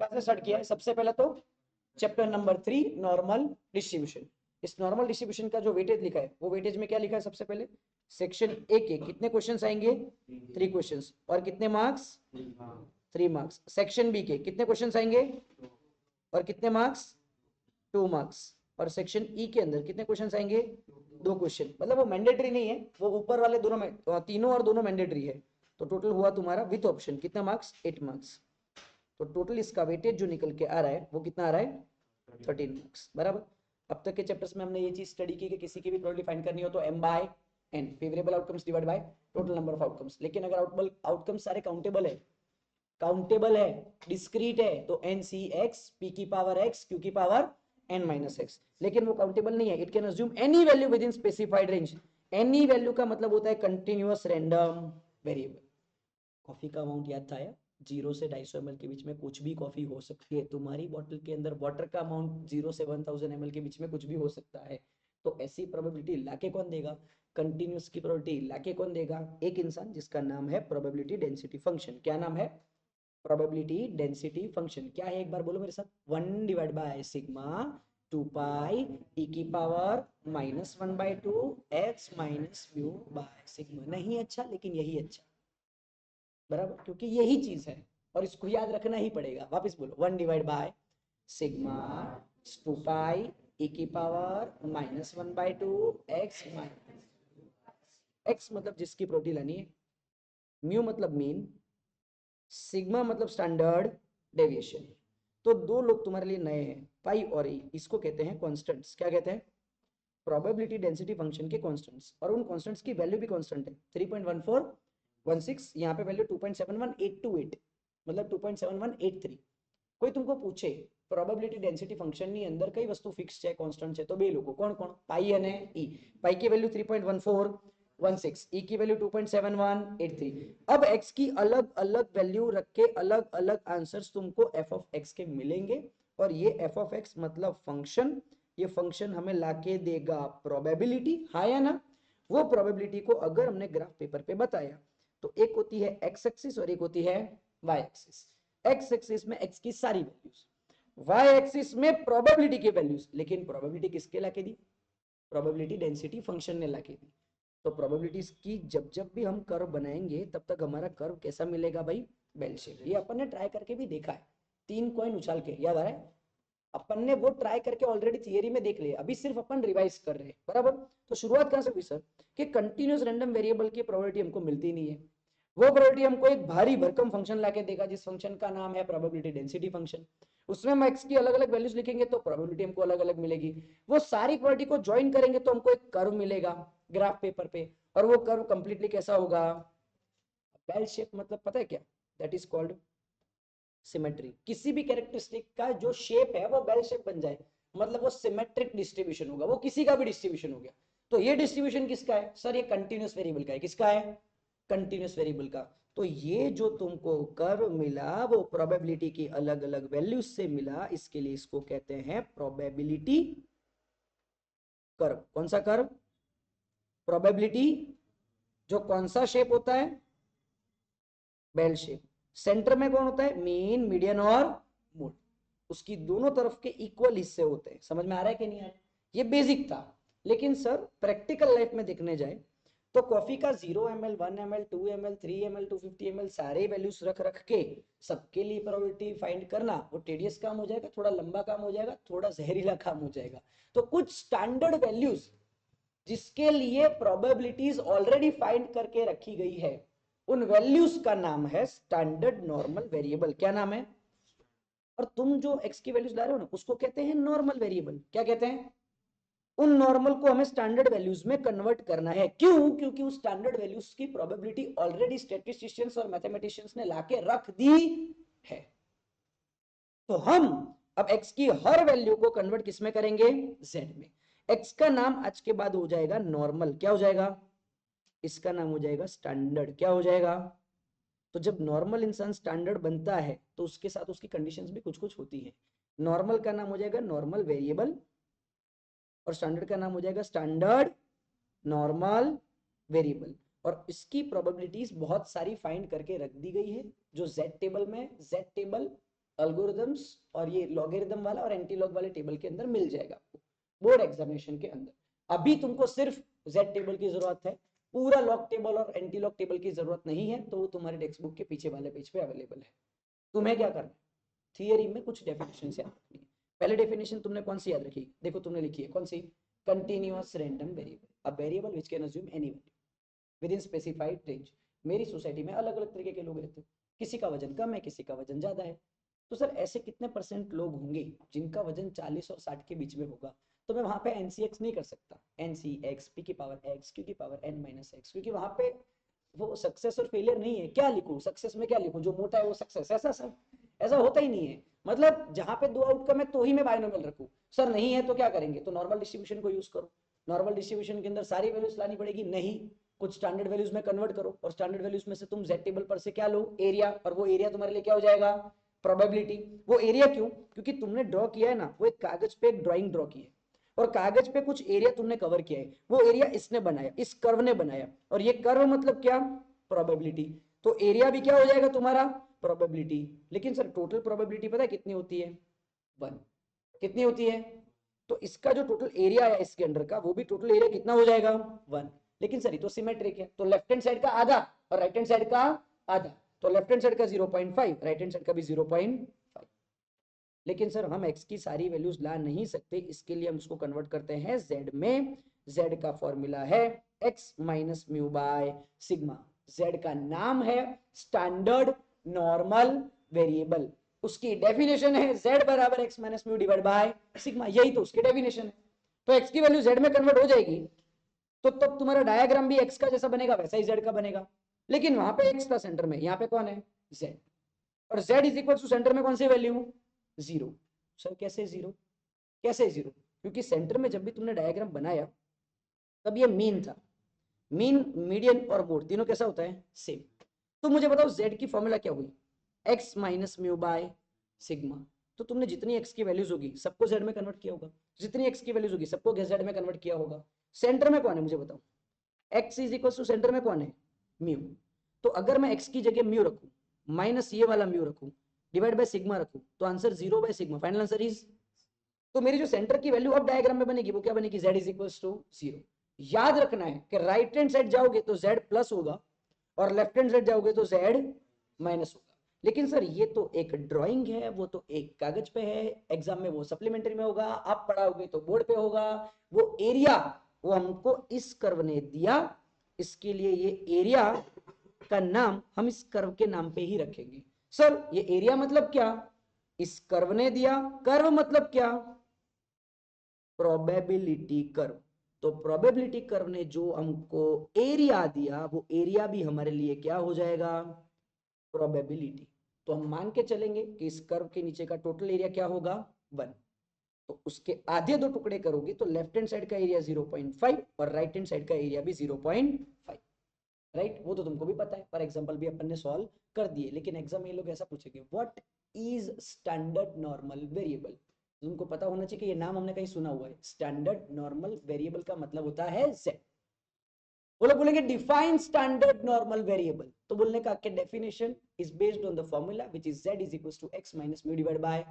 कैसे स्टार्ट किया है? सबसे पहले तो चैप्टर नंबर 3 नॉर्मल डिस्ट्रीब्यूशन। इस नॉर्मल डिस्ट्रीब्यूशन का जो वेटेज लिखा है वो वेटेज में क्या लिखा है? सबसे पहले सेक्शन ए के कितने क्वेश्चंस आएंगे? 3 क्वेश्चंस और कितने मार्क्स? 3 मार्क्स। सेक्शन बी के कितने क्वेश्चंस आएंगे और कितने मार्क्स? 2 मार्क्स। और सेक्शन ई के अंदर कितने क्वेश्चंस आएंगे? 2 क्वेश्चन। मतलब वो मैंडेटरी नहीं है, वो ऊपर वाले दोनों में तीनों और दोनों मैंडेटरी है। तो टोटल हुआ तुम्हारा विथ ऑप्शन कितना मार्क्स? 8 मार्क्स। तो टोटल इसका वेटेज जो निकल के आ रहा है वो कितना आ रहा है? 13 मार्क्स। बराबर। अब तक के चैप्टर्स में हमने ये चीज स्टडी की कि किसी की भी प्रोबेबिलिटी फाइंड करनी हो तो m by n, favourable outcomes divide by total number of outcomes. लेकिन अगर आउटकम्स सारे काउंटेबल है, डिस्क्रीट है, तो n c x p की पावर x q की पावर n माइनस x। लेकिन वो काउंटेबल नहीं है, it can assume any value within specified range. Any value का मतलब होता है कंटिन्यूअस रैंडम वेरिएबल। कॉफी का अमाउंट याद था या? 0 से 250 ml के बीच में कुछ भी कॉफी हो सकती है। तुम्हारी बॉटल के अंदर वाटर का अमाउंट 0 से 1000 ml के बीच में कुछ भी हो सकता है। तो ऐसी प्रोबेबिलिटी लाके कौन देगा? कंटिन्यूअस की प्रोबेबिलिटी लाके कौन देगा? एक इंसान जिसका नाम है प्रोबेबिलिटी डेंसिटी फंक्शन। क्या नाम है? Probability density function. क्या है एक बार बोलो मेरे साथ? 1 divide by sigma 2 pi e की power -1/2 x minus mu by sigma. नहीं अच्छा, लेकिन यही अच्छा। बराबर, क्योंकि यही चीज है और इसको याद रखना ही पड़ेगा। वापस बोलो, 1 divide by sigma 2 pi e की पावर -1/2 x माइनस x मतलब जिसकी प्रोबेबिलिटी लानी है, म्यू मतलब मीन, सिग्मा मतलब स्टैंडर्ड डेविएशन। तो दो लोग तुम्हारे लिए नए हैं, पाई और ई। इसको कहते हैं कांस्टेंट्स। क्या कहते हैं? प्रोबेबिलिटी डेंसिटी फंक्शन के कांस्टेंट्स। और उन कांस्टेंट्स की वैल्यू भी कांस्टेंट है। 3.1416, यहाँ पे वैल्यू 2.71828, मतलब 2.7183। कोई तुमको पूछे प्रोबेबिलिटी डेंसिटी फंक्शन ની અંદર કઈ વસ્તુ ફિક્સ છે, કોન્સ્ટન્ટ છે, તો બે લોકો કોણ કોણ? પાઈ અને ई। પાઈ की वैल्यू 3.1416, ई की वैल्यू 2.7183। अब x की अलग अलग वैल्यू रख के अलग अलग आंसर्स तुमको f ऑफ x के मिलेंगे। और ये f ऑफ x मतलब फंक्शन, ये फंक्शन हमें लाके देगा प्रोबेबिलिटी। हाँ या ना? वो प्रोबेबिलिटी को अगर हमने ग्राफ पेपर पे बताया तो एक होती है x एक्सिस और एक होती है y एक्सिस। x एक्सिस में x की सारी वैल्यूज, y एक्सिस में प्रोबेबिलिटी की वैल्यूज। लेकिन प्रोबेबिलिटी किसके लाके दी? प्रोबेबिलिटी डेंसिटी फंक्शन ने लाके दी। तो प्रोबेबिलिटीज की जब जब भी हम कर्व बनाएंगे तब तक हमारा कर्व कैसा मिलेगा भाई? Bell shape. ये अपन ने ट्राई करके भी देखा है, 3 कॉइन उछाल के, याद आ रहा है? अपन ने वो ट्राई करके ऑलरेडी थियरी में देख लिया, अभी सिर्फ अपन रिवाइज कर रहे हैं। बराबर। तो शुरुआत कहां से हुई सर? कि कंटिन्यूअस रैंडम वेरिएबल की प्रोबेबिलिटी हमको मिलती नहीं है। वो प्रोबेबिलिटी हमको एक भारी भरकम फंक्शन लाके देगा, जिस फंक्शन का नाम है प्रोबेबिलिटी डेंसिटी फंक्शन। उसमें हम x की अलग अलग वैल्यूज लिखेंगे तो प्रोबेबिलिटी हमको अलग अलग मिलेगी। वो सारी प्रोबेबिलिटी को ज्वाइन करेंगे तो हमको एक कर्व मिलेगा ग्राफ पेपर पे। और वो कर्व कंप्लीटली कैसा होगा? Bell shape. मतलब पता है क्या? That is called symmetry. किसी भी कैरेक्टरिस्टिक का जो शेप है वो बेल शेप बन जाए, मतलब वो सिमेट्रिक डिस्ट्रीब्यूशन होगा, वो किसी का भी डिस्ट्रीब्यूशन हो गया। तो ये डिस्ट्रीब्यूशन किसका है सर? ये कंटिन्यूअस वेरिएबल का है। किसका है? कंटिन्यूअस वेरिएबल का। तो ये जो तुमको कर्व मिला वो प्रोबेबिलिटी की अलग अलग वैल्यूज से मिला, इसके लिए इसको कहते हैं प्रोबेबिलिटी कर्व। कौन सा कर्व? प्रोबेबिलिटी। जो कौन सा शेप होता है? Bell shape. सेंटर में कौन होता है? मीन, मीडियन और मोड। उसकी दोनों तरफ के इक्वल हिस्से होते हैं। समझ में आ रहा है कि नहीं आ रहा है? ये बेसिक था। लेकिन सर प्रैक्टिकल लाइफ में देखने जाए तो कॉफी का 0 ml 1 ml 2 ml 3 ml 250 ml सारे वैल्यूज रख रख के सबके लिए प्रोबेबिलिटी फाइंड करना वो टेडियस काम हो जाएगा, थोड़ा लंबा काम हो जाएगा, थोड़ा जहरीला काम हो जाएगा। तो कुछ स्टैंडर्ड वैल्यूज जिसके लिए प्रोबेबिलिटीज ऑलरेडी फाइंड करके रखी गई है, उन वैल्यूज का नाम है स्टैंडर्ड नॉर्मल वेरिएबल। क्या नाम है? और तुम जो x की वैल्यूज ला रहे हो ना उसको कहते हैं नॉर्मल वेरिएबल। क्या कहते हैं? उन नॉर्मल को हमें स्टैंडर्ड वैल्यूज में कन्वर्ट करना है। क्यों? क्योंकि उस स्टैंडर्ड वैल्यूज की प्रोबेबिलिटी ऑलरेडी स्टैटिस्टिशियंस और मैथमेटिशियंस ने लाके रख दी है। तो हम अब x की हर वैल्यू को कन्वर्ट किस में करेंगे? z में। x का नाम आज के बाद हो जाएगा नॉर्मल। क्या हो जाएगा? इसका नाम हो जाएगा स्टैंडर्ड। क्या हो जाएगा? तो जब नॉर्मल इंसान स्टैंडर्ड बनता है तो उसके साथ उसकी कंडीशंस भी कुछ कुछ होती है। नॉर्मल का नाम हो जाएगा नॉर्मल वेरिएबल और स्टैंडर्ड का नाम हो जाएगा स्टैंडर्ड नॉर्मल वेरिएबल। और इसकी प्रोबेबिलिटीज बहुत सारी फाइंड करके रख दी गई है जो जेड टेबल में। जेड टेबल अल्गोरिदम्स और ये लॉगरिदम वाला और एंटी लॉग वाले टेबल के अंदर मिल जाएगा आपको बोर्ड एग्जामिनेशन के अंदर। अभी तुमको सिर्फ जेड टेबल की जरूरत है, पूरा लॉग टेबल और एंटी लॉग टेबल की जरूरत नहीं है, तो वो तुम्हारे टेक्स्ट बुक के पीछे वाले पेज पे अवेलेबल है। तुम्हें क्या करना है, थियरी में कुछ डेफिनेशन याद रखनी है। पहले डेफिनेशन तुमने कौन सी याद रखी, देखो तुमने लिखी है कौन सी, continuous random variable, a variable which can assume any value within specified range. मेरी सोसाइटी में अलग अलग तरीके के लोग रहते हैं, किसी का वजन कम है, किसी का वजन ज्यादा है, तो सर ऐसे कितने % लोग होंगे जिनका वजन 40 और 60 के बीच में होगा, तो मैं वहां पे एनसीएक्स नहीं कर सकता, एनसीएक्स पी की पावर एक्स क्यू की पावर एन माइनस एक्स, क्योंकि वहां पे वो सक्सेस और फेलियर नहीं है। क्या लिखूं सक्सेस में, क्या लिखूं, जो मोटा है वो सक्सेस, ऐसा सर ऐसा होता ही नहीं है। मतलब जहां पे 2 आउटकम है तो ही मैं बायनोमियल रखूं, सर नहीं है तो क्या करेंगे, तो नॉर्मल डिस्ट्रीब्यूशन को यूज करो। नॉर्मल डिस्ट्रीब्यूशन के अंदर सारी वैल्यूज लानी पड़ेगी, नहीं कुछ स्टैंडर्ड वैल्यूज में कन्वर्ट करो, और स्टैंडर्ड वैल्यूज में से तुम जेड टेबल पर से क्या लो, एरिया, और वो एरिया तुम्हारे लिए क्या हो जाएगा, प्रोबेबिलिटी। वो एरिया क्यों, क्योंकि तुमने ड्रॉ किया है ना, वो एक कागज पे एक ड्राइंग ड्रॉ की है, और कागज पे कुछ एरिया तुमने कवर किया है, वो एरिया इसने बनाया, इस कर्व ने बनाया, और ये कर्व मतलब क्या, प्रोबेबिलिटी। तो एरिया भी क्या हो जाएगा तुम्हारा, प्रोबेबिलिटी। लेकिन सर टोटल प्रोबेबिलिटी पता है कितनी होती है, 1। कितनी होती है, तो इसका जो टोटल एरिया है इसके अंडर का, वो भी टोटल एरिया कितना हो जाएगा, 1। लेकिन सर ये तो सिमेट्रिक है, तो लेफ्ट हैंड साइड का आधा और राइट हैंड साइड का आधा, तो लेफ्ट हैंड साइड का 0.5, राइट हैंड साइड का भी 0.5। लेकिन सर हम x की सारी वैल्यूज ला नहीं सकते, इसके लिए हम उसको कन्वर्ट करते हैं z में। z का फॉर्मूला है x minus mu by sigma. z का नाम है स्टैंडर्ड नॉर्मल वेरिएबल, उसकी डेफिनेशन है z बराबर x minus mu divide by sigma, यही तो उसकी डेफिनेशन है। तो x की वैल्यू z में कन्वर्ट हो जाएगी, तो तब तुम्हारा डायग्राम भी x का जैसा बनेगा, वैसा ही z का बनेगा। लेकिन वहां पे x था सेंटर में, यहाँ पे कौन है, z, और z is equal to centre में कौन सी वैल्यू, 0। सर कैसे 0, कैसे 0, क्योंकि सेंटर में जब भी तुमने डायग्राम बनाया तब ये मीन था, मीन मीडियन और मोड तीनों कैसा होता है, सेम। तो मुझे बताओ z की फॉर्मूला क्या हुई, x minus mu by sigma. तो तुमने जितनी x की वैल्यूज होगी सबको z में कन्वर्ट किया होगा, जितनी x की वैल्यूज होगी सबको z में कन्वर्ट किया होगा। सेंटर में कौन है मुझे बताओ, x is equal to centre में कौन है, म्यू। तो अगर मैं x की जगह म्यू रखूं, माइनस ये वाला म्यू रखूं, डिवाइड बाय सिग्मा रखूं, तो answer 0 by sigma, final answer is. तो मेरी जो सेंटर की वैल्यू अब डायग्राम में बनेगी वो क्या बनेगी, z इज इक्वल टू 0। याद रखना है कि राइट हैंड साइड जाओगे तो z प्लस होगा, और लेफ्ट हैंड साइड जाओगे तो z माइनस होगा। लेकिन सर ये तो एक ड्राइंग है, वो तो एक कागज पे है, एग्जाम में वो सप्लीमेंट्री में होगा, आप पढ़ाओगे तो बोर्ड पे होगा। वो एरिया वो हमको इस कर्व ने दिया, इसके लिए ये एरिया का नाम हम इस कर्व के नाम पे ही रखेंगे। सर ये एरिया मतलब क्या, इस कर्व ने दिया, कर्व मतलब क्या, प्रोबेबिलिटी कर्व। तो प्रोबेबिलिटी कर्व ने जो हमको एरिया दिया, वो एरिया भी हमारे लिए क्या हो जाएगा, प्रोबेबिलिटी। तो हम मान के चलेंगे कि इस कर्व के नीचे का टोटल एरिया क्या होगा, 1। तो उसके आधे 2 टुकड़े करोगे तो लेफ्ट हैंड साइड का एरिया 0.5 और राइट हैंड साइड का एरिया भी 0.5, राइट। वो तो तुमको भी पता है, पर एग्जांपल भी अपन ने सॉल्व कर दिए। लेकिन एग्जाम में ये लोग ऐसा पूछेंगे, what is standard normal variable. तुमको पता होना चाहिए कि ये नाम हमने कहीं सुना हुआ है, स्टैंडर्ड नॉर्मल वेरिएबल का मतलब होता है z। वो लोग बोलेंगे डिफाइन स्टैंडर्ड नॉर्मल वेरिएबल, तो बोलने का क्या definition is based on the formula which is z is equal to x minus mu divide by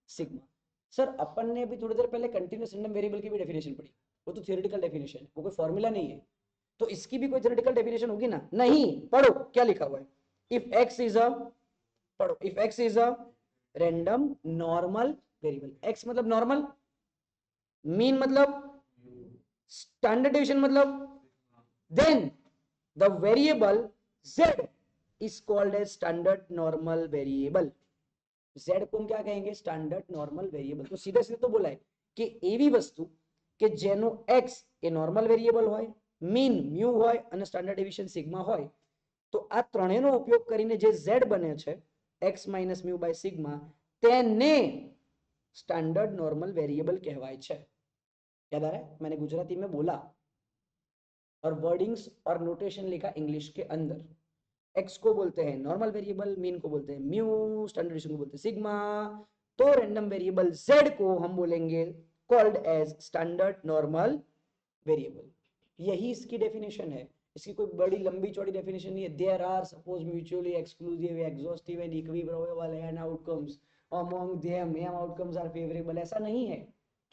sigma. Sir अपन ने अभी थोड़ी देर पहले कंटीन्यूअस रैंडम वेरिएबल की भी डेफिनेशन पढ़ी, वो तो थियोरेटिकल डेफिनेशन है, वो कोई फॉर्मूला नहीं है। तो इसकी भी कोई थ्योरेटिकल डेफिनेशन होगी ना, नहीं। पढ़ो क्या लिखा हुआ है, इफ x इज अ, पढ़ो, if x is a random normal variable, x मतलब नॉर्मल, मीन मतलब, स्टैंडर्ड डिवीजन मतलब, then the variable z is called as standard normal variable। z को हम क्या कहेंगे, स्टैंडर्ड नॉर्मल वेरिएबल। तो सीधे सीधे तो बोला है कि एवी वस्तु કે જેનો x એ નોર્મલ વેરિયેબલ હોય, મીન म्यू હોય અને સ્ટાન્ડર્ડ ડેવિએશન સિગ્મા હોય, તો આ ત્રણેયનો ઉપયોગ કરીને જે z બને છે x minus mu by sigma, તેને स्टैंडर्ड नॉर्मल वेरिएबल कहवाय છે। याद आ रहा है, मैंने गुजराती में बोला और वर्डिंग्स और नोटेशन लिखा इंग्लिश के अंदर। x को बोलते हैं नॉर्मल वेरिएबल, मीन को बोलते हैं म्यू, स्टैंडर्ड डेविएशन को बोलते हैं सिग्मा। तो रैंडम वेरिएबल z को हम बोलेंगे called as standard normal variable. यही इसकी डेफिनेशन है, इसकी कोई बड़ी लंबी चौड़ी डेफिनेशन नहीं है। There are suppose mutually exclusive exhaustive and equivalent and outcomes, among them outcomes are favorable, ऐसा नहीं है,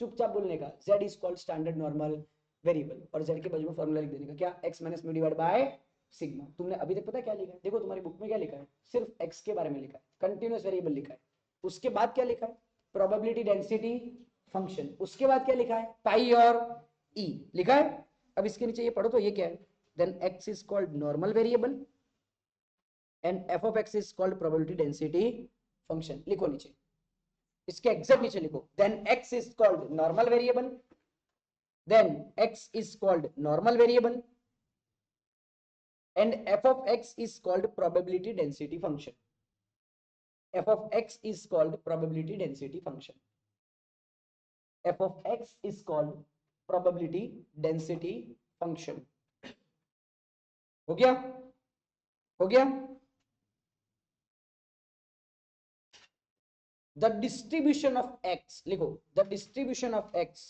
चुपचाप बोलने का z is called standard normal variable और z के बाजू में फॉर्मूला लिख देने का, क्या x minus mu divide by sigma. तुमने अभी तक पता है क्या लिखा है? देखो तुम्हारी बुक में क्या लिखा है, सिर्फ x के बारे में लिखा है, कंटिन्यूअस वेरिएबल लिखा है, उसके बाद क्या लिखा है, प्रोबेबिलिटी डेंसिटी फंक्शन, उसके बाद क्या लिखा है, पाई और e लिखा है। अब इसके नीचे ये पढ़ो तो ये क्या है, then x is called normal variable and f of x is called probability density function। लिखो नीचे, इसके एग्जैक्ट नीचे लिखो, then x is called normal variable, then x is called normal variable and f of x is called probability density function, f of x is called probability density function, f of x is called probability density function। हो गया, हो गया। The distribution of x, लिखो, the distribution of x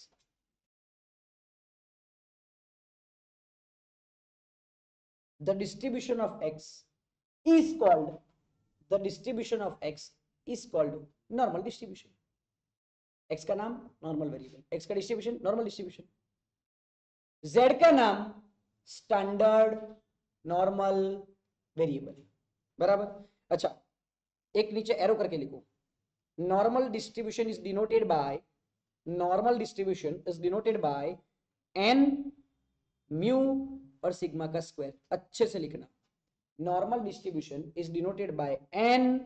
the distribution of x is called, the distribution of x is called normal distribution। x का नाम normal variable, x का distribution normal distribution, z का नाम स्टैंडर्ड नॉर्मल वेरिएबल, बराबर। अच्छा, एक नीचे एरो करके लिखो, normal distribution is denoted by, normal distribution is denoted by n mu और सिग्मा का स्क्वायर, अच्छे से लिखना, normal distribution is denoted by n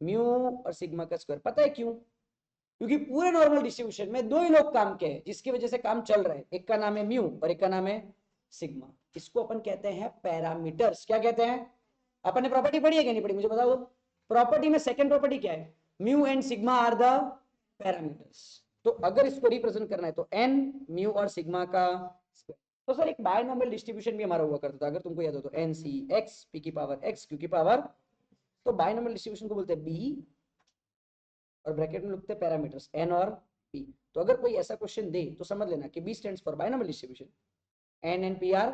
mu और सिग्मा का स्क्वायर। पता है क्यों? क्योंकि पूरे नॉर्मल डिस्ट्रीब्यूशन में दो ही लोग काम के हैं जिसकी वजह से काम चल रहा है, एक का नाम है म्यू और एक का नाम है सिग्मा। इसको अपन कहते हैं पैरामीटर्स। क्या कहते हैं? अपन ने प्रॉपर्टी पढ़ी है क्या नहीं पढ़ी, मुझे बताओ। प्रॉपर्टी में सेकंड प्रॉपर्टी क्या है? Mu and sigma are the parameters. तो अगर इसको रिप्रेजेंट करना है तो n म्यू और सिग्मा का स्क्वायर। तो सर एक बायनॉर्मल डिस्ट्रीब्यूशन भी हमारा हुआ करता था, अगर तुमको याद हो तो, एन सी एक्स पी की पावर एक्स क्यू की पावर, तो बायनॉर्मल डिस्ट्रीब्यूशन को बोलते हैं बी और ब्रैकेट में लिखते हैं पैरामीटर्स एन और पी। तो अगर कोई ऐसा क्वेश्चन दे तो समझ लेना कि B stands for binomial distribution, n and p are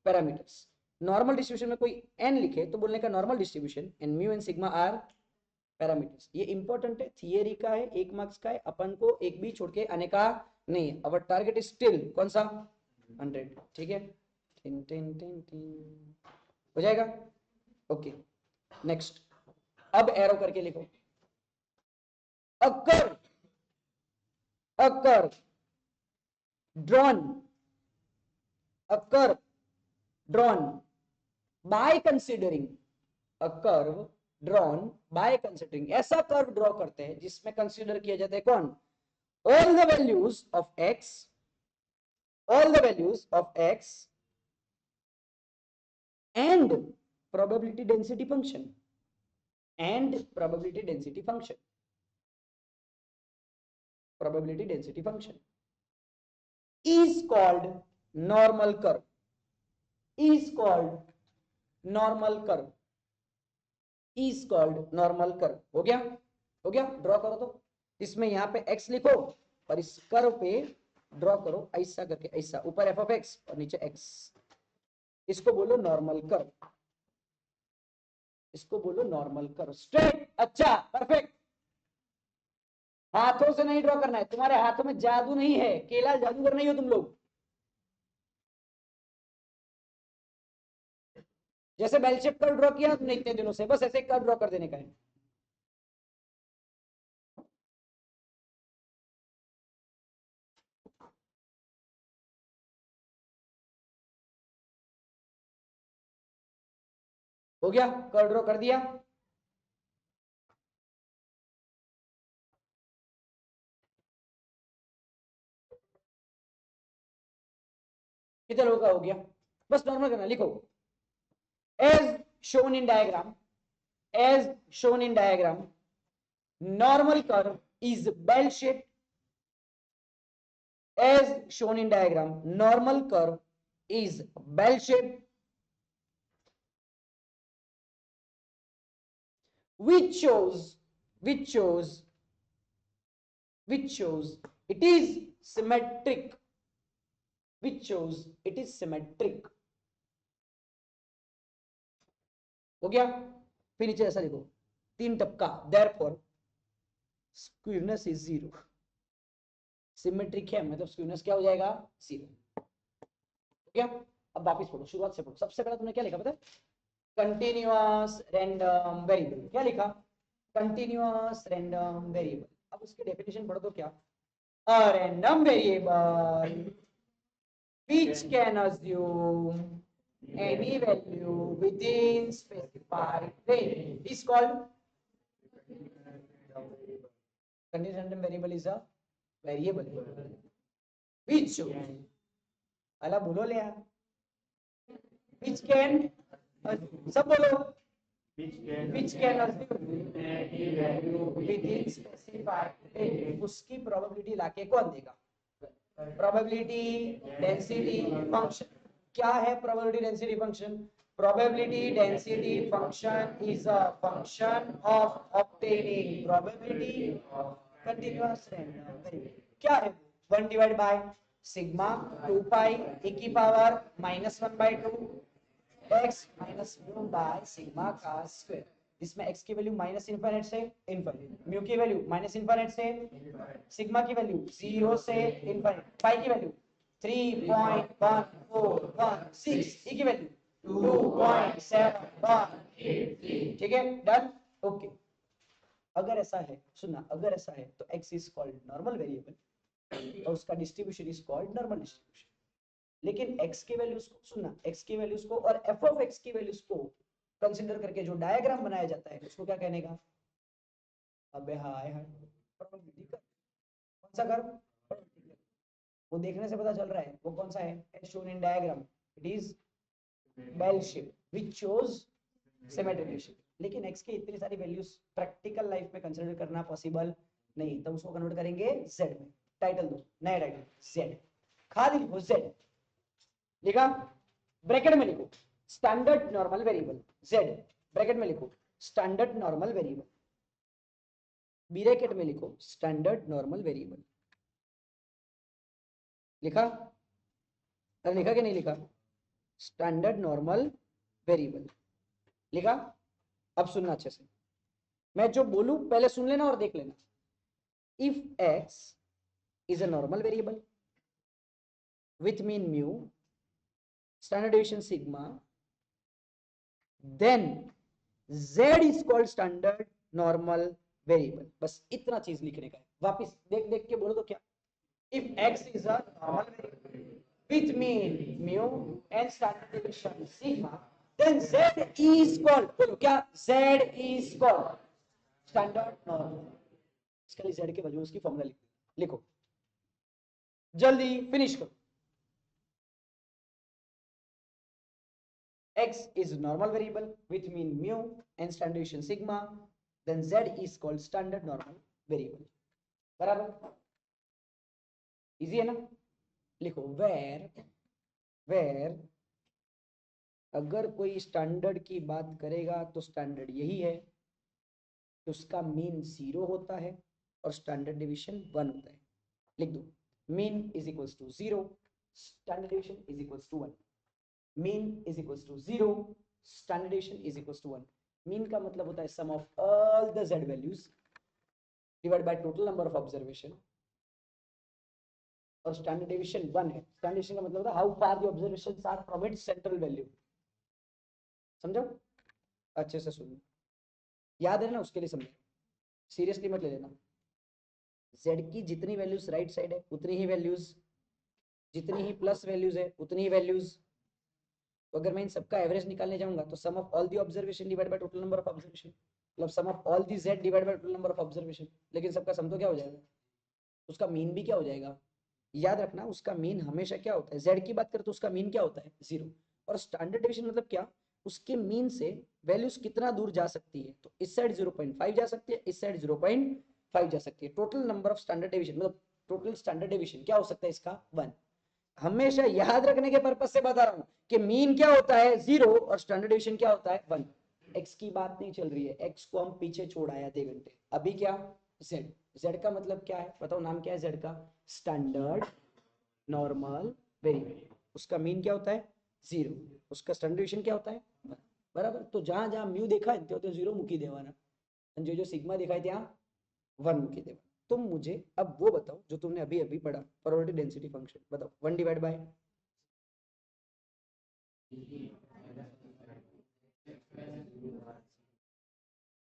parameters. Normal distribution में कोई एन लिखे तो बोलने का normal distribution, and mu and sigma are parameters. ये इंपॉर्टेंट है, थियरी का है, 1 मार्क्स का है, अपन को एक भी छोड़ के आने का नहीं है। अवर टारगेट इज स्टिल कौन सा? 100। ठीक है, टिन टिन टिन टिन हो जाएगा। Okay, next. अब एरो करके लिखो, अगर अगर drawn, occur drawn by considering, a curve drawn by considering, ऐसा कर्व ड्रॉ करते हैं जिसमें कंसीडर किया जाता है कौन? All the values of x, all the values of x and probability density function, and probability density function, probability density function is called normal curve, is called normal curve, is called normal curve। हो गया, हो गया। Draw करो तो, इसमें यहां पे x लिखो और इस कर्व पे ड्रॉ करो ऐसा करके, ऐसा, ऊपर एफ ऑफ एक्स और नीचे एक्स। इसको बोलो नॉर्मल कर्व, इसको बोलो नॉर्मल कर्व। स्ट्रेट, अच्छा, परफेक्ट। हाथों से नहीं ड्रॉ करना है, तुम्हारे हाथों में जादू नहीं है, केला जादूगर नहीं हो तुम लोग। जैसे बेल शेप कर्व ड्रॉ किया तुमने इतने दिनों से, बस ऐसे कर्व ड्रॉ कर देने का है। हो गया, कर्व ड्रॉ कर दिया। कितने लोगों का हो गया? बस नॉर्मल करना, लिखो as shown in diagram, as shown in diagram, normal curve is bell shaped, as shown in diagram, normal curve is bell shaped which shows it is symmetric, which shows it is symmetric। हो गया। फिर नीचे ऐसा लिखो, 3 टपका, therefore skewness is 0, symmetric है मतलब skewness क्या हो जाएगा 0। क्या? अब वापस पढ़ो, शुरुआत से पढ़ो। सबसे पहले तुमने क्या लिखा पता है? Continuous random variable. क्या लिखा? Continuous random variable. अब उसकी डेफिनेशन पढ़ो तो क्या? A random variable which can assume any value within specified range is called continuous random variable is a variable which अला बोलो ले यार which can सब बोलो which can assume any value within specified range उसकी प्रोबेबिलिटी लाके कौन देगा? Probability density function. क्या है probability density function? Probability density function is a function of obtaining probability continuous random variable. क्या है? 1 divide by sigma 2 pi e की power -1/2 x minus mu by sigma का स्क्वायर। इसमें x की value minus infinite से infinite, mu की value minus infinite से, sigma की वैल्यू 0 से इनफिनिट, पाई की वैल्यू 3.1416, e की वैल्यू 2.718। ठीक है, डन, ओके। अगर ऐसा है, सुनना, अगर ऐसा है तो x is called normal variable और उसका distribution is called normal distribution. लेकिन x की वैल्यूज को, सुनना, x की वैल्यूज को और f ऑफ x की वैल्यूज को कंसीडर करके जो डायग्राम बनाया जाता है उसको क्या कहने का? अबे हाय हाय, प्रोबेबिलिटी कर्व। कौन सा कर्व? Probability curve. वो देखने से पता चल रहा है वो कौन सा है? As shown in diagram, it is bell shape which shows symmetric ratio. लेकिन x की इतनी सारी वैल्यूज प्रैक्टिकल लाइफ में कंसीडर करना पॉसिबल नहीं, तो उसको कन्वर्ट करेंगे z में। टाइटल दो, नया टाइटल z, खाली लिखो z, लिखा, ब्रैकेट में लिखो standard normal variable z, bracket में लिखो स्टैंडर्ड नॉर्मल वेरिएबल, ब्रैकेट में लिखो स्टैंडर्ड नॉर्मल वेरिएबल। लिखा? अरे लिखा कि नहीं लिखा? स्टैंडर्ड नॉर्मल वेरिएबल लिखा? अब सुनना अच्छे से, मैं जो बोलूं पहले सुन लेना और देख लेना। If x is a normal variable with mean mu, standard deviation sigma, then z is called standard normal variable। बस इतना चीज लिखने का है। वापिस देख देख के बोलो तो क्या? if x is a normal variable with mean mu and standard deviation sigma, then z is called, बोलो क्या? z is called standard normal। इसके लिए z के वजह उसकी फॉर्मूला लिखो, जल्दी फिनिश करो। x is normal variable with mean mu and standard deviation sigma, then z is called standard normal variable। बराबर? इजी है ना? लिखो where अगर कोई स्टैंडर्ड की बात करेगा तो स्टैंडर्ड यही है कि उसका मीन 0 होता है और स्टैंडर्ड डिवीजन 1 होता है। लिख दो, mean is equals to 0, standard division is equals to 1। Mean is equals to 0, standard division is equals to 1। Mean का मतलब होता है sum of all the z values divide by total number of observation, और standard division 1 है। Standard division का मतलब होता है how far the observations are from its central value. समझो? अच्छे से सुनो, याद है ना? उसके लिए समझो, सीरियसली मत ले लेना। z की जितनी वैल्यूज राइट साइड है उतनी ही वैल्यूज, जितनी ही प्लस वैल्यूज है उतनी ही वैल्यूज। तो अगर मैं इन सबका एवरेज निकालने जाऊंगा तो sum of all the observation divide by total number of observation, मतलब sum of all the z divide by total number of observation. लेकिन सबका सम तो क्या हो जाएगा? उसका मीन भी क्या हो जाएगा? याद रखना, उसका मीन हमेशा क्या होता है? z की बात करें तो उसका मीन क्या होता है? 0। और स्टैंडर्ड डिवीजन मतलब क्या? उसके मीन से वैल्यूज कितना दूर जा सकती है। तो इस साइड 0.5 जा सकती है, इस साइड 0.5 जा सकती है। Total number of standard division मतलब टोटल स्टैंडर्ड डिवीजन क्या हो सकता है इसका? 1। हमेशा याद रखने के पर्पज से बता रहा हूं कि मीन क्या होता है? 0 और स्टैंडर्ड डिवीजन क्या होता है? 1। x की बात नहीं चल रही है, x को हम पीछे छोड़ आए आधे घंटे। अभी क्या? z। z का मतलब क्या है? बताओ, नाम क्या है z का? Standard normal variable. उसका मीन क्या होता है? 0। उसका स्टैंडर्ड डिवीजन क्या होता है? 1। बराबर? तो जहां जहां म्यू देखा है तो 0 મૂકી દેવાના, અને जो सिग्मा दिखाई ત્યાં 1 की देवा। तुम मुझे अब वो बताओ जो तुमने अभी अभी पढ़ा, प्रोबेबिलिटी डेंसिटी फंक्शन बताओ। 1 डिवाइड बाय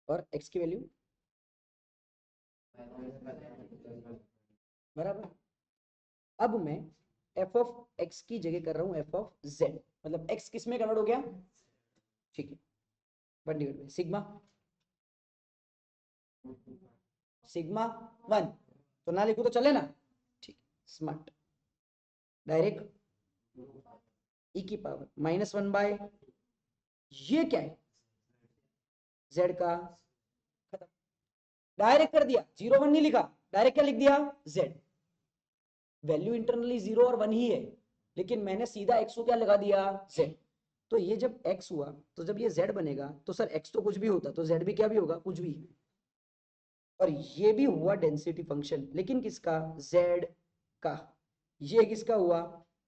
और x की वैल्यू बराबर। अब मैं f ऑफ x की जगह कर रहा हूं f ऑफ z, मतलब x किस में कन्वर्ट हो गया, ठीक है। 1 डिवाइड बाय सिग्मा, सिग्मा 1 तो ना लिखो तो चले ना, ठीक, स्मार्ट। डायरेक्ट e की पावर -1 बाय, ये क्या है, z का, खत्म। डायरेक्ट कर दिया, 0 1 नहीं लिखा, डायरेक्ट क्या लिख दिया, z। वैल्यू इंटरनली 0 और 1 ही है, लेकिन मैंने सीधा x को क्या लगा दिया, z। तो ये जब x हुआ तो जब ये z बनेगा तो सर x तो कुछ भी होता तो z भी क्या भी होगा, कुछ भी। और ये भी हुआ डेंसिटी फंक्शन, लेकिन किसका, z का। ये किसका हुआ,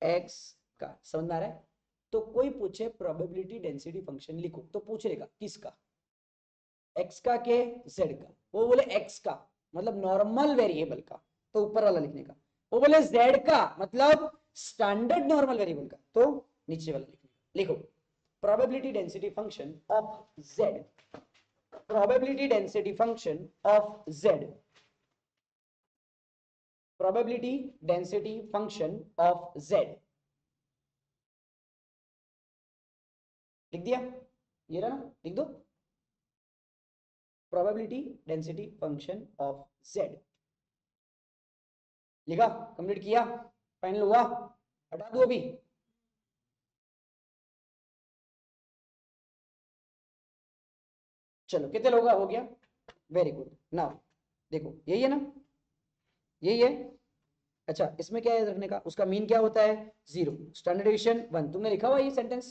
x का। समझ में आ रहा है। तो कोई पूछे प्रोबेबिलिटी डेंसिटी फंक्शन लिखो तो पूछ लेगा किसका, x का के z का। वो बोले x का मतलब नॉर्मल वेरिएबल का, तो ऊपर वाला लिखने का। वो बोले z का मतलब स्टैंडर्ड नॉर्मल वेरिएबल का, तो नीचे वाला लिखने का। लिखो probability density function of z, probability density function of z, probability density function of z। लिख दिया, ये रहा ना, लिख दो probability density function of z। लिखा, कंप्लीट किया, फाइनल हुआ, हटा दो अभी। चलो कितने लोग हो गया, वेरी गुड। नाउ देखो यही है ना, यही है। अच्छा इसमें क्या है रखने का, उसका मीन क्या होता है, 0, स्टैंडर्ड डेविएशन 1। तुमने लिखा हुआ ये सेंटेंस,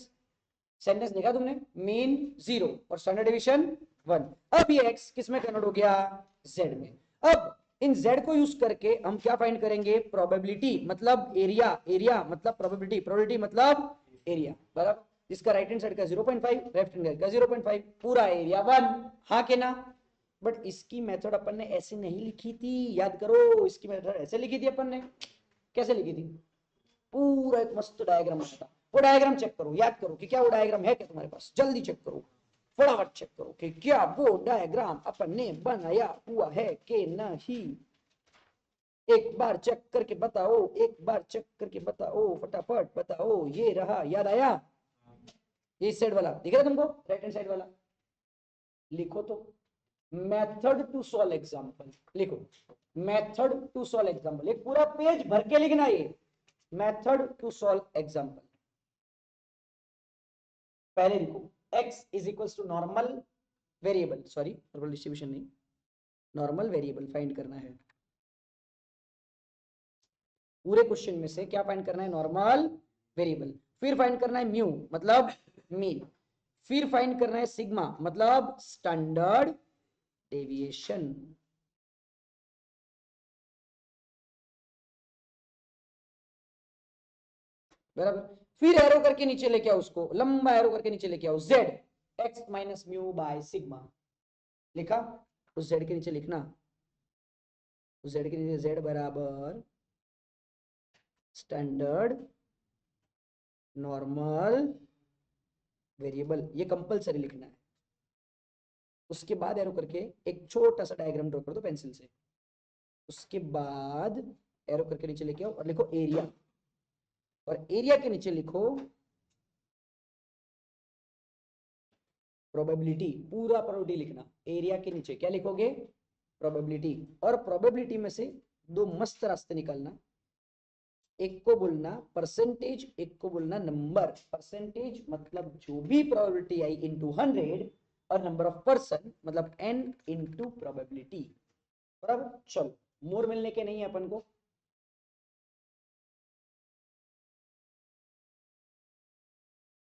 सेंटेंस लिखा तुमने, मीन 0 और स्टैंडर्ड डेविएशन 1। अब ये x किस में कन्वर्ट हो गया, z में। अब इन z को यूज करके हम क्या फाइंड करेंगे, प्रोबेबिलिटी मतलब एरिया, एरिया मतलब प्रोबेबिलिटी, प्रोबेबिलिटी मतलब एरिया, बराबर। जिसका राइट हैंड साइड का 0.5, लेफ्ट हैंड साइड का 0.5, पूरा एरिया 1, हाँ के ना। बट इसकी मेथड अपन ने ऐसे नहीं लिखी थी, याद करो, इसकी मेथड ऐसे लिखी थी अपन ने। कैसे लिखी थी, पूरा एक मस्त डायग्राम था। वो डायग्राम चेक करो, याद करो कि क्या वो डायग्राम है क्या तुम्हारे पास, जल्दी चेक करो, फटाफट चेक करो कि क्या वो डायग्राम अपन ने बनाया हुआ है कि नहीं। एक बार चेक करके बताओ, एक बार चेक करके बताओ, फटाफट बताओ। ये रहा, याद आया, ये साइड वाला दिख रहा है तुमको, राइट हैंड साइड वाला। लिखो तो मेथड टू सॉल्व एग्जांपल, लिखो मेथड टू सॉल्व एग्जांपल, एक पूरा पेज भर के लिखना ये मेथड टू सॉल्व एग्जांपल। पहले लिखो x is equal to normal variable, sorry normal distribution नहीं, नॉर्मल वेरिएबल फाइंड करना है। पूरे क्वेश्चन में से क्या फाइंड करना है, नॉर्मल वेरिएबल। फिर फाइंड करना है म्यू मतलब मीन, फिर फाइंड करना है सिग्मा मतलब स्टैंडर्ड डेविएशन। बराबर। फिर एरो करके नीचे लेके आओ, उसको लंबा एरो करके नीचे लेके आओ, z x minus mu by sigma. लिखा, उस z के नीचे लिखना, उस z के नीचे z बराबर स्टैंडर्ड नॉर्मल वेरिएबल, ये कंपलसरी लिखना है। उसके बाद एरो करके एक छोटा सा डायग्राम ड्रॉ कर दो पेंसिल से। उसके बाद एरो करके नीचे लेके आओ और लिखो एरिया, और एरिया के नीचे लिखो प्रोबेबिलिटी, पूरा प्रोबेबिलिटी लिखना। एरिया के नीचे क्या लिखोगे, प्रोबेबिलिटी। और प्रोबेबिलिटी में से दो मस्त रास्ते निकालना, एक को बोलना परसेंटेज, एक को बोलना नंबर। परसेंटेज मतलब जो भी प्रोबेबिलिटी आई इनटू 100, और नंबर ऑफ पर्सन मतलब n इनटू प्रोबेबिलिटी, बराबर। चलो मोर मिलने के नहीं है अपन को,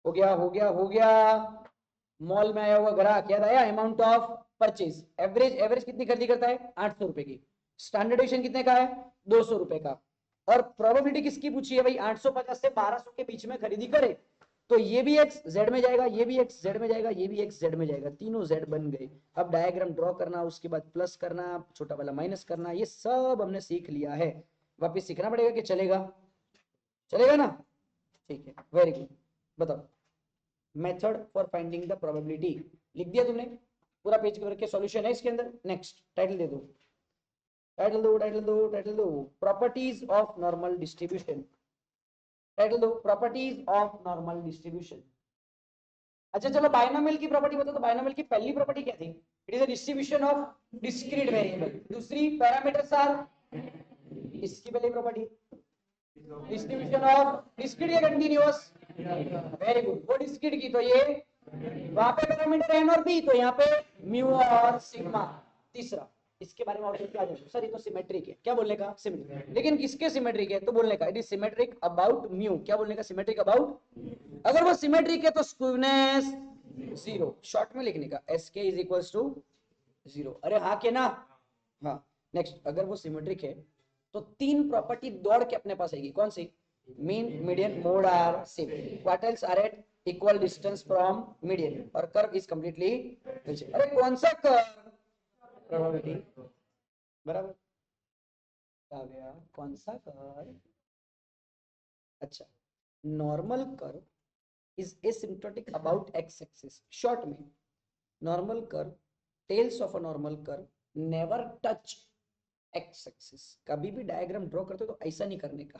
हो गया हो गया हो गया। मॉल में आया हुआ ग्राहक, याद आया, amount of purchase, average, average कितनी खरीदी करता है, 800 रुपए की। स्टैंडर्ड डेविएशन कितने का है, 200 रुपए का। और प्रोबेबिलिटी किसकी पूछी है भाई, 850 से 1200 के बीच में खरीदी करे, तो ये भी x z में जाएगा, ये भी x z में जाएगा, ये भी x z में जाएगा, तीनों z बन गए। अब डायग्राम ड्रॉ करना, उसके बाद प्लस करना, छोटा वाला माइनस करना, ये सब हमने सीख लिया है। वापिस सीखना पड़ेगा कि चलेगा? चलेगा ना? ठीक है, वेरी गुड। बताओ method for finding the probability लिख दिया तुमने? पूरा पेज कवर के सॉल्यूशन है इसके अंदर। नेक्स्ट टाइटल दे दो, टाइटल दो, टाइटल दो, टाइटल दो, properties of normal distribution. Title दो, प्रॉपर्टीज ऑफ नॉर्मल डिस्ट्रीब्यूशन। अच्छा चलो बायनोमियल की प्रॉपर्टी बताओ। तो बायनोमियल की पहली प्रॉपर्टी क्या थी? It is a distribution of discrete variable. दूसरी पैरामीटर्स आर, इसकी पहली प्रॉपर्टी डिस्ट्रीब्यूशन ऑफ डिस्क्रीट या कंटीन्यूअस? वेरी गुड, वो डिस्क्रीट की तो ये वहां पे पैरामीटर एन और बी, तो यहाँ पे म्यू और सिग्मा। तीसरा इसके बारे में और क्या जानो सर? ये तो सिमेट्रिक है। क्या बोलने का? सिमेट्रिक। लेकिन किसके सिमेट्रिक है? तो बोलने का it is symmetric about mu. क्या बोलने का? Symmetric about. अगर वो सिमेट्रिक है तो स्क्यूनेस जीरो, शॉर्ट में लिखने का एस के इज इक्वल्स टू जीरो। अरे हाँ के ना? हाँ। नेक्स्ट, अगर वो सिमेट्रिक है तो तीन प्रॉपर्टी दौड़ के अपने पास आएगी। कौन सी? Mean, median, mode are same, quartiles are at equal distance from median, और कर्व इज कंप्लीटली। अरे कौन सा कर्व? प्रोबेबिलिटी बराबर आ गया। कौन सा कर्व? अच्छा, normal curve is asymptotic about x axis. short में normal curve, tails of a normal curve never touch x axis. कभी भी डायग्राम ड्रॉ करते हो तो ऐसा नहीं करने का,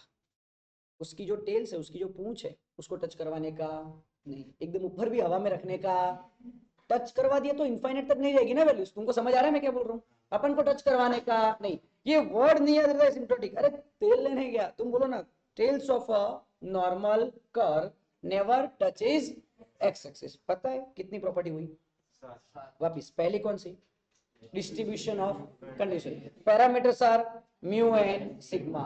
उसकी जो टेल्स है, उसकी जो पूंछ है, उसको टच करवाने का नहीं, एकदम ऊपर भी हवा में रखने का। टच करवा दिया तो इनफाइनाइट तक नहीं जाएगी ना वैल्यूज। तुमको समझ आ रहा है मैं क्या बोल रहा हूँ? अपन को टच करवाने का नहीं, ये वर्ड नहीं याद रहता एसिम्प्टोटिक। अरे तेल लेने गया, तुम बोलो ना tails of a normal curve never touches x axis. पता है कितनी प्रॉपर्टी हुई? वापिस पहली कौन सी? Distribution of condition. Parameters are mu and sigma.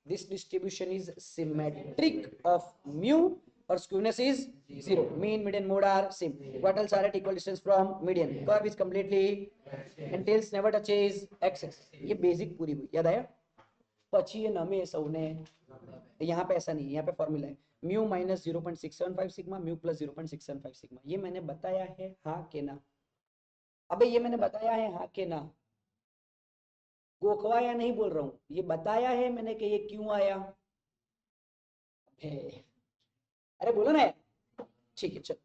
This distribution is symmetric of mu और skewness is zero. Mean, median, mode are same, quartiles are at equal distance from median, curve is completely and tails never touches x axis. ये basic पूरी हुई, याद आया? पची नमे सौने यहाँ पे ऐसा नहीं है, यहाँ पे फॉर्मूला है mu minus 0.675 sigma, mu plus 0.675 sigma. ये मैंने बताया है हाँ के ना? अबे ये मैंने बताया है हाँ के ना? गोखवाया नहीं बोल रहा हूँ, ये बताया है मैंने कि ये क्यों आया। अरे बोलो ना। ठीक है चल,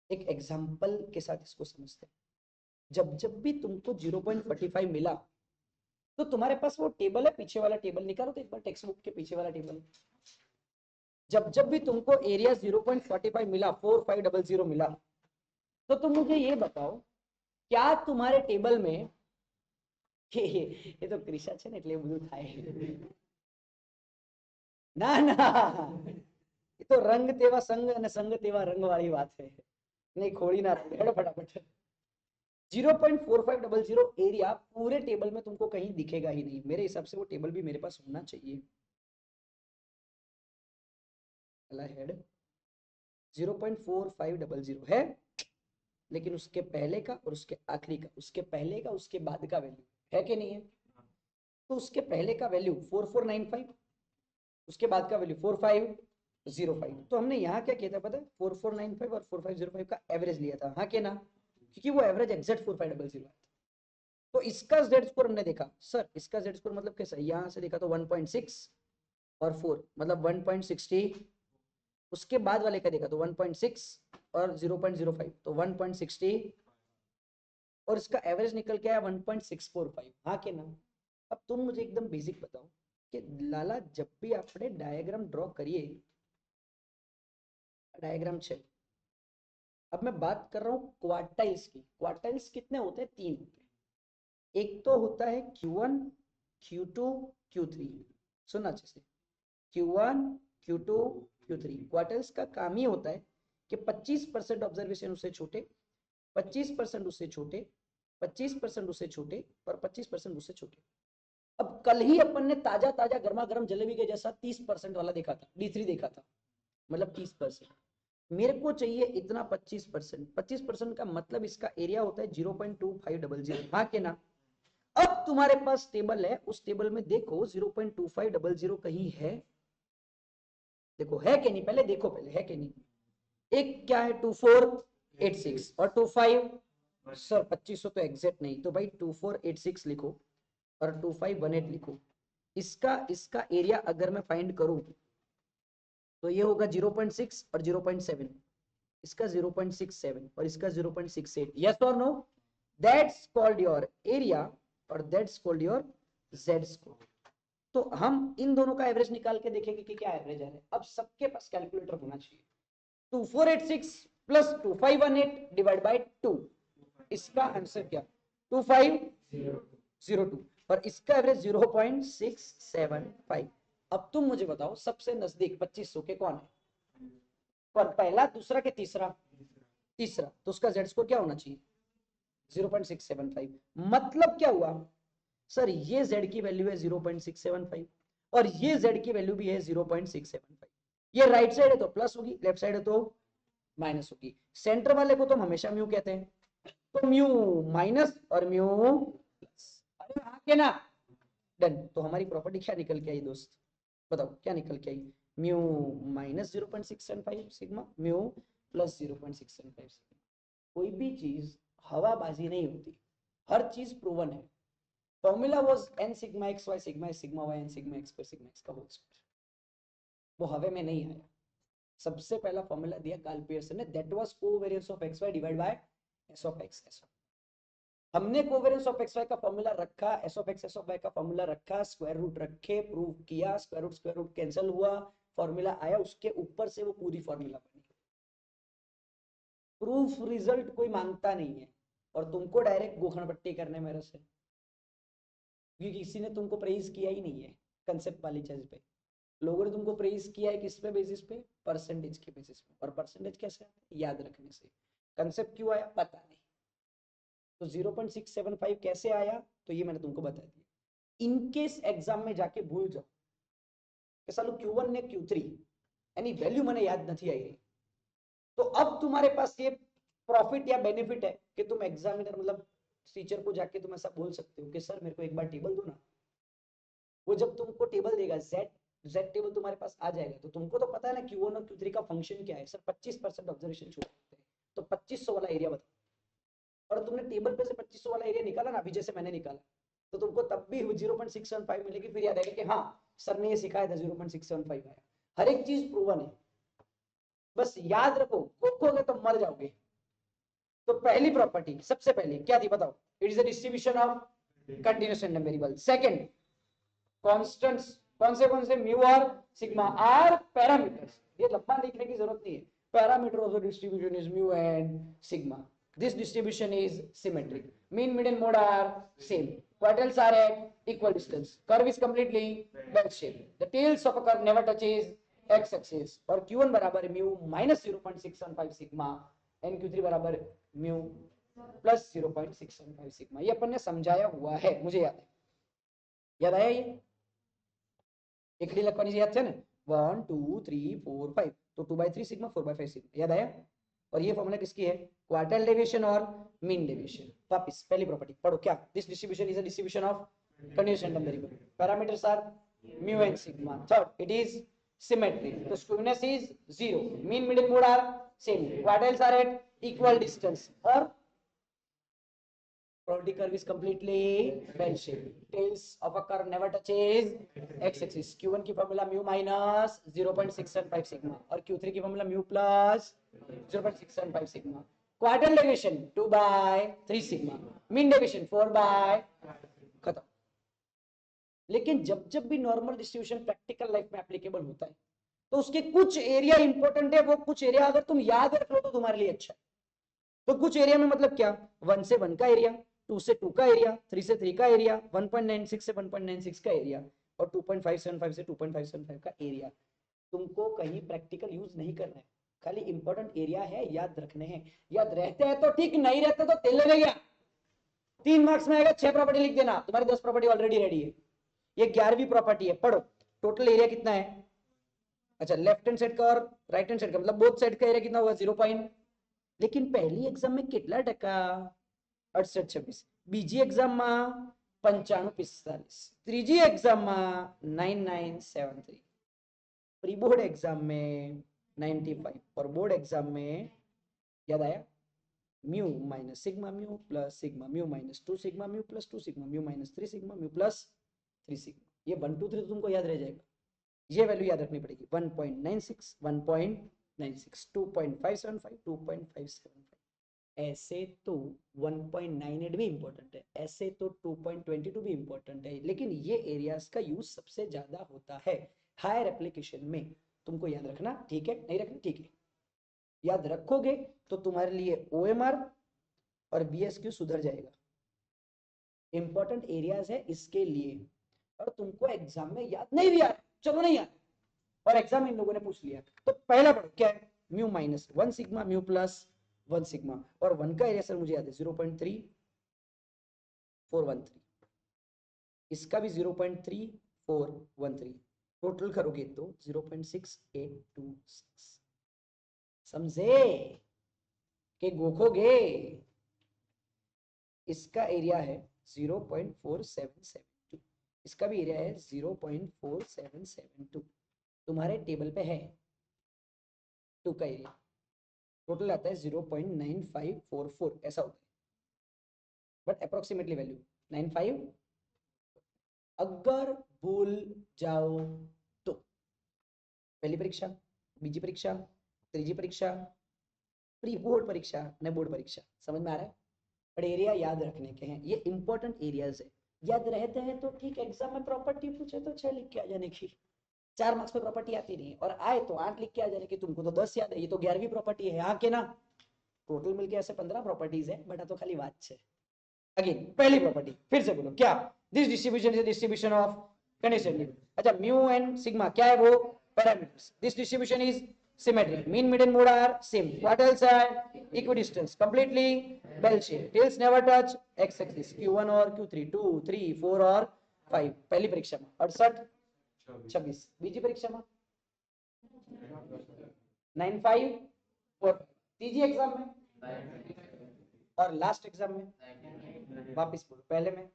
एक एग्जांपल के साथ इसको समझते हैं। जब जब भी तुमको 0.45 मिला तो तुम्हारे पास वो टेबल है, पीछे वाला टेबल निकालो तो एक बार टेक्स्ट बुक के पीछे वाला टेबल। जब जब भी तुमको एरिया 0.45 मिला, 4500 मिला, तो तुम मुझे ये बताओ क्या तुम्हारे टेबल में ये तो कृषा છે ને એટલે બધું થાય ના ના, ये तो रंग तेवा संग અને संग तेवा रंग वाली बात है। नहीं खोड़ी ना हेडो फटाफट। 0.4500 एरिया पूरे टेबल में तुमको कहीं दिखेगा ही नहीं। मेरे हिसाब से वो टेबल भी मेरे पास होना चाहिए। हेड 0.4500 है, लेकिन उसके पहले का और उसके आखिरी का, उसके पहले का उसके बाद का वैल्यू है कि नहीं है? तो उसके पहले का वैल्यू 4495, उसके बाद का वैल्यू 4505। तो हमने यहाँ क्या किया था पता है? 4495 और 4505 का एवरेज लिया था, हाँ के ना? क्योंकि वो एवरेज एग्जैक्ट 4500 है। तो इसका जेड स्कोर हमने देखा, सर इसका जेड स्कोर मतलब कैसा? यहाँ से देखा तो 1.6 और 4 मतलब 1.60, उसके बाद वाले का देखा तो 1.6 और 0.05 तो 1.60, और इसका एवरेज निकल के आया 1.645, हाँ के ना? अब तुम मुझे एकदम बेसिक बताओ कि लाला जब भी आपने डायग्राम ड्रॉ करिए, डायग्राम 6, अब मैं बात कर रहा हूँ क्वार्टाइल्स की। क्वार्टाइल्स कितने होते हैं? 3 होते हैं। एक तो होता है Q1, Q2, Q3। सुनना अच्छे से, Q1, Q2, Q3। क्वार्टाइल्स का काम ही होता है कि 25% ऑब्जर्वेशन उससे छोटे, 25% उससे छोटे, 25% उससे छोटे और 25% उससे छोटे। अब कल ही अपन ने ताजा ताजा गर्मा गर्म जलेबी के जैसा 30% वाला देखा था, D3 देखा था, मतलब 30%। मेरे को चाहिए इतना 25%। 25% का मतलब इसका एरिया होता है 0.2500, हाँ के ना? अब तुम्हारे पास टेबल है, उस टेबल में देखो 0.2500 कहीं है? देखो है कि नहीं? पहले देखो, पहले है कि नहीं? एक क्या है 2486 और 25 सर 2500 तो एग्जैक्ट नहीं, तो भाई 2486 लिखो और 2518 लिखो। इसका एरिया अगर मैं फाइंड करूं तो ये होगा 0.6 और 0.7, इसका 0.67 और इसका 0.68। यस और no? That's called your area और that's called your z square. तो हम इन दोनों का एवरेज निकाल के देखेंगे कि क्या एवरेज है। अब सबके पास कैलकुलेटर होना चाहिए। 2486 प्लस 2518 डिवाइड बाय 2, इसका आंसर क्या 2502 और इसका एवरेज 0.675। अब तुम मुझे बताओ सबसे नजदीक 2500 के कौन है? पर पहला, दूसरा के तीसरा? तीसरा, तो उसका जेड स्कोर क्या होना चाहिए 0.675। मतलब क्या हुआ सर, ये z की वैल्यू है 0.675 और ये z की वैल्यू भी है 0.675। ये राइट साइड है तो प्लस होगी, लेफ्ट साइड है तो माइनस होगी। सेंटर वाले को तो हम हमेशा म्यू कहते हैं, तो म्यू माइनस और म्यू प्लस। अरे हाँ के ना? डन। तो हमारी प्रॉपर्टी क्या निकल के आई दोस्त, बताओ क्या निकल के आई? Mu minus 0.675 sigma, mu plus 0.675 sigma. कोई भी चीज हवाबाजी नहीं होती, हर चीज प्रूवन है। Formula was n sigma x y sigma s sigma y n sigma x पर सिग्मा x का होल स्क्वायर। वो हवा में नहीं आया। सबसे पहला फॉर्मूला दिया कार्ल पियर्सन ने, that was covariance of xy divide by s of x s। हमने कोवेरिएंस ऑफ xy का फॉर्मूला रखा, s of x s of y का फॉर्मूला रखा, स्क्वायर रूट रखे, प्रूव किया, स्क्वायर रूट कैंसिल हुआ, फॉर्मूला आया, उसके ऊपर से वो पूरी फॉर्मूला बनी। प्रूफ रिजल्ट कोई मांगता नहीं है और तुमको डायरेक्ट गोखण पट्टी करने में रस है, क्योंकि किसी ने तुमको प्रेज किया ही नहीं है कंसेप्ट वाली चीज पे। लोगों ने तुमको प्रेज किया है किस पे बेसिस पे? परसेंटेज के बेसिस पे। और परसेंटेज कैसे आता है? याद रखने से। कंसेप्ट क्यों आया पता नहीं, तो 0.675 कैसे आया तो ये मैंने तुमको बता दिया। इनकेस एग्जाम में जाके भूल जाओ कि सालो Q1 ने Q3 यानी वैल्यू मैंने याद नहीं आई रही, तो अब तुम्हारे पास ये प्रॉफिट या बेनिफिट है कि तुम एग्जामिनर मतलब टीचर को जाके तुम ऐसा बोल सकते हो कि सर मेरे को एक बार टेबल दो ना। वो जब तुमको टेबल देगा, जेड टेबल तुम्हारे पास आ जाएगा, तो तुमको तो पता है ना Q1 और Q3 का फंक्शन क्या है। सर 25% ऑब्जर्वेशन छोड़ देते हैं, तो 2500 वाला एरिया बताओ। और तुमने टेबल पे से 2500 वाला एरिया निकाला ना, अभी जैसे मैंने निकाला, तो तुमको तब भी 0.675 मिलेगी। फिर याद आएगा कि हाँ सर ने ये सिखाया था, 0.675 आया। हर एक चीज प्रूवन है, बस याद रखो, खोखोगे तो मर जाओगे। तो पहली प्रॉपर्टी सबसे पहले क्या थी बताओ? It is the distribution of continuous random variable. Second, constants कौन से म्यू और सिग्मा आर पैरामीटर्स। ये लंबा लिखने की जरूरत नहीं है। Parameter of the distribution is mu and sigma. This distribution is symmetric. Mean, median, mode are same. Quartiles are at equal distance. Curve is completely bell shaped. The tails of a curve never touches x-axis. और Q1 बराबर mu minus 0.615 sigma and Q3 बराबर mu plus 0.615 sigma। ये अपन ने समझाया हुआ है, मुझे याद है। याद आया ये? एकड़ी लखवानी से याद थे ना, 1 2 3 4 5, तो 2/3 सिग्मा 4/5 सिग्मा। याद आया? और ये फॉर्मूला किसकी है? क्वार्टाइल डेविएशन और मीन डेविएशन। वापस पहली प्रॉपर्टी पढ़ो क्या? This distribution is a distribution of continuous random variable. Parameters are mu and sigma. Third, it is symmetric, तो skewness is 0, mean median mode are same, quartiles are at equal distance और Probability curve is completely bell shaped. Tails of a curve never touches x-axis. Q1 की formula mu minus 0.675 sigma और Q3 की formula mu plus 0.675 sigma. Quartile deviation 2/3 sigma. Mean deviation 4/, खत्म। लेकिन जब जब भी normal distribution practical life में applicable होता है, तो उसके कुछ एरिया इंपॉर्टेंट है। वो कुछ एरिया अगर तुम याद रख लो तो तुम्हारे लिए अच्छा है। तो कुछ एरिया में मतलब क्या? 1 से 1 का एरिया, 2 से 2 का एरिया, 3 से 3 का एरिया, 1.96 से 1.96 का एरिया और 2.575 से 2.575 का एरिया। तुमको कहीं प्रैक्टिकल यूज नहीं करना है, खाली इंपॉर्टेंट एरिया है याद रखने हैं। याद रहते हैं तो ठीक, नहीं रहते तो तेल ले गया। 3 मार्क्स में आएगा, 6 प्रॉपर्टी लिख देना, तुम्हारी 10 प्रॉपर्टी ऑलरेडी रेडी है। ये 11वीं प्रॉपर्टी है, पढ़ो। टोटल एरिया कितना है? अच्छा, लेफ्ट हैंड साइड का और राइट हैंड साइड का मतलब बोथ साइड का एरिया कितना होगा? 0. लेकिन पहली एग्जाम में कितना टका? 68-26। बीजी एग्जाम में 95-45। ત્રીજી એક્ઝામ માં 9973। પ્રી બોર્ડ એક્ઝામ में 95। और बोर्ड एग्जाम में याद आया, mu minus sigma mu plus sigma mu minus 2 sigma mu plus 2 sigma mu minus 3 sigma mu plus 3 sigma. ये 1 2 3 तो तुमको याद रह जाएगा, ये वैल्यू याद रखनी पड़ेगी। 1.96 1.96 2.575 2.575। ऐसे तो 1.98 भी इंपॉर्टेंट है, ऐसे तो 2.22 भी इंपॉर्टेंट है, लेकिन ये एरियाज का यूज सबसे ज्यादा होता है हायर एप्लीकेशन में। तुमको याद रखना, ठीक है? नहीं रखना, ठीक है? याद रखोगे तो तुम्हारे लिए OMR और BSQ सुधर जाएगा। इंपॉर्टेंट एरियाज है इसके लिए। और तुमको एग्जाम में याद नहीं भी आ रहा, चलो नहीं याद, और एग्जाम इन लोगों ने पूछ लिया, तो पहला पढ़ो क्या है, mu minus 1 sigma mu plus 1 sigma. और 1 का एरिया सर मुझे याद है 0.3413, इसका भी 0.3413, टोटल करोगे तो 0.6826। समझे कि गोखोगे? इसका एरिया है 0.4772, इसका भी एरिया है 0.4772। तुम्हारे टेबल पे है 2 का एरिया, टोटल आता है 0.9544, ऐसा होता है, बट अप्रोक्सीमेटली वैल्यू 95। अगर भूल जाओ तो पहली परीक्षा, बीजी परीक्षा, त्रीजी परीक्षा, प्री बोर्ड परीक्षा, न बोर्ड परीक्षा, समझ में आ रहा है? बट एरिया याद रखने के हैं, ये इंपॉर्टेंट एरियाज है। याद रहते हैं तो ठीक, एग्जाम में प्रॉपर्टी पूछे तो 6 लिख के आ जाने की, 4 मार्क्स पे प्रॉपर्टी आती नहीं, और आए तो 8 लिख के आ जाने की। तुमको तो 10 याद है, ये तो 11वीं प्रॉपर्टी है यहाँ के ना। टोटल मिलके ऐसे 15 प्रॉपर्टीज है, बट तो खाली बात है। अगेन पहली प्रॉपर्टी फिर से बोलो क्या, this distribution is distribution of condition. अच्छा, म्यू एंड सिग्मा क्या है, वो parameters. This distribution is symmetric, mean median mode are same, quartiles are equidistant, completely bell shaped, tails never touch x axis, q1 और q3, 2 3 4 और 5। पहली परीक्षा में 68 26, बीजी परीक्षा में 95 4, तीजी एग्जाम में और लास्ट एग्जाम में वापस बोलो, पहले में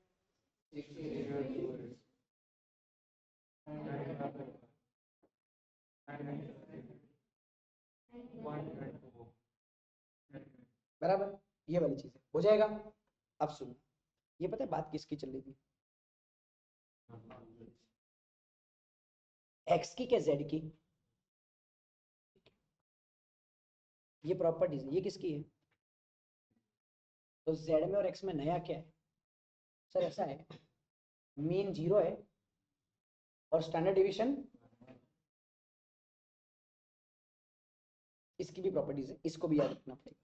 बराबर, ये वाली चीज हो जाएगा। अब सुनो, ये पता है बात किसकी चल रही थी, एक्स की क्या जेड की? ये प्रॉपर्टीज ये किसकी है? तो जेड में और एक्स में नया क्या है सर? ऐसा है, मीन 0 है और स्टैंडर्ड डिवीजन, इसकी भी प्रॉपर्टीज है, इसको भी याद रखना पड़ेगा।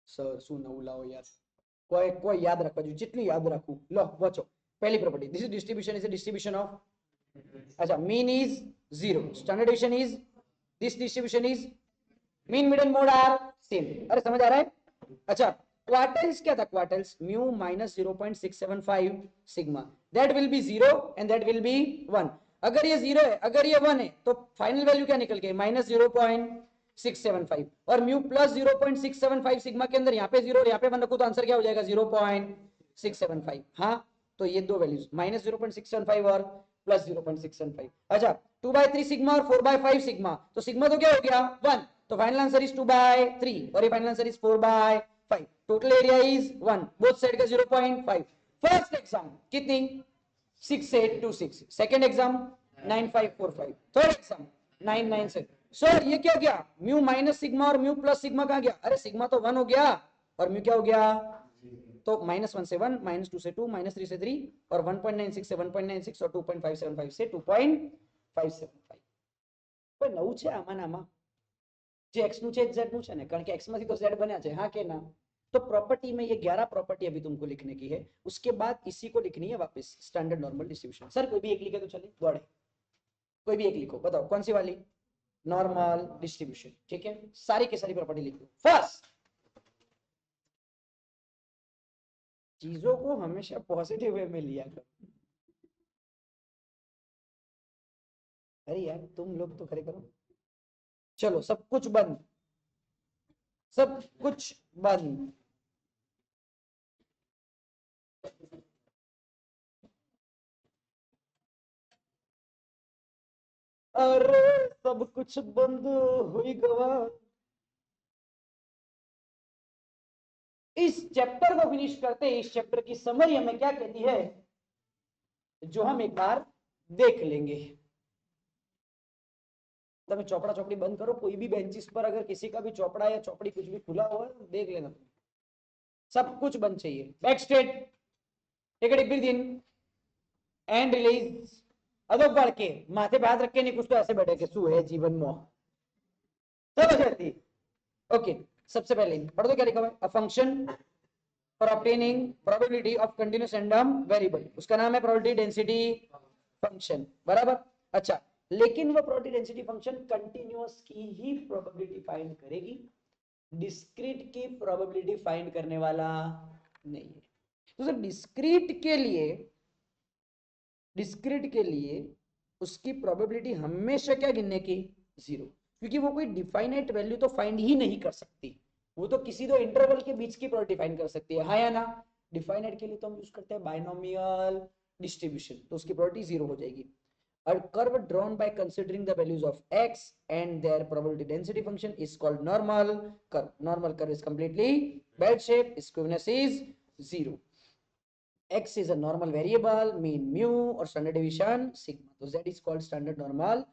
सर सुनो लाओ यार, कोई कोई याद रखो, जो जितनी याद रखू लो बचो। पहली property, this distribution is a distribution of, अच्छा mean is 0, standard division is, this distribution is, mean median mode are same. अरे समझ आ रहा है? अच्छा, क्वार्टल्स क्या था? Quartiles mu minus 0.675 sigma, that will be 0 and that will be 1। अगर ये 0 है, अगर ये 1 है, तो फाइनल वैल्यू क्या निकल के माइनस 0.675, और म्यू प्लस 0.675 सिग्मा के अंदर यहाँ पे 0 और यहाँ पे 1 रखो तो आंसर क्या हो जाएगा 0.675। हाँ, तो ये दो वैल्यूज माइनस 0.675 और प्लस 0.675। अच्छा, 2/3 सिग्मा और 4/5 सिग्मा, तो सिग्मा तो क्या हो गया 1, तो फाइनल आंसर इज 2/3 और ये final answer is 4/5। Total area is 1, both side का 0.5। फर्स्ट एग्जाम कितनी 6826, second exam 9545, third exam 997। Sir ये क्या गया, म्यू माइनस सिग्मा और म्यू प्लस सिग्मा कहां गया? अरे सिग्मा तो 1 हो गया और म्यू क्या हो गया? तो -1 से 1, -2 से 2, -3 से 3, और 1.96 से 1.96 और 2.575 से 2.575। કોઈ નવું છે આમાં નામાં? જે x નું છે z નું છે ને, કારણ કે x માંથી તો z બન્યા છે, હા કે ના? तो प्रॉपर्टी में ये 11 प्रॉपर्टी अभी तुमको लिखने की है, उसके बाद इसी को लिखनी है वापस, स्टैंडर्ड नॉर्मल डिस्ट्रीब्यूशन। सर कोई भी एक लिखे तो चले, दौड़े, कोई भी एक लिखो, बताओ कौन सी वाली? नॉर्मल डिस्ट्रीब्यूशन, ठीक है? सारी की सारी प्रॉपर्टी लिख दो। फर्स्ट, चीजों को हमेशा पॉजिटिव वे में लिया करो। अरे यार तुम लोग तो खड़े करो, चलो सब कुछ बंद, सब कुछ बंद। अरे सब सब कुछ बंद हुई गवाह। इस चैप्टर को फिनिश करते हैं, इस चैप्टर की समरी हमें क्या कहती है, जो हम एक बार देख लेंगे। तो मैं चौपड़ा चौपड़ी बंद करो, कोई भी बेंचिस पर अगर किसी का भी चौपड़ा या चौपड़ी कुछ भी खुला हुआ है देख लेना, सब कुछ बंद चाहिए। Back straight, take a deep breath in and release. अदब बढ़ के माथे पे हाथ रख के नहीं, कुछ तो ऐसे बैठे के सू है जीवन मोह, सब जाती। ओके, सबसे पहले पढ़ दो क्या लिखा हुआ है। A function for obtaining probability of continuous random variable, उसका नाम है प्रोबेबिलिटी डेंसिटी फंक्शन, बराबर। अच्छा, लेकिन वो प्रोबेबिलिटी डेंसिटी फंक्शन कंटीन्यूअस की ही प्रोबेबिलिटी फाइंड करेगी, डिस्क्रीट की प्रोबेबिलिटी फाइंड करने वाला नहीं है। तो सर डिस्क्रीट के लिए उसकी प्रोबेबिलिटी हमेशा क्या गिनने की, 0, क्योंकि वो कोई डिफाइनाइट वैल्यू तो फाइंड ही नहीं कर सकती, वो तो किसी दो इंटरवल के बीच की प्रोबेबिलिटी फाइंड कर सकती है, हाँ या ना। डिफाइनाइट के लिए तो हम यूज करते हैं बाइनोमियल डिस्ट्रीब्यूशन, तो उसकी प्रोबेबिलिटी 0 हो जाएगी। A curve drawn by considering the values of x and their probability density function is called normal curve. Normal curve is completely bell shape. Skewness is 0. X is a normal variable, mean mu और standard deviation sigma. तो z is called standard normal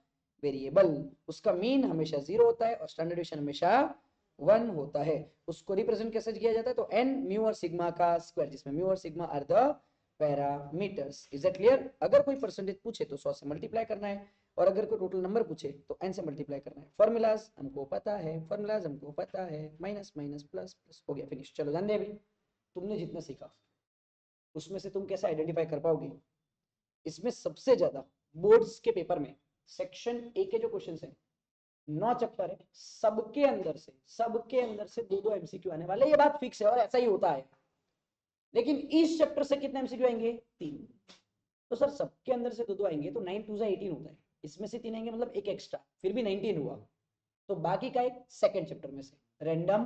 variable. उसका mean हमेशा 0 होता है और standard deviation हमेशा 1 होता है। उसको रिप्रेजेंट कैसे किया जाता है, तो n mu और sigma का स्क्वायर, जिसमें mu और sigma are the parameters. Is that clear. अगर कोई परसेंटेज पूछे तो 100 से मल्टीप्लाई करना है, और अगर कोई टोटल नंबर पूछे तो n से मल्टीप्लाई करना है। फॉर्मूलाज हमको पता है, माइनस माइनस प्लस प्लस, हो गया फिनिश। चलो ध्यान दे, अभी तुमने जितना सीखा उसमें से तुम कैसे आइडेंटिफाई कर पाओगे। इसमें सबसे ज्यादा बोर्ड्स के पेपर में सेक्शन ए के जो क्वेश्चन है, 9 चैप्टर है, सबके अंदर से 2-2 एमसीक्यू आने वाले, ये बात फिक्स है और ऐसा ही होता है। लेकिन इस चैप्टर से कितने एमसीक्यू आएंगे, 3। तो सर सबके अंदर से 2-2 आएंगे, तो 9 2 18 होता है, इसमें से 3 आएंगे, मतलब एक एक्स्ट्रा, फिर भी 19 हुआ। तो बाकी का एक सेकंड चैप्टर में से रैंडम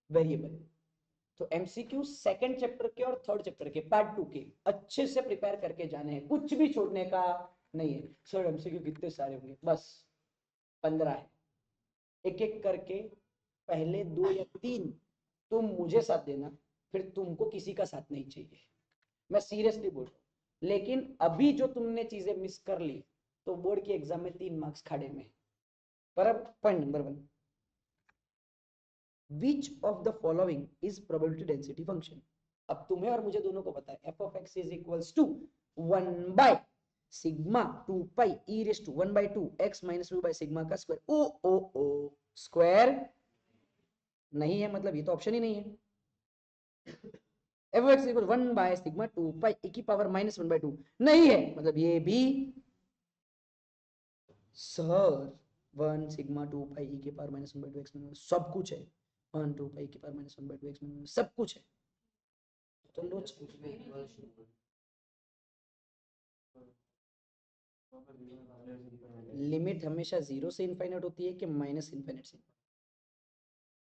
वेरिएबल। तो एमसीक्यू सेकंड चैप्टर के और थर्ड चैप्टर के पार्ट 2 के अच्छे से प्रिपेयर करके जाने हैं, कुछ भी छोड़ने का नहीं है। सर एमसीक्यू कितने सारे होंगे, बस 15 है। एक एक करके पहले 2 या 3 तुम मुझे साथ देना, फिर तुमको किसी का साथ नहीं चाहिए, मैं सीरियसली बोल रहा हूँ। लेकिन अभी जो तुमने चीजें मिस कर ली तो बोर्ड के एग्जाम में 3 मार्क्स खाड़े में। पर अब point number 1, which of the following is probability density function. अब तुम्हें और मुझे दोनों को पता है f of x is equals to 1 by sigma 2 pi e raise to 1 by 2 x minus mu by sigma का स्क्वायर। ओ ओ ओ स्क्वायर नहीं है, मतलब ये तो ऑप्शन ही नहीं है। F x equal 1 by sigma 2 pi e की पावर माइनस 1 बाय 2 नहीं है, मतलब ये भी। सर 1 सिग्मा 2 पाई e की power minus 1 by 2 x minus सब कुछ है, 1 2 पाई की power minus 1 by 2 x minus सब कुछ है। तो लो, लिमिट हमेशा 0 से इनफाइनाइट होती है कि माइनस इनफाइनाइट से।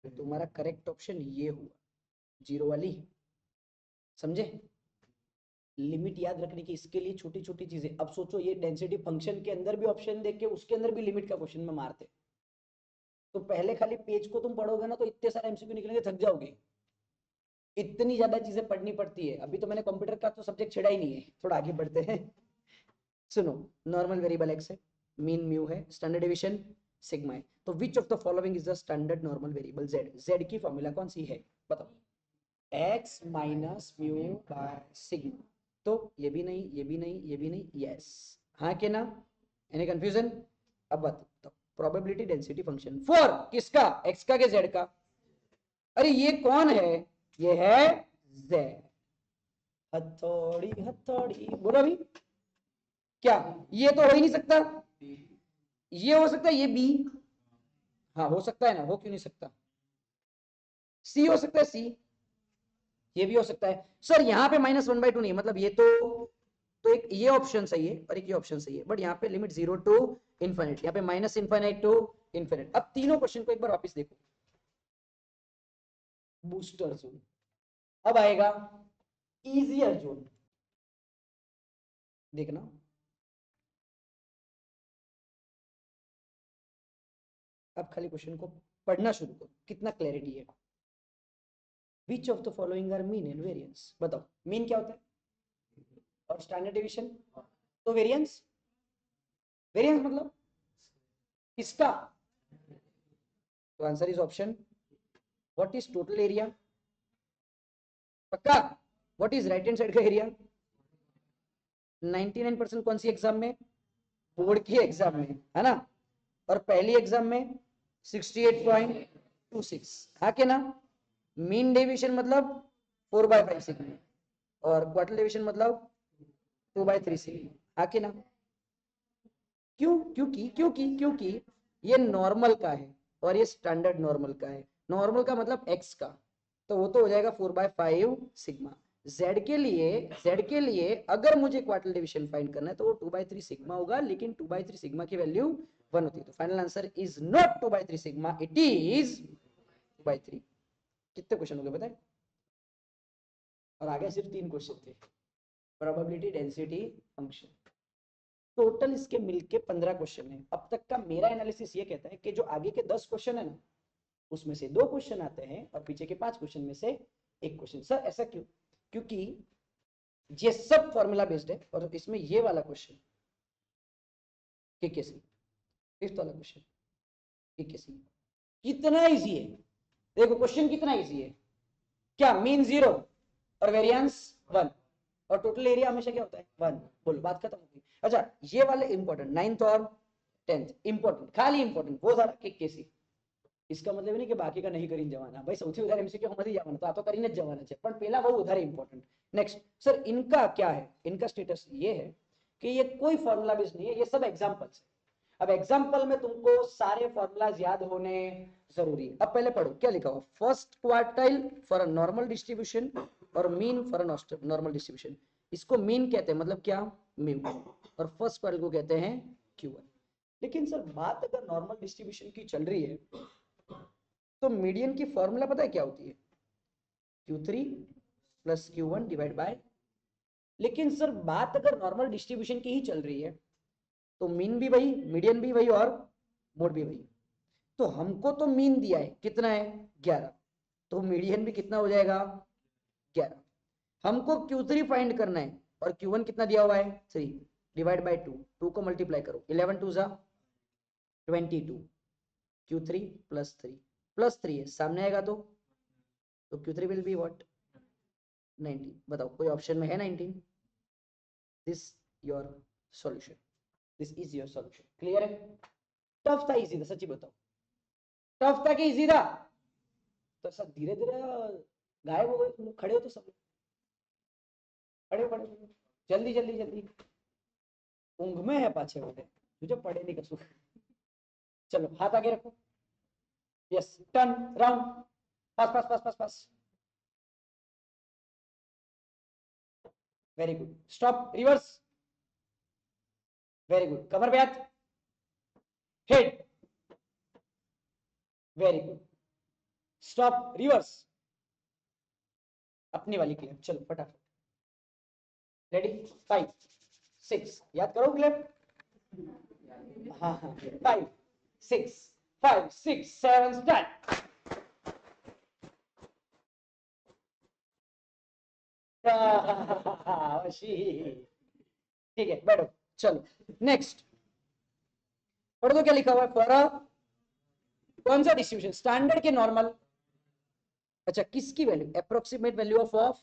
तुम्हारा करेक्ट ऑप्शन ये हुआ, 0 वाली, समझे। लिमिट याद रखने की इसके लिए छोटी छोटी चीजें। अब सोचो ये डेंसिटी फंक्शन के अंदर भी ऑप्शन देख के उसके अंदर भी लिमिट का क्वेश्चन में मारते, तो पहले खाली पेज को तुम पढ़ोगे ना तो इतने सारे एमसीक्यू निकलेंगे, थक जाओगे, इतनी ज्यादा चीजें पढ़नी पड़ती है। अभी तो मैंने कंप्यूटर का तो सब्जेक्ट छेड़ा ही नहीं है, थोड़ा आगे बढ़ते हैं। सुनो, नॉर्मल वेरिएबल एक्स है, मीन म्यू है, स्टैंडर्ड डिवीजन सिग्मा है, तो विच of the following is the standard normal variable Z. Z की फॉर्मूला कौन सी है बताओ, x minus mu by sigma. तो ये भी नहीं, ये भी नहीं, ये भी नहीं, यस, हाँ के ना, एनी कंफ्यूजन। अब बताओ प्रोबेबिलिटी डेंसिटी फंक्शन फॉर किसका, एक्स का के जेड का। अरे ये कौन है, ये है जेड। हथौड़ी हथौड़ी बोलो अभी, क्या ये तो हो ही नहीं सकता, ये हो सकता है, ये बी, हाँ हो सकता है ना, हो क्यों नहीं सकता, सी हो सकता है, सी ये भी हो सकता है। सर यहाँ पे माइनस 1 बाय 2 नहीं, मतलब ये तो एक ये ऑप्शन सही है और एक ये ऑप्शन सही है, बट यहाँ पे लिमिट 0 टू इनफाइनाइट, यहाँ पे माइनस इनफाइनाइट टू इनफाइनाइट। अब तीनों क्वेश्चन को एक बार वापस देखो, बूस्टर जोन, अब आएगा इजियर जोन, देखना अब खाली क्वेश्चन को पढ़ना शुरू करो, कितना क्लैरिटी है। Which of the following are mean and variance, बताओ मीन क्या होता है और स्टैंडर्ड डेविएशन तो वेरिएंस, वेरिएंस मतलब इसका, तो answer is option. What is total area, पक्का। What is right hand side का एरिया, 99% कौन सी एग्जाम में, बोर्ड की एग्जाम में, है ना। और पहली एग्जाम में 68.26, हाँ के ना। मीन डेविएशन मतलब 4/5 सिग्मा और क्वार्टर डेविएशन मतलब 2/3 सिग्मा, हाँ के ना। क्यों, क्योंकि ये नॉर्मल का है और ये स्टैंडर्ड नॉर्मल का है। नॉर्मल का मतलब एक्स का, तो वो तो हो जाएगा 4/5 सिग्मा। z के लिए अगर मुझे क्वार्टर डिवीजन फाइंड करना है तो वो 2/3 सिग्मा होगा, लेकिन 2/3 सिग्मा की वैल्यू 1 होती है। तो final answer is not 2/3 sigma, it is 2/3। कितने क्वेश्चन हो गए बताए, और आगे सिर्फ 3 क्वेश्चन थे। प्रोबेबिलिटी डेंसिटी फंक्शन, टोटल इसके मिलके 15 क्वेश्चन है। अब तक का मेरा एनालिसिस ये कहता है कि जो आगे के 10 क्वेश्चन है ना, उसमें से 2 क्वेश्चन आते हैं और पीछे के 5 क्वेश्चन में से 1 क्वेश्चन। सर ऐसा क्यों, क्योंकि ये सब फॉर्मूला बेस्ड है और इसमें ये वाला क्वेश्चन के सी, फिफ्थ वाला क्वेश्चन के सी कितना इजी है। देखो क्वेश्चन कितना इजी है, क्या मीन 0 और वेरिएंस 1 और टोटल एरिया हमेशा क्या होता है 1। बोलो बात खत्म हो गई। अच्छा ये वाले इंपॉर्टेंट 9th और 10th इंपॉर्टेंट, खाली इंपॉर्टेंट वो सारा के सी। इसका मतलब नहीं कि बाकी का नहीं करीन जवाना, भाई સૌથી વધારે एमसीक्यू हमारी जवाना तो आ तो કરીને जवाना है, पर पहला वो उधार इंपॉर्टेंट। नेक्स्ट सर इनका क्या है, इनका स्टेटस ये है कि ये कोई फॉर्मूला बेस्ड नहीं है, ये सब एग्जांपल्स है। अब एग्जांपल में तुमको सारे फॉर्मूलाज याद होने जरूरी है। अब पहले पढ़ो क्या लिखा हुआ, first quartile for a normal distribution और mean for a normal distribution. इसको मीन कहते हैं, मतलब क्या म्यू, और फर्स्ट क्वार्टाइल को कहते हैं Q1। लेकिन सर बात अगर नॉर्मल डिस्ट्रीब्यूशन की चल रही है तो मीडियन की फॉर्मूला पता है क्या होती है, Q3 plus Q1 divide by. लेकिन सर बात अगर नॉर्मल डिस्ट्रीब्यूशन की ही चल रही है तो मीन भी वही, मीडियन भी वही और मोड भी वही। तो हमको तो मीन दिया है कितना है 11, तो मीडियन भी कितना हो जाएगा 11। हमको Q3 फाइंड करना है और Q1 कितना दिया हुआ है 3, डिवाइड बाय 2, 2 को मल्टीप्लाई करो, 11 2 जा 22, Q3 प्लस 3 प्लस 3 है सामने आएगा तो Q3 विल बी व्हाट 19। बताओ कोई ऑप्शन में है 19, this your solution, this is your solution. Clear है, टफ था इजी था, सच्ची बताओ टफ था कि इजी था। तो सब धीरे धीरे गायब हो गए, तुम लोग खड़े हो तो सब खड़े खड़े जल्दी जल्दी जल्दी, ऊंघ में है पाछे बोले तुझे पढ़े नहीं कसू। चलो हाथ आगे रखो, यस टर्न राउंड, पास पास पास पास पास, very good, stop reverse, very good, कमर पे हाथ, head, very good, stop reverse, अपनी वाली क्लैप, चलो फटाफट, रेडी 5 6, याद करो क्लैप, हाँ हाँ 5 6 5 6 7 स्टार्ट। ठीक है बैठो, चलो नेक्स्ट पढ़ दो क्या लिखा हुआ है, फॉर कौन सा डिस्ट्रीब्यूशन, स्टैंडर्ड के नॉर्मल। अच्छा किसकी value, approximate value of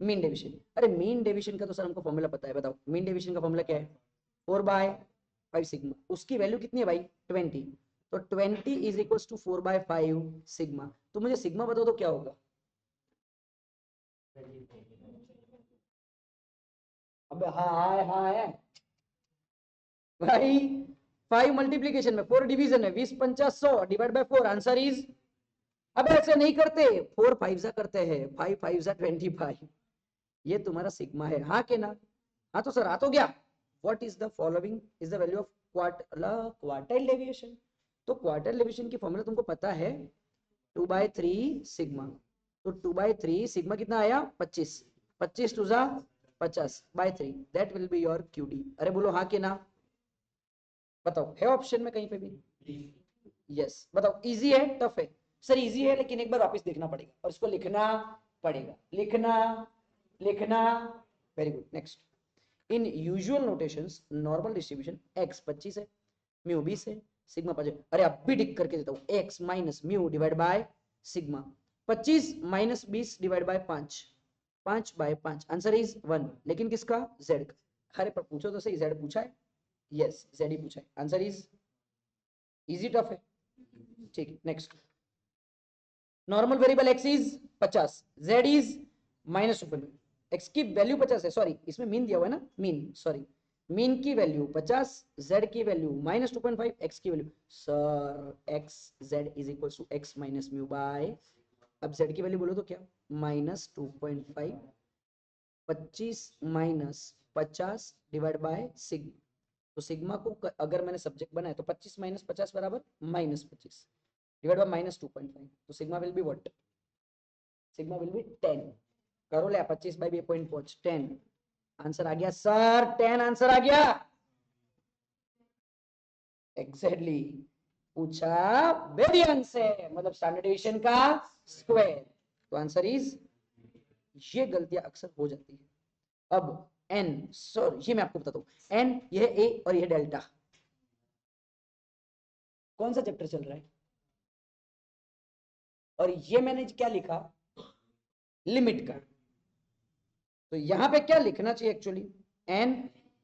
mean deviation. अरे मीन डेविएशन का तो सर हमको फॉर्मूला पता है, बताओ मीन डेविएशन का फॉर्मूला क्या है 4/5 सिग्मा, उसकी वैल्यू कितनी है भाई 20, तो 20 इज इक्वल टू 4/5 सिग्मा। तो मुझे सिग्मा बताओ तो क्या होगा, अबे हाँ है भाई, 5 मल्टीप्लीकेशन में 4 डिवीजन में 20 50 100 डिवाइड बाय 4, आंसर इज। अब ऐसे नहीं करते, 4 5 जा करते हैं, 5 5 जा 25, ये तुम्हारा सिग्मा है, हाँ के ना। हाँ तो सर आ तो गया, what is the following is the value of quartile deviation. तो क्वार्टाइल डेविएशन की फॉर्मूला तुमको पता है 2/3 सिग्मा, तो 2/3 सिग्मा कितना आया 25, 25 टू जा 50/3, that will be your QD। अरे बोलो हाँ के ना, बताओ है ऑप्शन में कहीं पे भी, यस बताओ इजी है टफ है? सर इजी है लेकिन एक बार वापस देखना पड़ेगा और इसको लिखना पड़ेगा, लिखना लिखना। Very good. नेक्स्ट, इन usual notations normal distribution x 25 है, म्यू 20 है, सिग्मा 5 है। अरे अब भी टिक करके देता हूं, x minus mu divide by sigma. 25 minus 20 divide by 5, 5 by 5, answer is 1। लेकिन किसका? z का। अरे पर पूछो तो सही, z पूछा है? यस z ही पूछा है। आंसर इज इजी टफ है? ठीक है। Next, normal variable x is 50, z is -2.5। x की वैल्यू 50 है, सॉरी इसमें मीन दिया हुआ है ना, मीन सॉरी, मीन की वैल्यू 50, z की वैल्यू -2.5, x की value, sir x z is equal to x minus mu by, अब z की वैल्यू बोलो तो क्या, -2.5, 25 माइनस 50 डिवाइड बाय सिग्मा। तो सिग्मा को अगर मैंने सब्जेक्ट बनाया तो 25 माइनस 50 बराबर -25 डिवाइड बाय -2.5, तो sigma will be what? Sigma will be 10। करो ले 25 बाय 2.5 10, आंसर आ गया सर, 10 आंसर आ गया। एग्जैक्टली पूछा वेरिएंस है, मतलब स्टैंडर्ड डेविएशन का स्क्वायर। तो आंसर इज, ये गलतियां अक्सर हो जाती है। अब n, सर ये मैं आपको बताता हूं, n ये a और ये डेल्टा, कौन सा चैप्टर चल रहा है? और ये मैंने क्या लिखा, लिमिट का। तो यहां पे क्या लिखना चाहिए एक्चुअली, n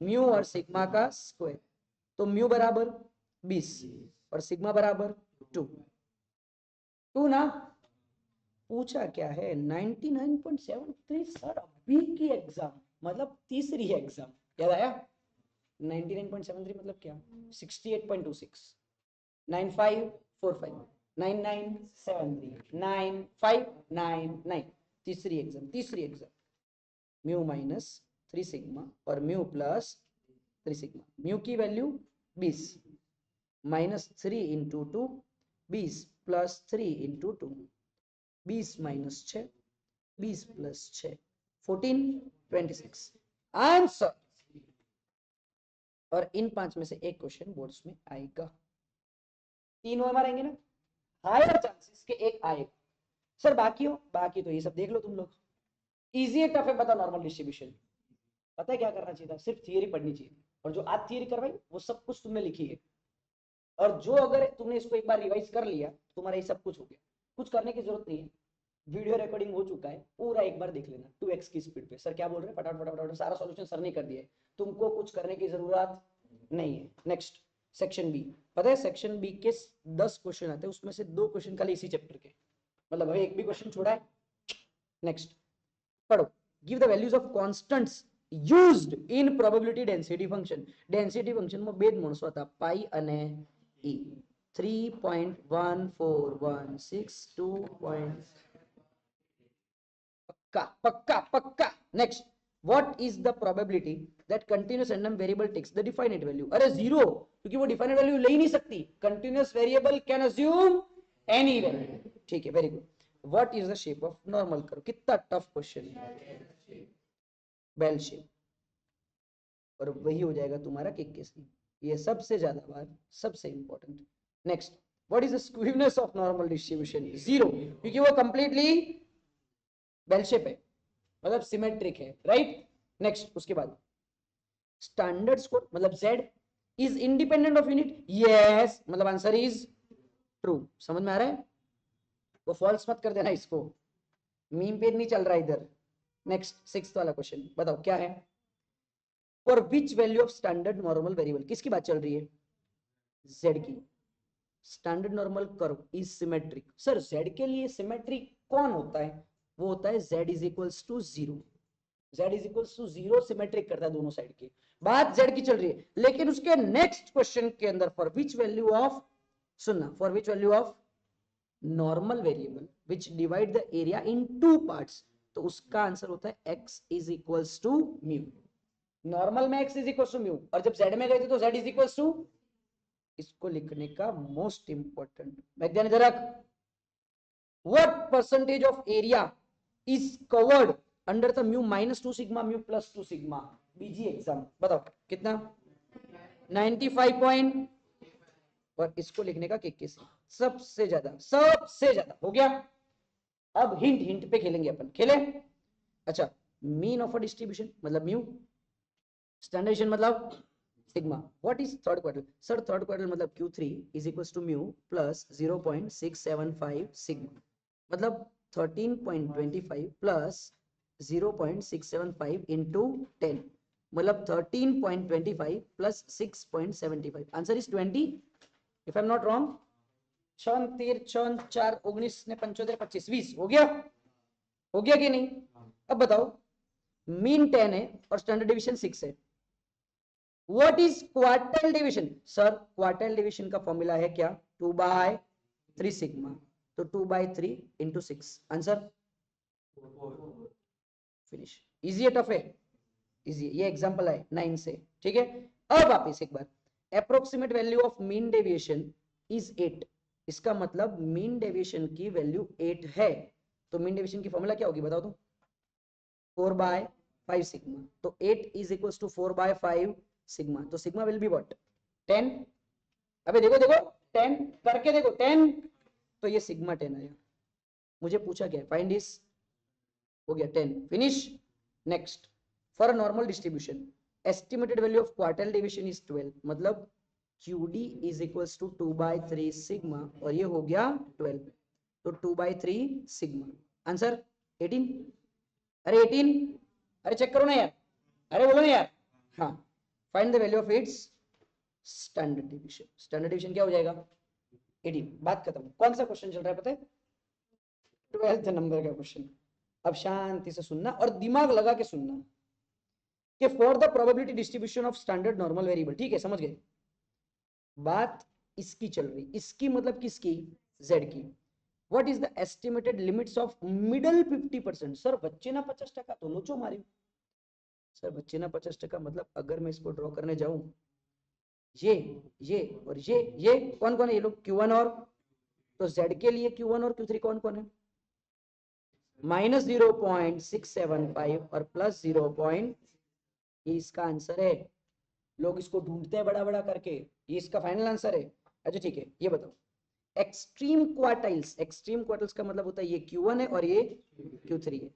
म्यू और सिग्मा का स्क्वायर। तो म्यू बराबर 20 और सिग्मा बराबर 2 ना। पूछा क्या है, 99.73 सर अभी की एग्जाम, मतलब तीसरी एग्जाम, याद आया? 99.73 मतलब क्या, 68.26, 9545, 9973, 9599, तीसरी एग्जाम म्यू माइनस 3 सिग्मा और म्यू प्लस 3 सिग्मा। म्यू की value 20 minus 3 into 2, 20 plus 3 into 2, 20 minus 6, 20 plus 6, 14 26 answer. और इन 5 में से एक क्वेश्चन बोर्ड्स में आएगा, 3 OMR आएंगे ना, हायर चांसेस के एक आएगा। सर बाकी तो ये सब देख लो तुम लोग, इजी है टफ है बता, नॉर्मल डिस्ट्रीब्यूशन। पता है क्या करना चाहिए था, सिर्फ थियरी पढ़नी चाहिए, और जो आज थियरी करवाई वो सब कुछ तुमने लिखी है। और जो अगर तुमने इसको एक बार रिवाइज कर लिया, तुम्हारा ये सब कुछ हो गया, कुछ करने की जरूरत नहीं है। वीडियो रिकॉर्डिंग हो चुका है, पूरा एक बार देख लेना 2x की स्पीड पे। सर क्या बोल रहे हैं, फटाफट फटाफट सारा सॉल्यूशन सर ने कर दिया है, तुमको कुछ करने की जरूरत नहीं है। Next, section B. पता है सेक्शन बी के 10 क्वेश्चन आते हैं, उसमें से 2 क्वेश्चन खाली इसी चैप्टर के, मतलब अभी एक भी क्वेश्चन छोड़ा है। नेक्स्ट पढ़ो, give the values of constants used in probability density function. Density function માં બે જ માણસો હતા, પાઈ અને e. 3.1416 पक्का। Next, what is the probability that continuous random variable takes the definite value? अरे जीरो, क्योंकि वो डिफाइनेट वैल्यू ले ही नहीं सकती। continuous variable can assume any value। ठीक है, very good. what is the shape of normal curve? कितना tough question है, बेल शेप। और वही हो जाएगा तुम्हारा किक के सी, ये सबसे ज्यादा बार सबसे important. Next, what is the skewness of normal distribution? Zero, क्योंकि वो कंप्लीटली बेल शेप है, मतलब सिमेट्रिक है, राइट। नेक्स्ट, उसके बाद स्टैंडर्ड स्कोर मतलब z is independent of unit, yes, मतलब आंसर इज ट्रू। समझ में आ रहा है? वो फॉल्स मत कर देना, इसको मीम पेज नहीं चल रहा इधर। नेक्स्ट, 6th वाला क्वेश्चन बताओ क्या है। For which value of standard normal variable, किसकी बात चल रही है, z की, standard normal curve is symmetric. Sir z के लिए सिमेट्रिक कौन होता है, वो होता है z is equals to 0। z is equals to 0 symmetric करता है दोनों साइड की, बात z की चल रही है। लेकिन उसके नेक्स्ट क्वेश्चन के अंदर फॉर विच वैल्यू ऑफ, सुनना, for which value of normal variable which divide the area in 2 parts, तो उसका आंसर होता है x is equals to mu. Normal में x is equals to mu, और जब z में गए थे तो z इज इक्वल्स टू, इसको लिखने का मोस्ट इंपोर्टेंट वैज्ञानिक, what percentage of area is covered under the mu -2 sigma mu +2 sigma. बीजी एग्जाम बताओ कितना, 95. और इसको लिखने का KK से सबसे ज्यादा हो गया। अब हिंट हिंट पे खेलेंगे अपन, खेले? अच्छा, मीन ऑफ अ डिस्ट्रीब्यूशन मतलब म्यू, स्टैंडर्डाइजेशन मतलब sigma. What is third quarter? Sir third quarter मतलब Q3 is equals to mu plus 0.675 sigma, मतलब 13.25 प्लस 0.675 इंटू 10, मतलब 13.25 plus 6.75, answer is 20 if I am not wrong. 6 3 6 4 19 ने 75 25 20 हो गया, हो गया कि नहीं? अब बताओ, मीन 10 है और स्टैंडर्ड डिवीजन 6 है, what is quartile division? Sir quartile division का फॉर्मूला है क्या? 2/3 सिग्मा, तो 2/3 इंटू 6, आंसर फिनिश। इजी है टफ है? इजी, ये एग्जांपल है 9 से, ठीक है। अब वापस एक बार, approximate value of mean deviation is 8, इसका मतलब मीन डेविएशन की वैल्यू 8 है, तो मीन डेविएशन की फॉर्मूला क्या होगी बताओ तो? 4/5 सिग्मा, तो 8 इज इक्वल्स टू 4/5 सिग्मा, तो सिग्मा विल बी व्हाट? 10। अबे देखो देखो 10 करके देखो 10, तो ये सिग्मा 10 आया। मुझे पूछा क्या? फाइंड दिस, हो गया 10, finish. Next, for a normal distribution estimated value of quartile division is 12, मतलब QD is equals to 2/3 sigma, और ये हो गया 12, तो 2/3 सिग्मा, आंसर 18। अरे 18, अरे चेक करो ना यार, अरे बोलो ना यार। हाँ, find the value of its standard division, standard division क्या हो जाएगा? 18, बात खत्म। कौन सा क्वेश्चन चल रहा है पता है? 12th नंबर का क्वेश्चन। अब शांति से सुनना और दिमाग लगा के सुनना कि for the probability distribution of standard normal variable, ठीक है, समझ गए? बात इसकी चल रही, इसकी मतलब किसकी? Z की। What is the estimated limits of middle 50%? Sir बच्चे ना 50% तो लोचो मारे। सर बच्चे ना 50%, मतलब अगर मैं इसको ड्रॉ करने जाऊं, ये और ये कौन कौन है? ये लोग Q1 और, तो Z के लिए Q1 और Q3 कौन कौन है? -0.675 और प्लस 0. ये इसका आंसर है। लोग इसको ढूंढते हैं बड़ा बड़ा करके, ये इसका फाइनल आंसर है। अच्छा ठीक है, ये बताओ एक्सट्रीम क्वार्टाइल्स, एक्सट्रीम क्वार्टाइल्स का मतलब होता है ये Q1 है और ये Q3 है,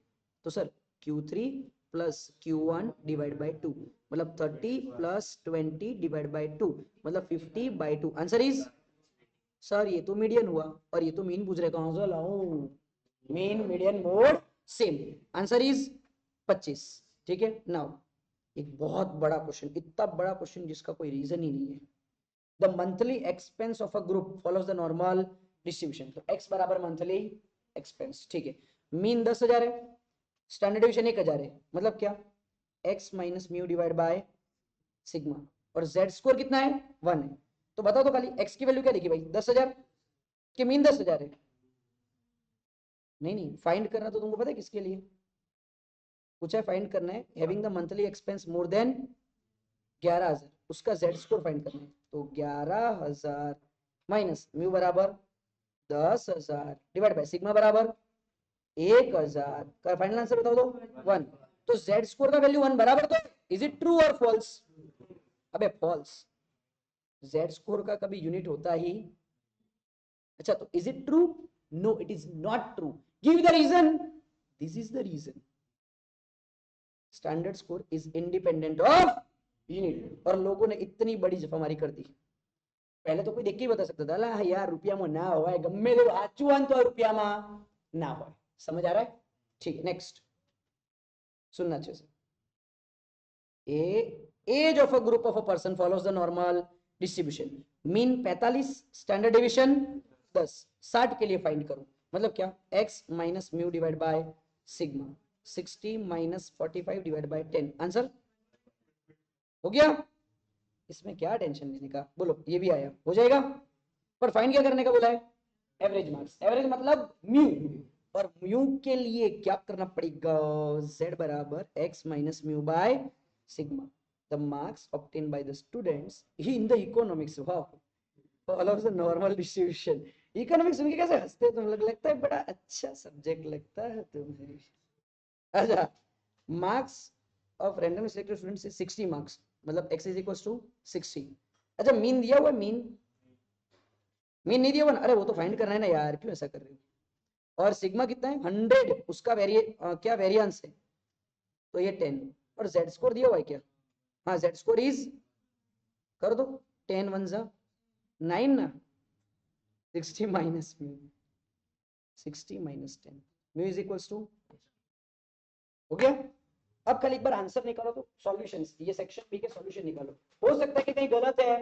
तो sir Q3 plus Q1 divide by 2, मतलब 30 प्लस 20 डिवाइड बाई 2, मतलब 50/2, आंसर इज, सर ये तो मीडियन हुआ और ये तो मीन पूछ रहे, कहां से लाऊं? Mean median mode same, answer is 25, ठीक है। नाउ एक बहुत बड़ा क्वेश्चन, इतना बड़ा क्वेश्चन जिसका कोई रीजन ही नहीं है। The monthly expense of a group follows the normal distribution, तो x बराबर मंथली एक्सपेंस, ठीक है। मीन 10,000 है, स्टैंडर्ड डिवीजन 1,000 है, मतलब क्या? x minus mu divide by sigma, और z स्कोर कितना है? 1 है, तो बताओ तो खाली x की वैल्यू क्या लिखी भाई? 10,000 के मीन 10,000 है? नहीं नहीं, फाइंड करना तो तुमको पता है किसके लिए पूछा है? फाइंड करना है having the monthly expense more than 11,000, उसका z स्कोर फाइंड करना है, तो 11,000 माइनस म्यू बराबर 10,000 डिवाइड बाय सिग्मा बराबर 1,000 का फाइनल आंसर बताओ तो 1, तो z स्कोर का वैल्यू 1 बराबर, तो इज इट ट्रू और फॉल्स? अबे फॉल्स, z स्कोर का कभी यूनिट होता ही, अच्छा तो is it true? No it is not true, give the reason, this is the reason, standard score is independent of unit, और लोगों ने इतनी बड़ी जफामारी कर दी। पहले तो कोई देख के ही बता सकता था ला यार रुपया में ना होए, गम्मे दे आचुआन तो रुपया में ना होए, समझ आ रहा है? ठीक है, नेक्स्ट सुनना अच्छे से। Age of a group of a person follows the normal distribution, mean 45, standard division 10, 60 के लिए फाइंड करो, मतलब क्या? x minus mu divide by sigma, 60 minus 45 divide by 10, answer हो गया। इसमें क्या टेंशन लेने का, बोलो ये भी आया, हो जाएगा। पर फाइंड क्या करने का बोला है? एवरेज मार्क्स, एवरेज मतलब म्यू, और म्यू के लिए क्या करना पड़ेगा? z बराबर x minus mu by sigma, the marks obtain by the students in the economics, wow, follows the normal distribution. Economics सुन के कैसे हंसते तुम लोग, लगता है बड़ा अच्छा सब्जेक्ट लगता है तुम्हें। अच्छा, marks of random selected students is 60 marks, मतलब x इज इक्वल टू 60। अच्छा मीन दिया हुआ, मीन मीन नहीं दिया 1, अरे वो तो फाइंड करना है ना यार, क्यों ऐसा कर रहे हो। और सिग्मा कितना है 100, उसका क्या वेरिएंस है, तो ये 10। और जेड स्कोर दिया हुआ है क्या, हाँ जेड स्कोर इज, कर दो 10 1 जा 9 ना, 60 minus mu, 60 minus 10 mu is equals to, हो गया। अब कल एक बार आंसर निकालो तो सॉल्यूशंस, ये सेक्शन बी के सॉल्यूशन निकालो। हो सकता है कि कहीं गलत है,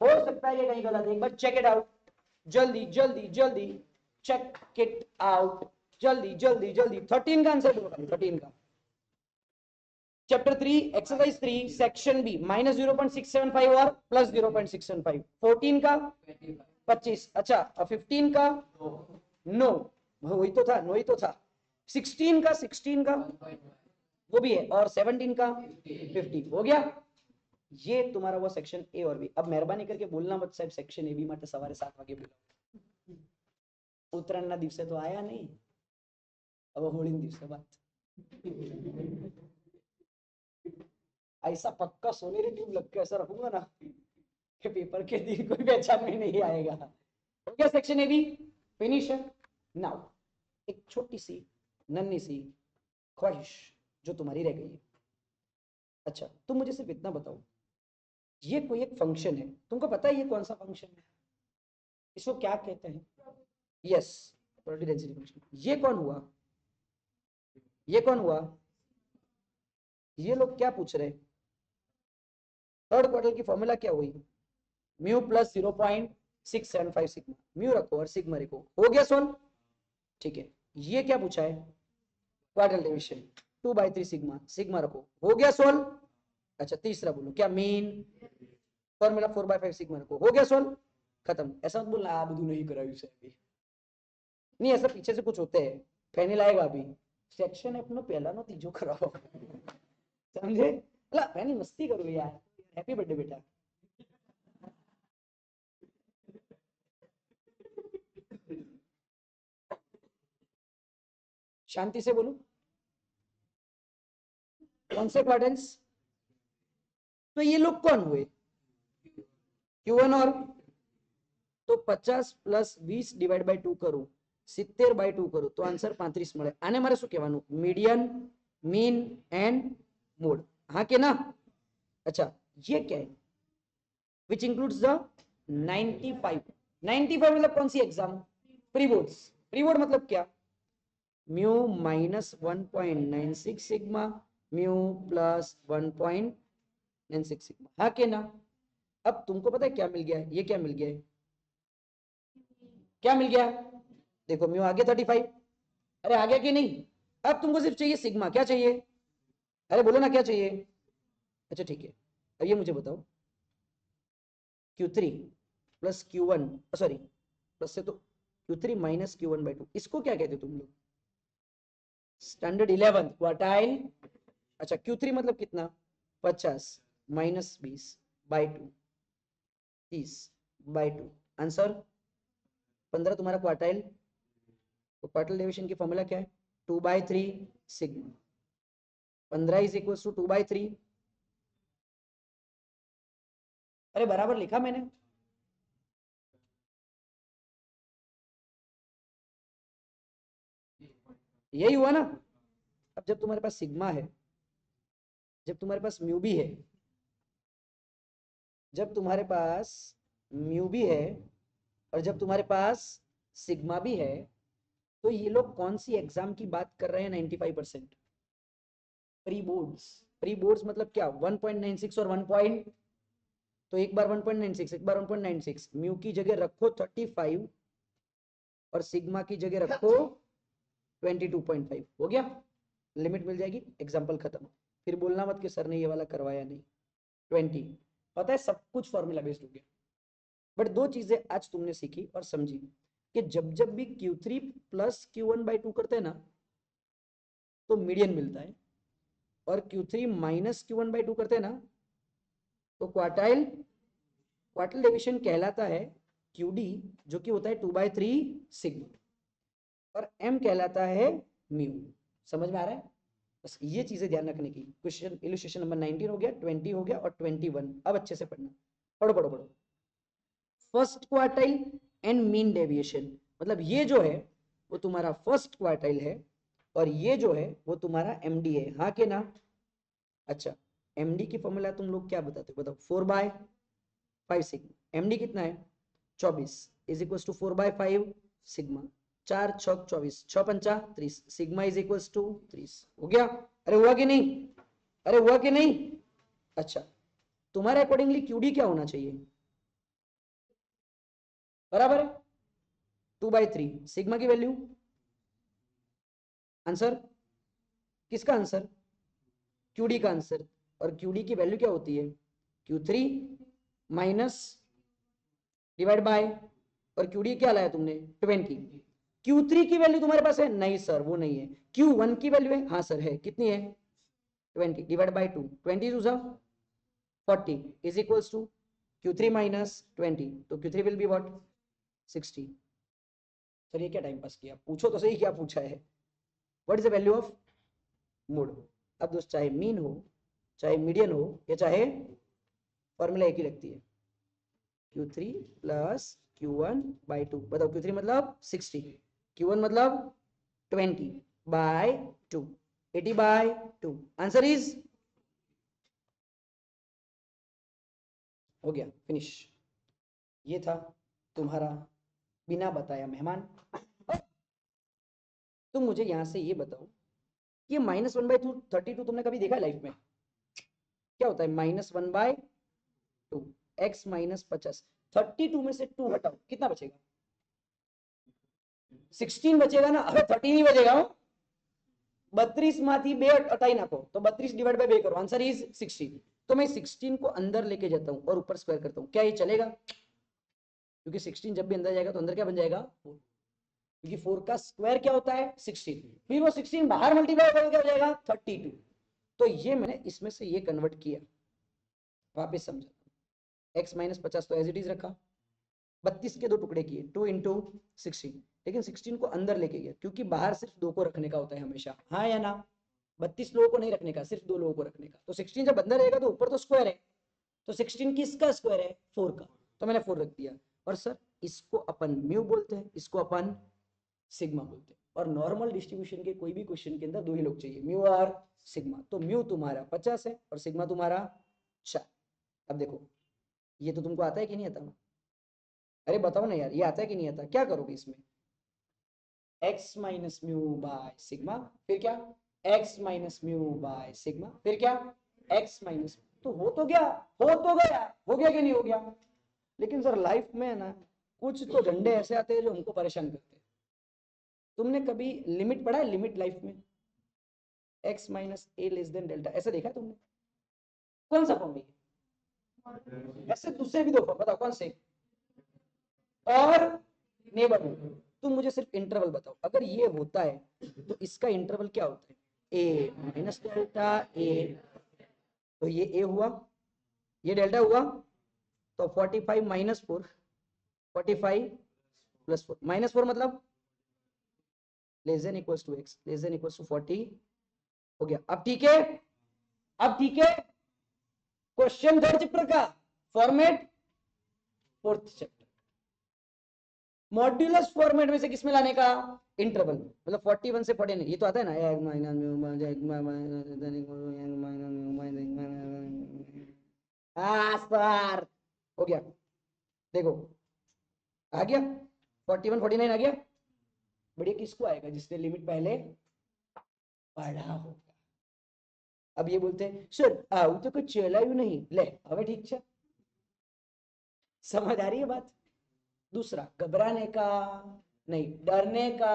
हो सकता है कि कहीं गलत है, एक बार चेक इट आउट, जल्दी जल्दी जल्दी चेक इट आउट, जल्दी जल्दी जल्दी। 13 का आंसर बोलो, 13 का chapter 3 exercise 3 section B minus 0.675 और प्लस 0.675। 14 का 25, अच्छा 15 का नो, वही तो था, नो ही तो था। 16 का वो भी है, और 17 का 50, हो गया। ये तुम्हारा वो सेक्शन ए और बी। अब मेहरबानी करके बोलना मत साहब सेक्शन ए बी માટે સવારે 7 વાગે બોલો, ઉત્તરાયણના દિવસે તો આયા નહીં, હવે હોળીના દિવસે વાત। ऐसा पक्का सोनेरी ट्यूब लग के ऐसा रखूंगा ना कि पेपर के दिन कोई पहचान में नहीं आएगा। हो गया सेक्शन ए बी, फिनिश है। नाउ एक छोटी सी नन्ही सी ख्वाहिश जो तुम्हारी रह गई है। अच्छा तुम मुझे सिर्फ इतना बताओ, ये कोई एक फंक्शन है, तुमको पता है ये कौन सा फंक्शन है, इसको क्या कहते हैं? Yes, probability density function. ये कौन हुआ, ये कौन हुआ, ये लोग क्या पूछ रहे, थर्ड क्वार्टर की फॉर्मूला क्या हुई, म्यू प्लस 0.675 सिग्मा, म्यू रखो और सिग्मा रखो, हो गया सॉल्व। ठीक है, ये क्या पूछा है, क्वाड्रेटिक डिवीजन 2/3 सिग्मा, सिग्मा रखो, हो गया सॉल्व। अच्छा तीसरा बोलो क्या, मीन फॉर्मूला 4/5 सिग्मा रखो, हो गया सॉल्व, खत्म। ऐसा मत बोलना आ બધું नहीं कराયું છે अभी, नहीं ऐसा पीछे से कुछ होते हैं, फैनिल आएगा अभी। सेक्शन अपनो पहला नो तीजो कराओ, समझे, अला फैनी मस्ती करो यार, हैप्पी बर्थडे बेटा। शांति से बोलो, कौन से क्वाड्रेंट्स, तो ये लोग कौन हुए, Q1 और, तो 50 प्लस 20 डिवाइड बाय 2 करो, 70/2 करो तो आंसर 35 મળે। આને મારે શું કહેવાનું, મીડિયન मीन एंड मोड, हाँ के ना। अच्छा ये क्या है, विच इंक्लूड्स द 95। 95 मतलब कौन सी exam, pre boards. Pre board मतलब क्या, mu minus 1.96 sigma, mu plus 1.96 sigma, हाँ के ना। अब तुमको पता है क्या मिल गया है, ये क्या मिल गया है, क्या मिल गया, देखो म्यू आ गया 35, अरे आ गया कि नहीं। अब तुमको सिर्फ चाहिए सिग्मा, क्या चाहिए, अरे बोलो ना क्या चाहिए। अच्छा ठीक है, अब ये मुझे बताओ, Q3 plus Q1, sorry plus से तो Q3 माइनस Q1/2, इसको क्या कहते तुम लोग, स्टैंडर्ड 11 क्वार्टाइल। अच्छा Q3 मतलब कितना, 50 माइनस 20/2, 30/2, आंसर 15 तुम्हारा क्वार्टाइल। तो क्वार्टाइल डेविएशन की फॉर्मूला क्या है, 2/3 सिग्मा, 15 इज इक्वल टू 2/3। अरे बराबर लिखा मैंने, यही हुआ ना। अब जब तुम्हारे पास सिग्मा है, जब तुम्हारे पास म्यू भी है, जब तुम्हारे पास म्यू भी है, और जब तुम्हारे पास सिग्मा भी है, तो ये लोग कौन सी एग्जाम की बात कर रहे हैं 95%, प्री बोर्ड्स। प्री बोर्ड्स मतलब क्या, 1.96 और 1 तो एक बार 1.96 एक बार 1.96, म्यू की जगह रखो 35 और सिग्मा की जगह रखो 22.5, हो गया, लिमिट मिल जाएगी, एग्जाम्पल खत्म। फिर बोलना मत कि सर ने ये वाला करवाया नहीं। 20, पता है सब कुछ फॉर्मूला बेस्ड हो गया। बट दो चीजें आज तुमने सीखी और समझी कि जब जब भी Q3 प्लस Q1/2 करते हैं ना, तो मीडियन मिलता है, और Q3 माइनस Q1/2 करते हैं ना, तो क्वार्टाइल, क्वार्टाइल डिवीजन कहलाता है QD, जो कि होता है 2/3 सिग्मा, और M कहलाता है म्यू। समझ में आ रहा है, बस ये चीजें ध्यान रखने की। क्वेश्चन इलस्ट्रेशन नंबर 19 हो गया, 20 हो गया और 21। अब अच्छे से पढ़ना, पढ़ो पढ़ो पढ़ो। First quartile and mean deviation, मतलब ये जो है वो तुम्हारा फर्स्ट क्वार्टाइल है और ये जो है वो तुम्हारा एमडी है, हाँ के ना? अच्छा, एमडी की फॉर्मूला तुम लोग क्या बताते हो बताओ? 4/5 सिग्मा। एमडी कितना है? 24 इज इक्वल टू 4/5 सिग्मा। 4 छक 24, 6 पंचा 30, सिग्मा इज इक्वल टू 30। हो गया? अरे हुआ कि नहीं? अरे हुआ कि नहीं? अच्छा, तुम्हारे अकॉर्डिंगली क्यूडी क्या होना चाहिए? बराबर है 2/3 सिग्मा की वैल्यू। आंसर किसका? आंसर क्यूडी का आंसर। और क्यूडी की वैल्यू क्या होती है? Q3 माइनस डिवाइड बाय, और क्यूडी क्या लाया तुमने? 20। Q3 की वैल्यू तुम्हारे पास है? नहीं सर वो नहीं है। Q1 की वैल्यू है? हाँ सर है। कितनी है? 20 divide by 2, 20 to 40 is equals to Q3 minus 20, तो Q3 will be what? 60। Sir ये क्या टाइम पास किया? पूछो तो सही क्या पूछा है? What is the value of mode? अब दोस्त चाहे मीन हो, चाहे मीडियन हो, या चाहे फॉर्मूला एक ही लगती है, Q3 प्लस Q1/2। बताओ Q3 मतलब 60, Q1 मतलब 20/2, 80/2। आंसर इज हो गया, फिनिश। ये था तुम्हारा बिना बताया मेहमान। तुम मुझे यहां से ये बताओ, ये -1/2 तुमने कभी देखा है लाइफ में? क्या होता है -1/2? x माइनस 50, 32 में से 2 हटाओ, कितना बचेगा? 16 बचेगा ना? अबे 13 ही बचेगा। 32 माथी 2 हटाई नाखो तो 32 डिवाइड बाय 2 करो, आंसर इज 16। तो मैं 16 को अंदर लेके जाता हूं और ऊपर स्क्वायर करता हूं, क्या ये चलेगा? क्योंकि 16 जब भी अंदर जाएगा तो अंदर क्या बन जाएगा? 4। क्योंकि 4 का स्क्वायर क्या होता है? 16। फिर वो 16 बाहर मल्टीप्लाई होकर क्या हो जाएगा? 32। तो ये मैंने इसमें से ये कन्वर्ट किया, वापस समझा। x माइनस 50 तो एज इट इज रखा, 32 के 2 टुकड़े किए, 2 इंटू 16, लेकिन 16 को अंदर लेके गया क्योंकि बाहर सिर्फ 2 को रखने का होता है हमेशा, हाँ या ना? 32 लोगों को नहीं रखने का, सिर्फ 2 लोगों को रखने का। तो 16 जब अंदर रहेगा तो ऊपर तो स्क्वायर है, तो 16 किसका स्क्वायर है? 4 का, तो मैंने 4 रख दिया। और सर इसको अपन म्यू बोलते हैं, इसको अपन सिग्मा बोलते हैं। और नॉर्मल डिस्ट्रीब्यूशन के कोई भी क्वेश्चन के अंदर 2 ही लोग चाहिए, म्यू और सिग्मा। तो म्यू तुम्हारा 50 है और सिग्मा तुम्हारा 4। अब देखो ये तो तुमको आता है कि नहीं आता? अरे बताओ ना यार, ये आता है कि नहीं आता? क्या करोगे इसमें? x minus mu by sigma, फिर क्या? x minus mu by sigma, फिर क्या? x माइनस, तो हो तो गया, हो तो गया, हो गया कि नहीं हो गया? लेकिन सर लाइफ में ना कुछ तो झंडे ऐसे आते हैं जो हमको परेशान करते हैं। तुमने कभी लिमिट पढ़ा है? लिमिट लाइफ में x माइनस ए लेस देन डेल्टा, ऐसा देखा है तुमने? कौन सा फॉर्म है? ऐसे दूसरे भी दो फॉर्म बताओ, कौन से? और नेबरहुड। तुम मुझे सिर्फ इंटरवल बताओ, अगर ये होता है तो इसका इंटरवल क्या होता है? ए माइनस डेल्टा ए, तो ये ए हुआ, ये डेल्टा हुआ, तो 45 माइनस 4, 45 प्लस 4, -4 मतलब less than equals to X, less than equals to 40। हो गया, अब ठीक है? अब ठीक है? क्वेश्चन 3rd चैप्टर का format 4th chapter, modulus format में से किसमें लाने का? इंटरवल, मतलब 41 से 49, ये तो आता है ना, सर हो गया। देखो आ गया 41 49 आ गया। बढ़िया, किसको आएगा? जिसने लिमिट पहले पढ़ा होगा। अब ये बोलते हैं सर आउ तो कुछ चलायु नहीं, ले अब ठीक है, समझ आ रही है बात? दूसरा, घबराने का नहीं, डरने का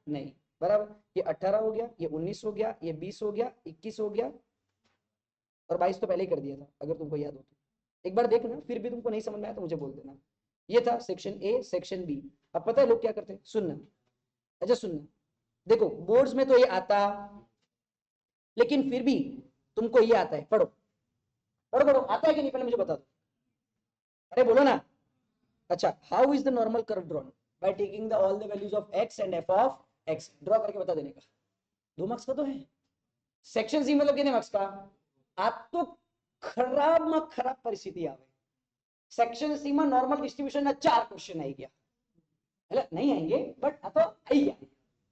नहीं, बराबर? ये 18 हो गया, ये 19 हो गया, ये 20 हो गया, 21 हो गया, और 22 तो पहले ही कर दिया था अगर तुमको याद हो तो। एक बार देखना, फिर भी तुमको नहीं समझ में आया तो मुझे बोल देना। ये था सेक्शन ए, सेक्शन बी। अब पता है लोग क्या करते हैं? सुनना, अच्छा सुनना, देखो बोर्ड्स में तो ये आता, लेकिन फिर भी तुमको ये आता है, पढ़ो पढ़ो पढ़ो, आता है कि नहीं पहले मुझे बता दो, अरे बोलो ना। अच्छा, how is the normal curve drawn? By taking the all the values of x and f of x, draw करके बता देने का। 2 मार्क्स का तो है। सेक्शन सी मतलब कितने मार्क्स का? आप तो खराब में खराब परिस्थिति आवे, सेक्शन सी में नॉर्मल डिस्ट्रीब्यूशन ना 4 क्वेश्चन आई गया, नहीं आएंगे बट अब तो आइए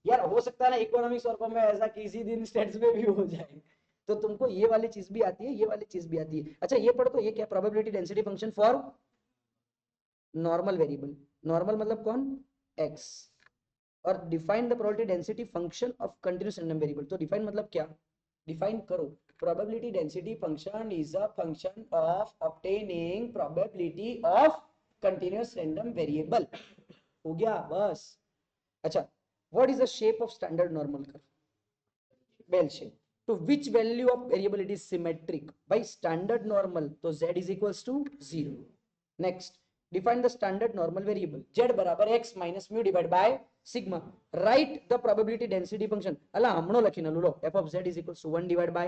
यार, हो सकता है ना इकोनॉमिक्स और में ऐसा किसी दिन स्टेट्स में भी हो जाए, तो तुमको ये वाली चीज भी आती है, ये वाली चीज भी आती है। अच्छा ये पढ़ो तो, ये क्या, probability density function for normal variable. Normal मतलब कौन, एक्स। और define the probability density function of continuous random variable. तो डिफाइन मतलब क्या, डिफाइन करो। Probability density function is a function of obtaining probability of continuous random variable. हो गया बस। अच्छा, what is the shape of standard normal curve, bell shape. तो which value of variable is symmetric, by standard normal, तो z is equals to 0। Next, define the standard normal variable z बराबर x minus mu divided by sigma. Write the probability density function. अला हमणो लखी न लो, f of z is equals to 1 divided by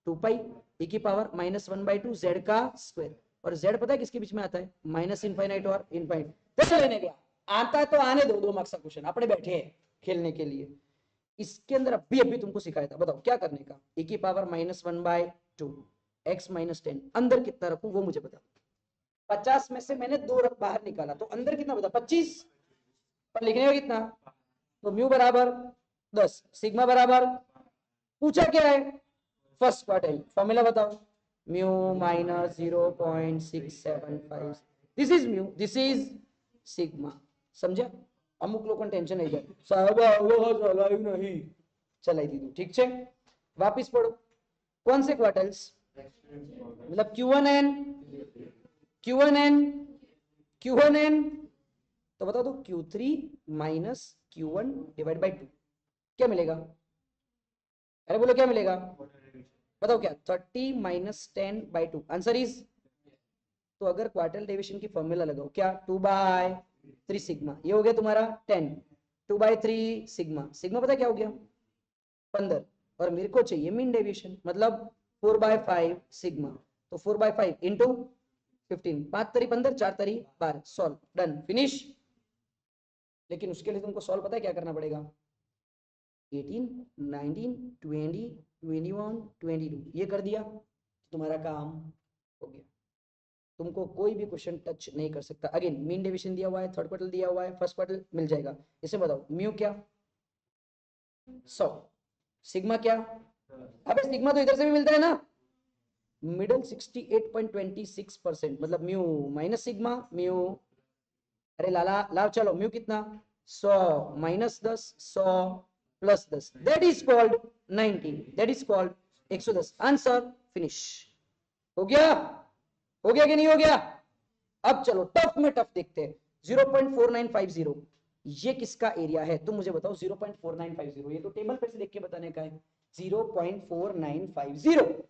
2 pi e की power minus 1 by 2 z का square. और z पता है किसके बीच में आता है, माइनस इनफाइनाइट और इनफाइनाइट। तो लेने गया, आता है तो आने दो, 2 मार्क्स का क्वेश्चन, अपने बैठे हैं खेलने के लिए। इसके अंदर अभी तुमको सिखाया था, बताओ क्या करने का, e की पावर -1 by 2 x - 10, अंदर कितना रखूं वो मुझे बताओ। 50 में से मैंने 2 बाहर निकाला, तो अंदर कितना बता, 25। पर लिखने का कितना, तो म्यू बराबर 10, सिग्मा बराबर, पूछा क्या है, फर्स्ट क्वार्टाइल। फॉर्मूला बताओ, mu minus 0.675, this is mu, this is sigma. समझा। अमुक लोगों टेंशन नहीं जाए, साहब चलाई नहीं, चलाई दी, ठीक है। वापिस पढ़ो, कौन से क्वार्टल्स, मतलब Q1N, Q1N, Q1N, तो बता दो Q3 minus Q1 divide by 2 क्या मिलेगा, अरे बोलो क्या मिलेगा, बताओ क्या, 30 माइनस 10 बाई 2, आंसर इज। तो अगर क्वार्टल डेविएशन की फॉर्मूला लगाओ, क्या 2/3 सिग्मा, ये हो गया तुम्हारा 10, 2/3 सिग्मा, सिग्मा पता क्या हो गया 15, और मेरे को चाहिए मीन डेविएशन, मतलब 4/5 सिग्मा, तो 4/5 इंटू 15, 5 तरी 15, 4 तरी 12, सॉल्व, डन, फिनिश। लेकिन उसके लिए तुमको सॉल्व पता है क्या करना पड़ेगा, 18, 19, 20, 21, 22, ये कर दिया तुम्हारा काम हो गया। तुमको कोई भी क्वेश्चन टच नहीं कर सकता। अगेन मीन डेविएशन दिया हुआ है, थर्ड क्वार्टर दिया हुआ है, फर्स्ट क्वार्टर मिल जाएगा। इसे बताओ, म्यू क्या 100, सिग्मा क्या, अबे सिग्मा तो इधर से भी मिलता है ना, मिडल 68.26%, मतलब म्यू माइनस सिग्मा म्यू, अरे लाला लाव चलो, म्यू कितना 100 minus 10, 100 plus 10, that is called 90, that is called 110, answer, finish. हो गया, हो गया कि नहीं हो गया। अब चलो टफ में टफ देखते हैं, 0.4950, ये किसका एरिया है, तुम मुझे बताओ 0.4950, ये तो टेबल पे से देख के बताने का है। 0.4950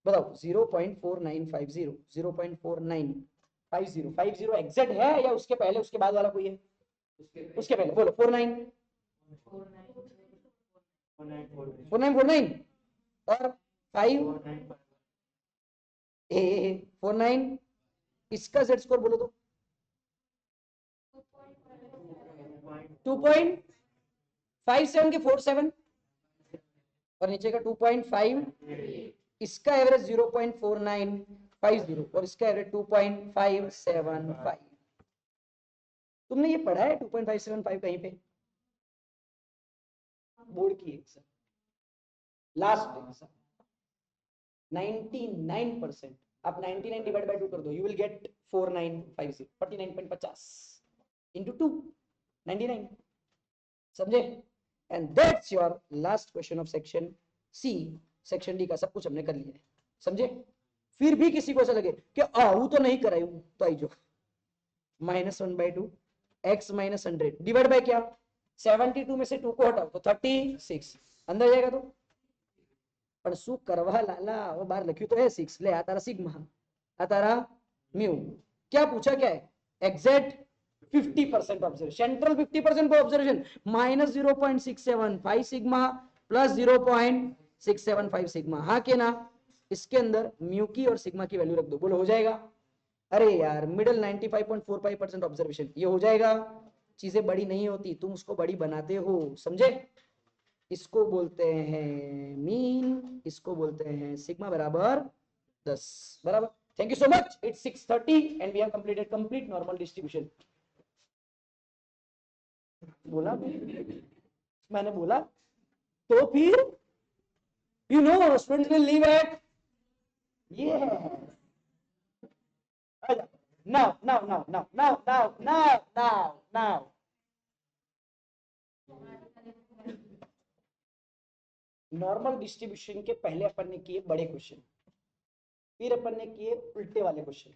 बताओ, 0.4950, 0.4950, 50 एग्जैक्ट है या उसके पहले उसके बाद वाला कोई है, उसके पहले बोलो, 49, 4949 और 5 49, इसका जेड स्कोर बोलो तो 2.57 के 47, और नीचे का 2.5, इसका एवरेज 0.4950 और इसका एवरेज 2.575। तुमने ये पढ़ा है 2.575 कहीं पे, बोर्ड की एग्जाम, लास्ट एग्जाम 99%, आप 99 डिवाइड बाय 2 कर दो, यू विल गेट 4950, 49.50 into 2, 99, समझे। And that's your last question of section C. Section D का सब कुछ हमने कर लिया है, समझे। फिर भी किसी को ऐसा लगे कि आहू तो नहीं कराई हूं, तो आई जो -1/2 x माइनस 100 डिवाइड बाय क्या, 72 में से 2 को हटाओ तो 36, अंदर जाएगा तो, पर શું કરવા लाला, वो बाहर लिखी तो है 6, ले आ तारा सिग्मा, आ तारा म्यू, क्या पूछा क्या है, एग्जैक्ट 50% ऑब्जर्वेशन, सेंट्रल 50% को ऑब्जर्वेशन, -0.675 सिग्मा प्लस 0.675 सिग्मा, हाँ के ना, इसके अंदर म्यू की और सिग्मा की वैल्यू रख दो, बोलो हो जाएगा। अरे यार मिडिल 95.45% ऑब्जर्वेशन, ये हो जाएगा। चीजें बड़ी नहीं होती, तुम उसको बड़ी बनाते हो, समझे। इसको बोलते हैं मीन, इसको बोलते हैं सिग्मा बराबर 10, बराबर। Thank you so much, it's 6:30 and we have completed complete normal distribution. बोला मैंने बोला तो फिर you know students will leave at ये है now नॉर्मल डिस्ट्रीब्यूशन के पहले अपन ने किए बड़े क्वेश्चन, फिर अपन ने किए उल्टे वाले क्वेश्चन।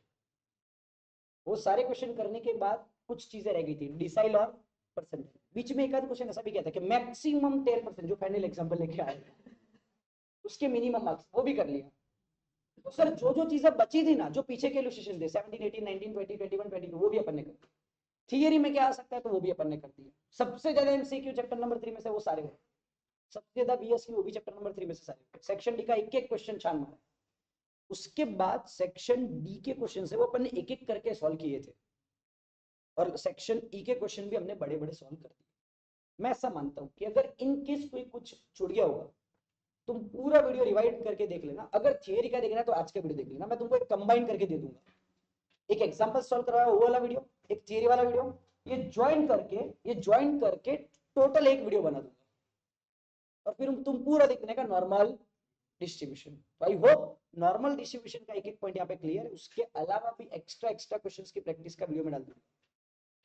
वो सारे क्वेश्चन करने के बाद कुछ चीजें रह गई थी, डिसाइल और परसेंटेज। बीच में एक आध क्वेश्चन ऐसा भी किया था कि मैक्सिमम 10%, जो फाइनल एग्जांपल लेके आए उसके मिनिमम मार्क्स, वो भी कर लिया। तो सर जो जो चीजें बची थी ना, जो पीछे के इलस्ट्रेशन थे 17, 18, 19, 20, 21, 22, वो भी अपन ने कर दिया। थियरी में क्या आ सकता है तो वो भी अपन ने कर दिया। सबसे ज्यादा एमसीक्यू चैप्टर नंबर 3 में से वो सारे हुए, सबसे ज्यादा बीएसक्यू वो भी चैप्टर नंबर 3 में से सारे। सेक्शन डी का एक एक क्वेश्चन छान मारा। उसके बाद सेक्शन डी के क्वेश्चन से वो अपन ने एक एक करके सॉल्व किए थे, और सेक्शन ई के क्वेश्चन भी हमने बड़े बड़े सॉल्व कर दिए। मैं ऐसा मानता हूं कि अगर इनकेस कोई कुछ छूट गया होगा, तुम पूरा वीडियो रिवाइड करके देख लेना। अगर थियरी का देखना है तो आज का वीडियो देख लेना, मैं तुमको एक कंबाइन करके दे दूंगा। एक एग्जांपल सॉल्व करवाया वो वाला वीडियो, एक थियरी वाला वीडियो, ये ज्वाइन करके टोटल एक वीडियो बना दूंगा, और फिर तुम पूरा देखने का नॉर्मल डिस्ट्रीब्यूशन। तो आई होप नॉर्मल डिस्ट्रीब्यूशन का एक एक पॉइंट यहाँ पे क्लियर है। उसके अलावा भी एक्स्ट्रा क्वेश्चंस की प्रैक्टिस का वीडियो में डाल दूंगा,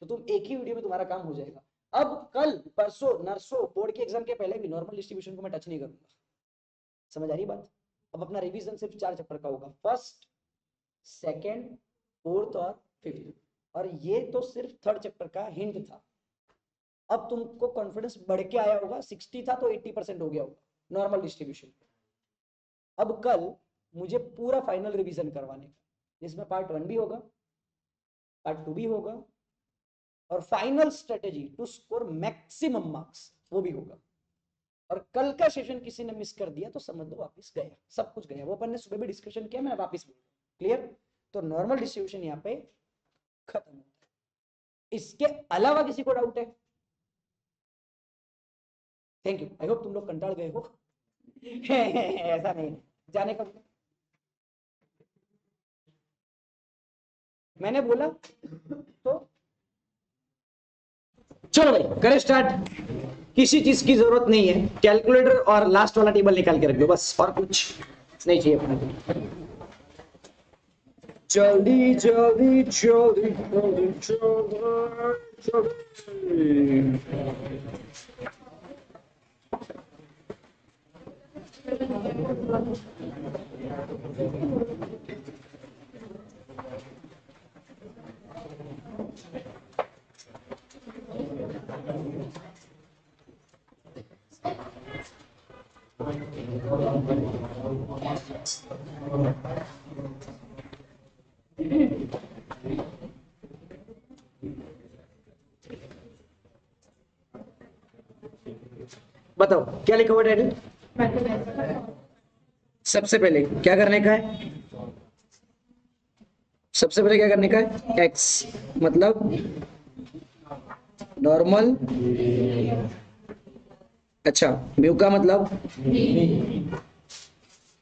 तो तुम एक ही वीडियो में तुम्हारा काम हो जाएगा। अब कल परसों नरसों बोर्ड के एग्जाम के पहले भी नॉर्मल डिस्ट्रीब्यूशन को मैं टच नहीं करूंगा। समझ आ रही बात? अब अपना रिवीजन सिर्फ 4 चैप्टर का होगा, फर्स्ट, सेकेंड, फोर्थ और फिफ्थ, और ये तो सिर्फ थर्ड चैप्टर का हिंट था। अब तुमको कॉन्फिडेंस बढ़ के आया होगा, 60 था तो 80% हो गया होगा नॉर्मल डिस्ट्रीब्यूशन। अब कल मुझे पूरा फाइनल रिवीजन करवाने का, जिसमें पार्ट 1 भी होगा, पार्ट 2 भी होगा, और final strategy to score maximum marks वो भी होगा। और कल का सेशन किसी ने मिस कर दिया तो समझ लो वापस गया, सब कुछ गया। वो अपन ने सुबह भी डिस्कशन किया, मैं वापस बोल रहा हूं। क्लियर? तो नॉर्मल डिस्ट्रीब्यूशन यहाँ पे खत्म होता है। इसके अलावा किसी को डाउट है? Thank you. आई होप तुम लोग कंटाल गए हो। ऐसा नहीं जाने का मैंने बोला तो चलो भाई करें स्टार्ट। किसी चीज की जरूरत नहीं है, कैलकुलेटर और लास्ट वाला टेबल निकाल के रख दो बस, और कुछ नहीं चाहिए अपने को। जल्दी जल्दी जल्दी जल्दी जल्दी। बताओ क्या लिखा हुआ डैडी? सबसे पहले क्या करने का है? सबसे पहले क्या करने का है? x मतलब नॉर्मल, अच्छा म्यू का मतलब,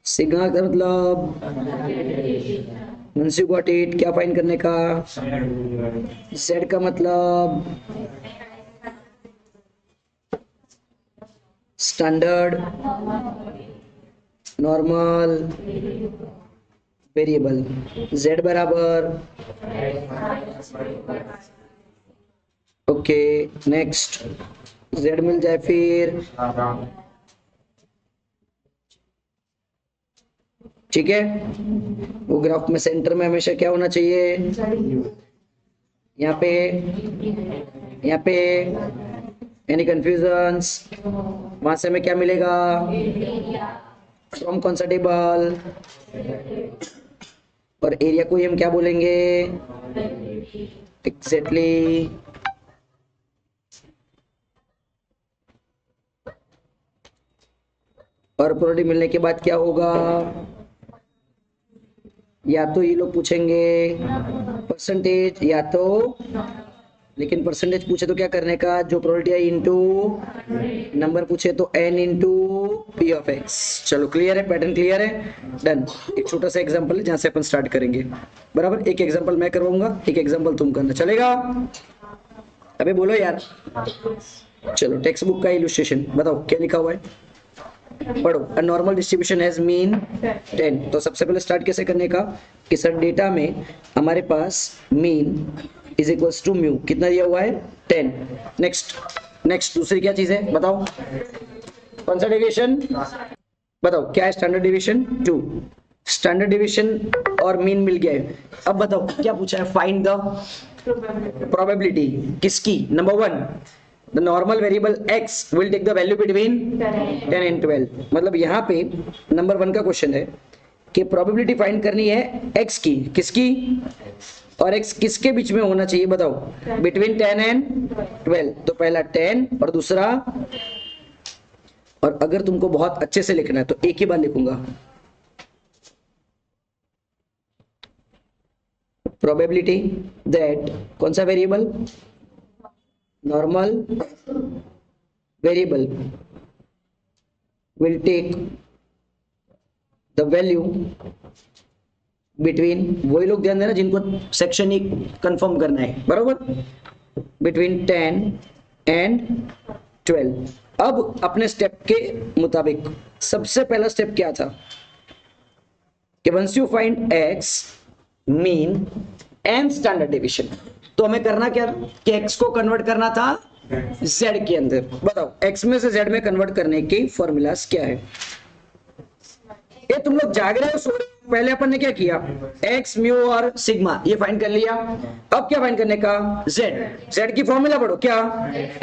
सिग्मा का मतलब, गॉट इट, क्या फाइंड करने का? z का मतलब स्टैंडर्ड, नॉर्मल, वेरिएबल। z बराबर, ओके नेक्स्ट, z मिल जाए फिर, ठीक है। वो ग्राफ में सेंटर में हमेशा क्या होना चाहिए? यहाँ पे एनी कंफ्यूजन्स? वहां से हमें क्या मिलेगा? फ्रॉम कौन सा टेबल? और एरिया को हम क्या बोलेंगे? एग्जैक्टली और प्रोडक्ट मिलने के बाद क्या होगा? या तो ये लोग पूछेंगे परसेंटेज, या तो, लेकिन परसेंटेज पूछे तो क्या करने का? जो प्रोबेबिलिटी है इनटू नंबर पूछे तो n into P of x. चलो क्लियर है, पैटर्न क्लियर है, डन। एक छोटा सा एग्जांपल है जहां से अपन स्टार्ट करेंगे, बराबर। एक एग्जांपल मैं करवाऊंगा, एक एग्जांपल तुम करना, चलेगा? अबे बोलो यार। चलो टेक्स्ट बुक का इलस्ट्रेशन बताओ क्या लिखा हुआ है, पढ़ो। अ नॉर्मल डिस्ट्रीब्यूशन हैज मीन 10। तो सबसे पहले स्टार्ट कैसे करने का कि सर डेटा में हमारे पास mean is equals to mu कितना दिया हुआ है 10। नेक्स्ट दूसरी क्या चीज है बताओ, कौन सा डेविएशन बताओ, क्या है स्टैंडर्ड डेविएशन 2। स्टैंडर्ड डेविएशन और मीन मिल गया है। अब बताओ क्या पूछा है, फाइंड द प्रोबेबिलिटी किसकी, number 1 the normal variable x will take the value between 10 and 12। मतलब यहाँ पे नंबर 1 का क्वेश्चन है कि प्रोबेबिलिटी फाइंड करनी है x की, किसकी, और x किसके बीच में होना चाहिए बताओ, बिटवीन 10 एंड 12। तो पहला 10 और दूसरा, और अगर तुमको बहुत अच्छे से लिखना है तो एक ही बार लिखूंगा, प्रोबेबिलिटी दैट कौन सा variable, normal variable will take the value between, वही लोग ध्यान देना जिनको सेक्शन ही कंफर्म करना है, बराबर, बिटवीन 10 एंड 12। अब अपने स्टेप के मुताबिक सबसे पहला स्टेप क्या था कि once you find x mean and standard deviation, तो हमें करना क्या कि x को कन्वर्ट करना था z के अंदर। बताओ x में से z में कन्वर्ट करने के फॉर्मूलास क्या है। ये तुम लोग जाग रहे हो सो रहे हो, पहले अपन ने क्या किया x म्यू और सिग्मा ये फाइंड कर लिया। अब क्या फाइंड करने का, z की फॉर्मूला पढ़ो क्या,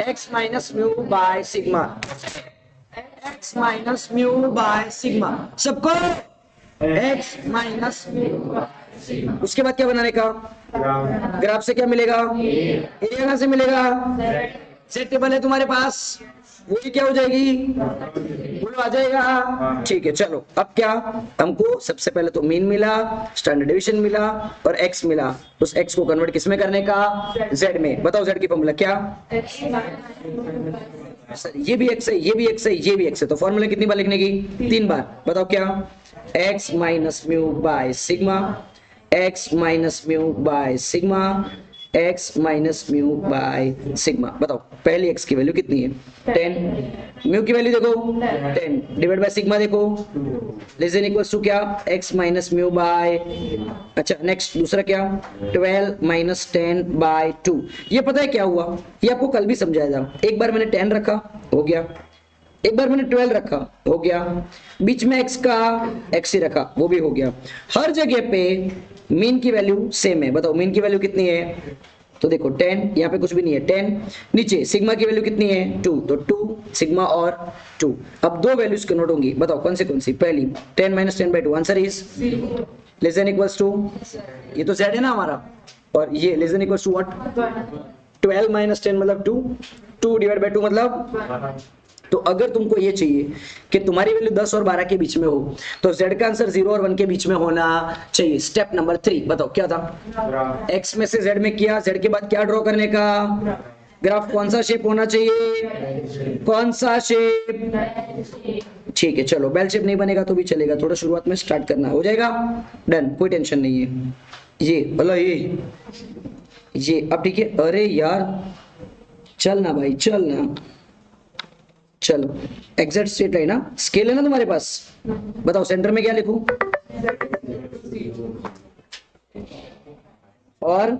x minus mu by sigma, x minus mu by sigma, सबको x माइनस म्यू। उसके बाद क्या बनाने का, ग्राफ से क्या मिलेगा, एरिया कहां से मिलेगा, सेट टेबल है तुम्हारे पास, वही क्या हो जाएगी, बोलो आ जाएगा। ठीक है चलो, अब क्या हमको सबसे पहले तो मीन मिला, स्टैंडर्ड डेविएशन मिला और x मिला। उस x को कन्वर्ट किस में करने का, z में। बताओ z की फॉर्मूला क्या, सर ये भी x है, ये भी x है, ये भी x है, तो फॉर्मूला कितनी बार लिखने की, 3 बार। बताओ क्या, x minus mu by sigma, x minus mu by sigma, x minus mu by sigma. बताओ पहली x की वैल्यू कितनी है 10, म्यू की वैल्यू देखो 10 डिवाइड बाय सिग्मा देखो लेस देन इक्वल्स टू क्या, x माइनस म्यू बाय, अच्छा नेक्स्ट दूसरा क्या 12 माइनस 10 बाय 2। ये पता है क्या हुआ, ये आपको कल भी समझाया था। एक बार मैंने 10 रखा हो गया, एक बार मैंने 12 रखा हो गया, बीच में x का x ही रखा वो भी हो गया। हर जगह पे मीन की वैल्यू सेम है। बताओ मीन की वैल्यू कितनी है, तो देखो 10, यहाँ पे कुछ भी नहीं है 10, नीचे सिग्मा की वैल्यू कितनी है 2, तो 2 सिग्मा और 2। अब दो वैल्यूज कन्वर्ट होंगी, बताओ कौन सी, पहली 10 माइनस 10 by 2, answer is less than equals to, ये तो z है ना हमारा, और ये less than equals to what, 12 माइनस 10 मतलब 2, 2 डिवाइड बाई 2 मतलब। तो अगर तुमको ये चाहिए कि तुम्हारी वैल्यू 10 और 12 के बीच में हो तो z का आंसर 0 और 1 के बीच में होना चाहिए। स्टेप नंबर 3 बताओ क्या था, x में से z में किया, z के बाद क्या ड्रॉ करने का, ग्राफ कौन सा शेप होना चाहिए, कौन सा शेप, ठीक है चलो बेल शेप नहीं बनेगा तो भी चलेगा, थोड़ा शुरुआत में स्टार्ट करना, हो जाएगा डन, कोई टेंशन नहीं है। ये बोलो ये अब ठीक है, अरे यार चल ना भाई चल ना, चलो एग्जैक्ट स्ट्रेट लाइन ना, स्केल है ना तुम्हारे पास, बताओ सेंटर में क्या लिखूं, और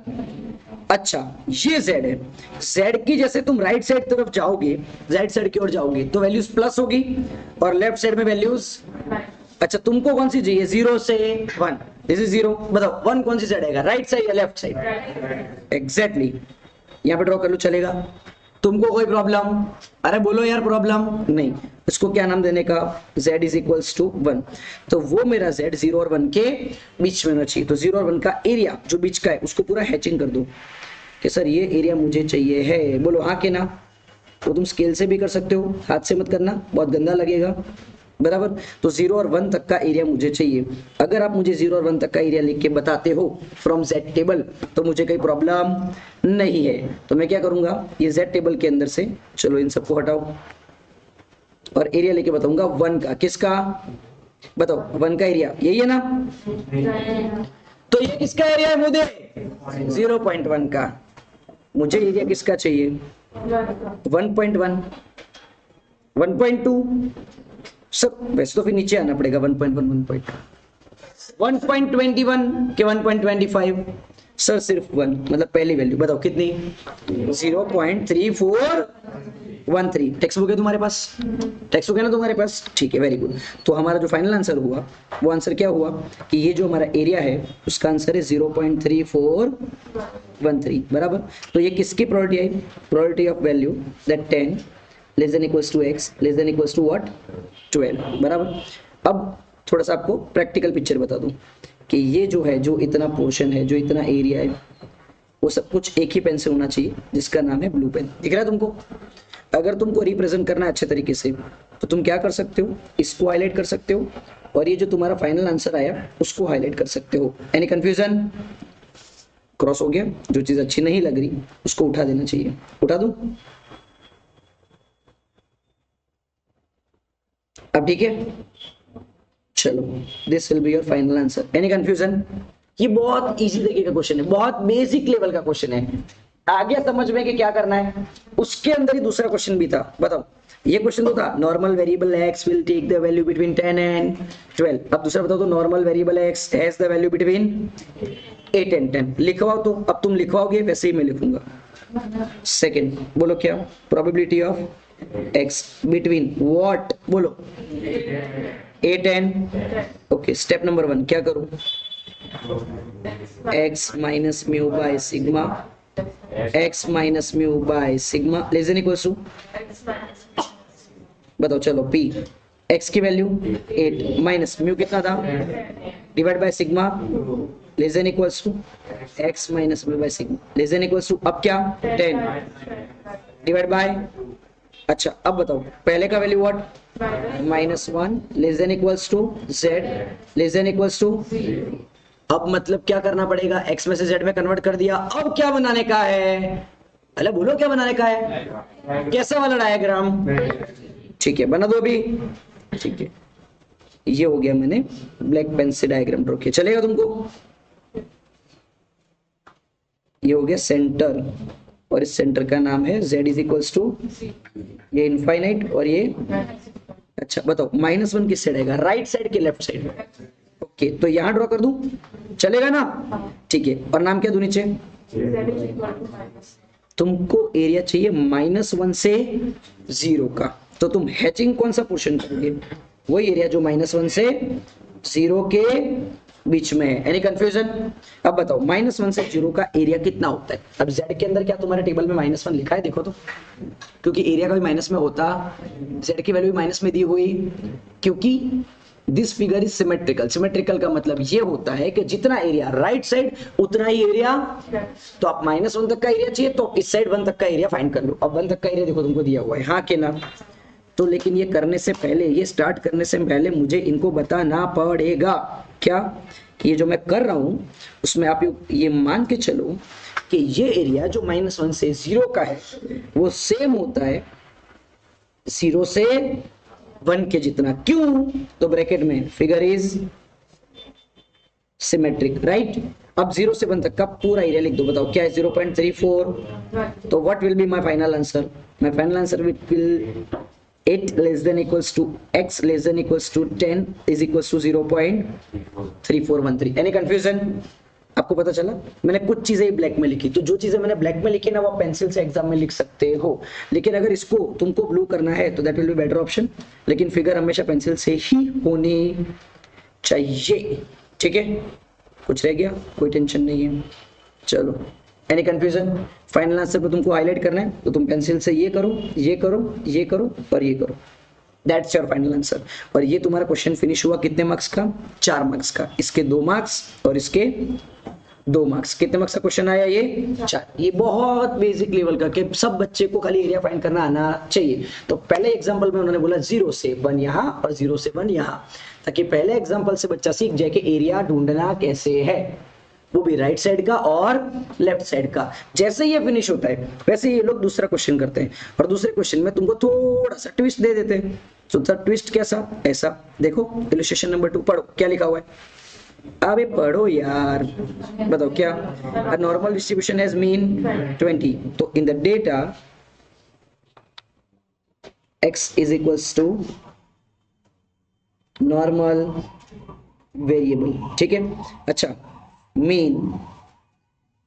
अच्छा ये z है, z की जैसे तुम राइट साइड तरफ जाओगे, राइट साइड की ओर जाओगे तो वैल्यूज प्लस होगी और लेफ्ट साइड में वैल्यूज, अच्छा तुमको कौन सी चाहिए 0 से 1, दिस इज 0, बताओ 1 कौन सी साइड आएगा, राइट साइड या लेफ्ट साइड, एग्जैक्टली यहाँ पे ड्रॉ कर लो चलेगा। तुमको कोई प्रॉब्लम, अरे बोलो यार प्रॉब्लम नहीं, इसको क्या नाम देने का, z इज इक्वल्स टू 1, तो वो मेरा z 0 और 1 के बीच में होना चाहिए। तो 0 और 1 का एरिया जो बीच का है उसको पूरा हैचिंग कर दो कि सर ये एरिया मुझे चाहिए है, बोलो हाँ के ना। तो तुम स्केल से भी कर सकते हो, हाथ से मत करना बहुत गंदा लगेगा, बराबर। तो 0 और 1 तक का एरिया मुझे चाहिए। अगर आप मुझे 0 और 1 तक का एरिया लिख के बताते हो फ्रॉम z टेबल तो मुझे कोई प्रॉब्लम नहीं है। तो मैं क्या करूंगा, ये z टेबल के अंदर से चलो इन सबको हटाओ और एरिया लेके बताऊंगा 1 का, किसका बताओ 1 का एरिया यही है ना, तो ये किसका एरिया है मुझे 0.1 का, मुझे एरिया किसका चाहिए? 1.1, 1.2 सब, वैसे तो फिर नीचे आना पड़ेगा 1.1, 1.21 के 1.25 सर सिर्फ 1, मतलब पहली वैल्यू बताओ कितनी? 0.3413। टेक्स्ट बुक है तुम्हारे पास? टेक्स्ट बुक है ना तुम्हारे पास? ठीक है, वेरी गुड। तो हमारा जो फाइनल आंसर हुआ वो आंसर क्या हुआ कि ये जो हमारा एरिया है उसका आंसर है 0.3413, बराबर। तो ये किसकी प्रोबेबिलिटी आई? Probability of value that 10 less than equals to x less than equals to what? 12, बराबर। अब थोड़ा सा आपको प्रैक्टिकल पिक्चर बता दूं कि ये जो है, जो इतना पोर्शन है, जो इतना एरिया है, वो सब कुछ एक ही पेन से होना चाहिए जिसका नाम है ब्लू पेन। दिख रहा है तुमको? अगर तुमको रिप्रेजेंट करना है अच्छे तरीके से तो तुम क्या कर सकते हो? इसको हाईलाइट कर सकते हो और ये जो तुम्हारा फाइनल आंसर आया उसको हाईलाइट कर सकते हो। Any confusion? क्रॉस हो गया। जो चीज अच्छी नहीं लग रही उसको उठा देना चाहिए। उठा दूं? अब ठीक है, चलो, this will be your final answer. Any confusion? ये बहुत इजी तरीके का क्वेश्चन है, बहुत बेसिक लेवल का क्वेश्चन है। आगे समझ में कि क्या करना है। उसके अंदर ही दूसरा क्वेश्चन भी था, बताओ। ये क्वेश्चन तो था normal variable x will take the value between 10 and 12। अब दूसरा बताओ तो normal variable x has the value between 8 and 10। लिखवाओ तो। अब तुम लिखवाओगे वैसे ही मैं लिखूंगा। सेकंड बोलो क्या? Probability of x between what? बोलो 8 एंड, ओके। स्टेप नंबर 1 क्या करूं? x minus mu by sigma, x minus mu by sigma less than equals to, बताओ चलो, p x की वैल्यू 8 माइनस म्यू कितना था? Divide by sigma less than equals to x minus mu by sigma less than equals to, अब क्या? 10 divide by, अच्छा अब बताओ पहले का value what? -1 less than equals to z less than equals to, अब मतलब क्या करना पड़ेगा? x में से z में कन्वर्ट कर दिया। अब क्या बनाने का है? अरे बोलो क्या बनाने का है? कैसा वाला डायग्राम? ठीक है, बना दो अभी। ठीक है, ये हो गया, मैंने ब्लैक पेन से डायग्राम ड्रॉ किया, चलेगा तुमको? ये हो गया सेंटर और इस सेंटर का नाम है z इज इक्वल्स टू, ये इनफाइनाइट और ये, अच्छा बताओ -1 किस साइड आएगा? राइट साइड के लेफ्ट साइड? ओके, तो यहां ड्रॉ कर दूं, चलेगा ना? ठीक है, और नाम क्या दूं नीचे? तुमको एरिया चाहिए -1 से 0 का, तो तुम हैचिंग कौन सा पोर्शन करोगे? वही एरिया जो -1 से 0 के बीच में है। Any confusion? अब बताओ -1 से 0 का एरिया कितना होता है? अब z के अंदर क्या तुम्हारे टेबल में -1 लिखा है? देखो तो, क्योंकि एरिया का भी माइनस में होता, z की वैल्यू भी माइनस में दी हुई, क्योंकि this figure is symmetrical. Symmetrical का मतलब ये होता है कि जितना एरिया राइट साइड उतना ही एरिया, तो आप -1 तक का एरिया चाहिए तो इस साइड 1 तक का एरिया फाइंड कर लो। अब 1 तक का एरिया देखो तुमको दिया हुआ है, हाँ के ना? तो लेकिन ये करने से पहले, ये स्टार्ट करने से पहले मुझे इनको बताना पड़ेगा क्या कि ये जो मैं कर रहा हूं उसमें आप ये मान के चलो कि ये एरिया जो -1 से 0 का है वो सेम होता है 0 से 1 के जितना। क्यों? तो ब्रैकेट में फिगर इज सिमेट्रिक, राइट? अब 0 से 1 तक का पूरा एरिया लिख दो, बताओ क्या है? 0.34। तो what will be my final answer? My final answer will 8 less than equals to x less than equals to 10 is equals to 0.3413। Any confusion? आपको पता चला? मैंने कुछ चीजें ब्लैक में लिखी, तो जो चीजें मैंने ब्लैक में लिखी ना वो पेंसिल से एग्जाम में लिख सकते हो, लेकिन अगर इसको तुमको ब्लू करना है तो that will be better option, लेकिन फिगर हमेशा पेंसिल से ही होनी चाहिए। ठीक है, कुछ रह गया? कोई टेंशन नहीं है, चलो। Any confusion? फाइनल आंसर पे तुमको हाईलाइट करना है तो तुम पेंसिल से ये करो, ये करो, ये करो और ये करो, दैट्स योर फाइनल आंसर। और ये तुम्हारा क्वेश्चन फिनिश हुआ कितने मार्क्स का? 4 मार्क्स का। इसके 2 मार्क्स और इसके 2 मार्क्स। कितने मार्क्स का क्वेश्चन आया? ये 4। ये बहुत बेसिक लेवल का, कि सब बच्चे को खाली एरिया फाइंड करना आना चाहिए। तो पहले एग्जांपल में उन्होंने बोला 0 से 1 यहाँ और 0 से 1 यहाँ, ताकि पहले एग्जांपल से बच्चा सीख जाए कि एरिया ढूंढना कैसे है, वो भी राइट साइड का और लेफ्ट साइड का। जैसे ये फिनिश होता है वैसे ये लोग दूसरा क्वेश्चन करते हैं, और दूसरे क्वेश्चन में तुमको थोड़ा सा ट्विस्ट दे देते हैं। तो ट्विस्ट कैसा? ऐसा देखो, इलस्ट्रेशन नंबर 2 पढ़ो क्या लिखा हुआ है। अबे पढ़ो यार, बताओ क्या। नॉर्मल डिस्ट्रीब्यूशन हैज मीन 20, तो in the data x is equals to normal variable, ठीक है। अच्छा, mean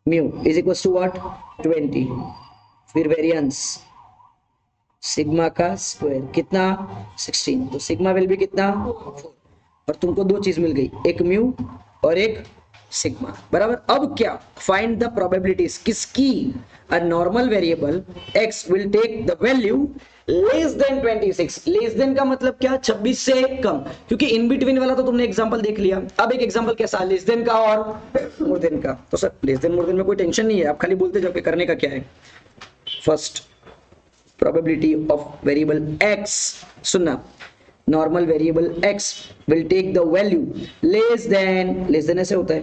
mu is equals to what 20, फिर वेरिएंस सिग्मा का स्क्वायर कितना 16, तो सिग्मा विल बी कितना 4, और तुमको दो चीज मिल गई, एक म्यू और एक सिग्मा, बराबर। अब क्या, फाइंड द प्रोबेबिलिटीज किसकी, a normal variable x will take the value less than 26। Less than का मतलब क्या, 26 से कम, क्योंकि इन बिटवीन वाला तो तुमने एग्जांपल देख लिया। अब एक एग्जांपल कैसा, लेस देन का और मोर देन का। तो sir less than more than में कोई टेंशन नहीं है, आप खाली बोलते जाओ कि करने का क्या है। First probability of variable x, सुनना, normal variable x will take the value less than ऐसे होता है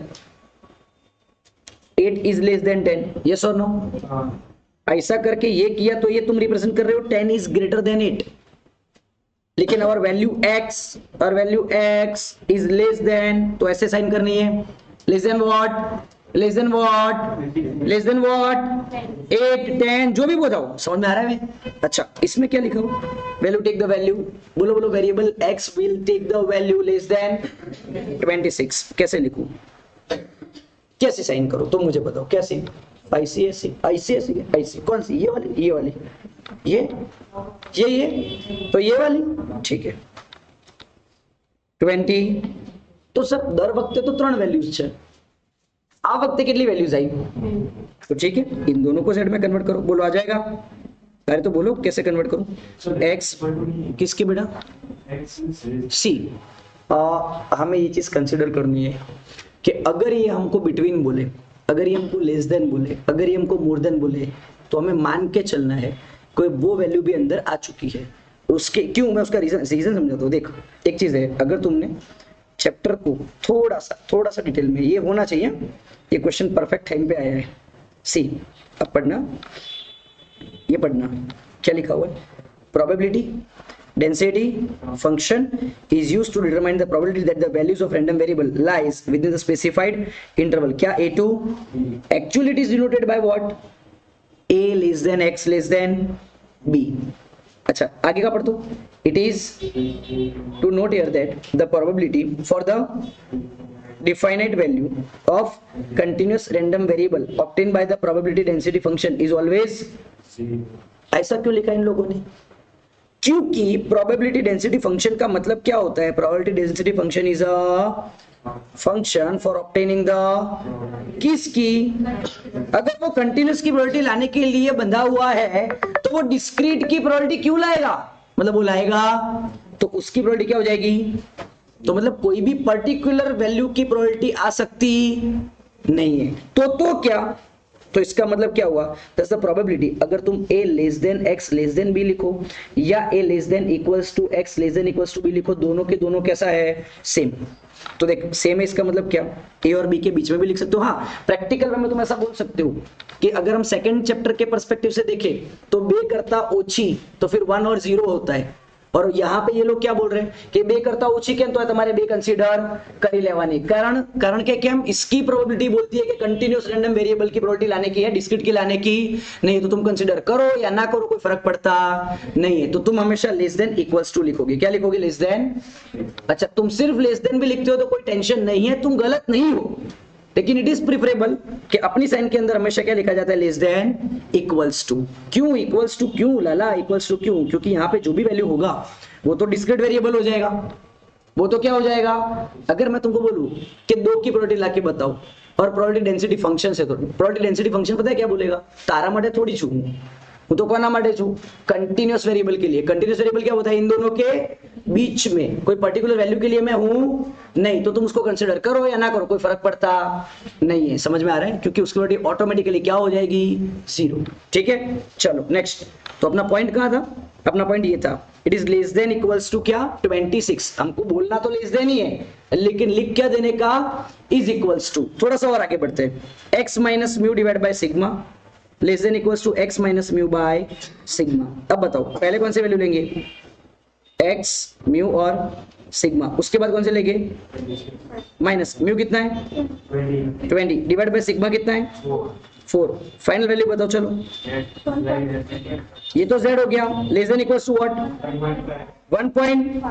8 is less than 10, yes or no। ऐसा करके ये किया तो ये तुम रिप्रेजेंट कर रहे हो 10 is greater than 8, लेकिन और value x is less than, तो ऐसे साइन करनी है, less than what, less than what 8 10, जो भी बताओ, समझ में आ रहा है। अच्छा, इसमें क्या लिखा हो, वैल्यू टेक द वैल्यू, बोलो variable x will take the value less than 26, कैसे लिखूं, कैसे साइन करो तुम मुझे बताओ, कैसे, ऐसी कौन सी, ये वाली ये तो ये वाली, ठीक है 20, तो सर दर वक्त तो 3 वैल्यूज है, आ वक्त कितनी वैल्यूज आई, तो ठीक है, इन दोनों को z में कन्वर्ट करो, बोलो आ जाएगा। अरे तो बोलो कैसे कन्वर्ट करूं, x किसके बेटा c। हमें ये चीज कंसिडर करनी है कि अगर ये हमको बिटवीन बोले, अगर ये हमको लेस देन बोले, अगर ये हमको मोर देन बोले, तो हमें मान के चलना है कोई वो वैल्यू भी अंदर आ चुकी है उसके। क्यों, मैं उसका रीजन समझाता हूँ। देख, एक चीज है, अगर तुमने चैप्टर को थोड़ा सा डिटेल में, ये होना चाहिए, ये क्वेश्चन परफेक्ट टाइम पे आया है। सी, अब पढ़ना, ये पढ़ना क्या लिखा हुआ है, probability density function is used to determine the probability that the values of random variable lies within the specified interval। क्या a2, actually it is denoted by what, a less than x less than b। अच्छा, आगे का पढ़ दो, it is to note here that the probability for the definite value of continuous random variable obtained by the probability density function is always, ऐसा क्यों लिखा इन लोगों ने, क्योंकि probability density function का मतलब क्या होता है, probability density function is a function for obtaining the, किसकी, अगर वो कंटिन्यूस की प्रोबेबिलिटी लाने के लिए बंधा हुआ है तो वो डिस्क्रीट की प्रोबेबिलिटी क्यों लाएगा, मतलब वो लाएगा तो उसकी प्रोबेबिलिटी क्या हो जाएगी, तो मतलब कोई भी पर्टिकुलर वैल्यू की प्रोबेबिलिटी आ सकती नहीं है। तो क्या, तो इसका मतलब क्या हुआ, दैट्स द प्रोबेबिलिटी, अगर तुम a less than x less than b लिखो या a less than equals to x less than equals to b लिखो, दोनों के दोनों कैसा है, सेम। तो देख सेम है, इसका मतलब क्या, a और b के बीच में भी लिख सकते हो। हाँ, प्रैक्टिकल में तुम ऐसा बोल सकते हो कि अगर हम सेकंड चैप्टर के पर्सपेक्टिव से देखें तो बे करता ओछी, तो फिर 1 और 0 होता है, और यहाँ पे ये लोग क्या बोल रहे हैं कि बे करता ओछी के तो तुम्हारे बे कंसीडर करी लेवानी, कारण क्या कि हम इसकी प्रोबेबिलिटी बोलती है कि कंटिन्यूस रैंडम वेरिएबल की प्रोबेबिलिटी लाने की है, डिस्क्रीट की लाने की नहीं, तो तुम कंसीडर करो या ना करो कोई फर्क पड़ता नहीं है, तो तुम हमेशा लेस देन इक्वल्स टू लिखोगे। क्या लिखोगे, लेस देन। अच्छा, तुम सिर्फ लेस देन भी लिखते हो तो कोई टेंशन नहीं है, तुम गलत नहीं हो, लेकिन इट इज प्रिफरेबल कि अपनी साइन के अंदर हमेशा क्या लिखा जाता है, लेस देन इक्वल्स टू। क्यों इक्वल्स टू, क्यों लाला इक्वल्स टू, क्यों, क्योंकि यहाँ पे जो भी वैल्यू होगा वो तो डिस्क्रीट वेरिएबल हो जाएगा, वो तो क्या हो जाएगा, अगर मैं तुमको बोलूं कि 2 की प्रोबेबिलिटी लाके बताओ और प्रोबेबिलिटी डेंसिटी फंक्शन से, तो प्रोबेबिलिटी डेंसिटी फंक्शन पता है क्या बोलेगा, तारा माटे थोड़ी छू, वो तो कोना माटे छू, कंटिन्यूस वेरिएबल के लिए। कंटिन्यूस वेरिएबल क्या होता है, इन दोनों के बीच में कोई पर्टिकुलर वैल्यू के लिए मैं हूं नहीं, तो तुम उसको कंसीडर करो या ना करो कोई फर्क पड़ता नहीं है। समझ में आ रहा है, क्योंकि उसकी वैल्यू ऑटोमेटिकली क्या हो जाएगी, 0। ठीक है, चलो नेक्स्ट। तो अपना पॉइंट कहां था, अपना पॉइंट ये था, it is less than equals to क्या, 26। हमको बोलना तो लेस देन ही है, लेकिन लिख क्या देने का, इज इक्वल्स टू। थोड़ा सा और आगे बढ़ते हैं, x minus mu divide by sigma less than equals to x minus mu by sigma. अब बताओ पहले कौन से वैल्यू लेंगे, x म्यू और सिग्मा, उसके बाद कौन से लेंगे माइनस, म्यू कितना है 20 डिवाइड बाय सिग्मा कितना है 4, फाइनल वैल्यू बताओ चलो। ये तो z हो गया, less than equals to what 1 point,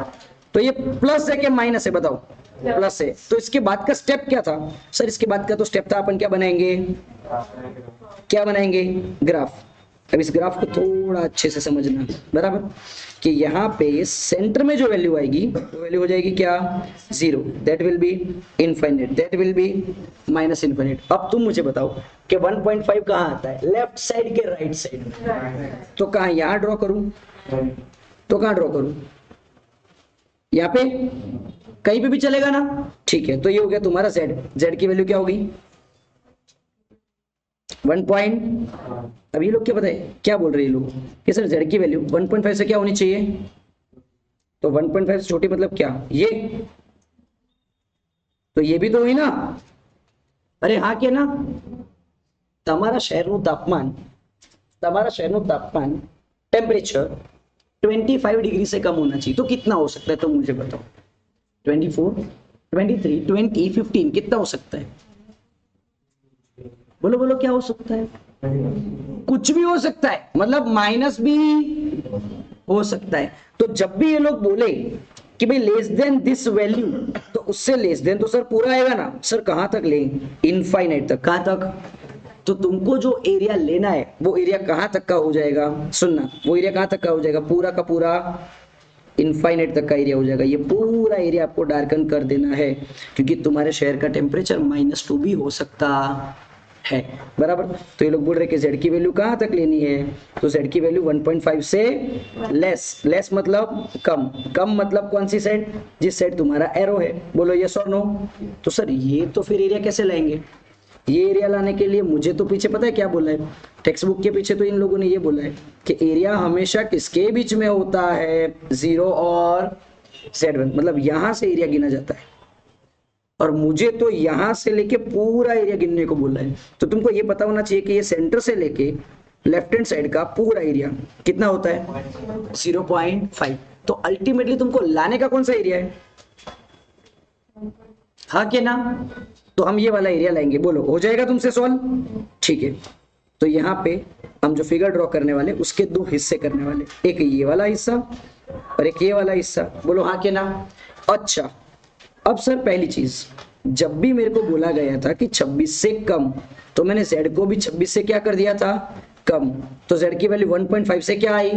तो ये प्लस है कि माइनस है बताओ, प्लस है। तो इसके बाद का स्टेप क्या था सर? इसके बाद का तो स्टेप था अपन क्या बनाएंगे, क्या बनाएंगे ग्राफ। अब इस ग्राफ को थोड़ा अच्छे से समझना बराबर, कि यहाँ पे सेंटर में जो वैल्यू आएगी वो वैल्यू हो जाएगी क्या 0, that will B infinite, that will B minus infinite. अब तुम मुझे बताओ कि 1.5 कहाँ आता है, लेफ्ट साइड के राइट साइड, तो कहाँ यहाँ ड्रॉ करूं, तो कहाँ ड्रॉ करूं, यहाँ पे कहीं पे भी चलेगा ना, ठीक है। तो ये हो गया तुम्हारा z की वैल्यू क्या होगी 1 पॉइंट। अब ये लोग क्या पता है क्या बोल रहे हैं ये लोग कि सर z की वैल्यू 1.5 से क्या होनी चाहिए, तो 1.5 से छोटी मतलब क्या, ये तो ये भी तो हुई ना, अरे हाँ के ना। તમારા શહેરનું તાપમાન, તમારા શહેરનું તાપમાન टेम्परेचर 25 डिग्री से कम होना चाहिए, तो कितना हो सकता है, तो मुझे बताओ 24, 23, 20, 15 कितना हो सकता है, बोलो बोलो क्या हो सकता है, कुछ भी हो सकता है, मतलब माइनस भी हो सकता है। तो जब भी ये लोग बोले कि भाई लेस देन दिस वैल्यू, तो उससे लेस देन तो सर पूरा आएगा ना, सर कहां तक लें, इनफाइनाइट तक, कहां तक, तो तुमको जो एरिया लेना है वो एरिया कहां तक का हो जाएगा, सुनना, वो एरिया कहां तक का हो जाएगा, पूरा का पूरा इनफाइनाइट तक का एरिया हो जाएगा। ये पूरा एरिया आपको डार्कन कर देना है, क्योंकि तुम्हारे शहर का टेम्परेचर -2 भी हो सकता है बराबर। तो ये लोग बोल रहे कि z की वैल्यू कहां तक लेनी है, तो z की वैल्यू 1.5 से लेस, लेस मतलब कम, कम मतलब कौन सी साइड, जिस साइड तुम्हारा एरो है, बोलो यस और नो। तो सर ये तो फिर एरिया कैसे लाएंगे, ये एरिया लाने के लिए मुझे तो पीछे पता है क्या बोला है, टेक्स्ट बुक के पीछे तो इन लोगों ने ये बोला है कि एरिया हमेशा किसके बीच में होता है, 0 और z1, मतलब यहां से एरिया गिना जाता है, और मुझे तो यहां से लेके पूरा एरिया गिनने को बोला है। तो तुमको ये पता होना चाहिए कि ये सेंटर से लेके लेफ्ट हैंड साइड का पूरा एरिया कितना होता है 0.5। तो अल्टीमेटली तुमको लाने का कौन सा एरिया है, हाँ के ना, तो हम ये वाला एरिया लाएंगे, बोलो हो जाएगा तुमसे सॉल्व, ठीक है। तो यहाँ पे हम जो फिगर ड्रॉ करने वाले उसके 2 हिस्से करने वाले, एक ये वाला हिस्सा और एक ये वाला हिस्सा, बोलो हाँ के ना। अच्छा अब सर पहली चीज, जब भी मेरे को बोला गया था कि 26 से कम, तो मैंने z को भी 26 से क्या कर दिया था, कम, तो z की वैल्यू 1.5 से क्या आई,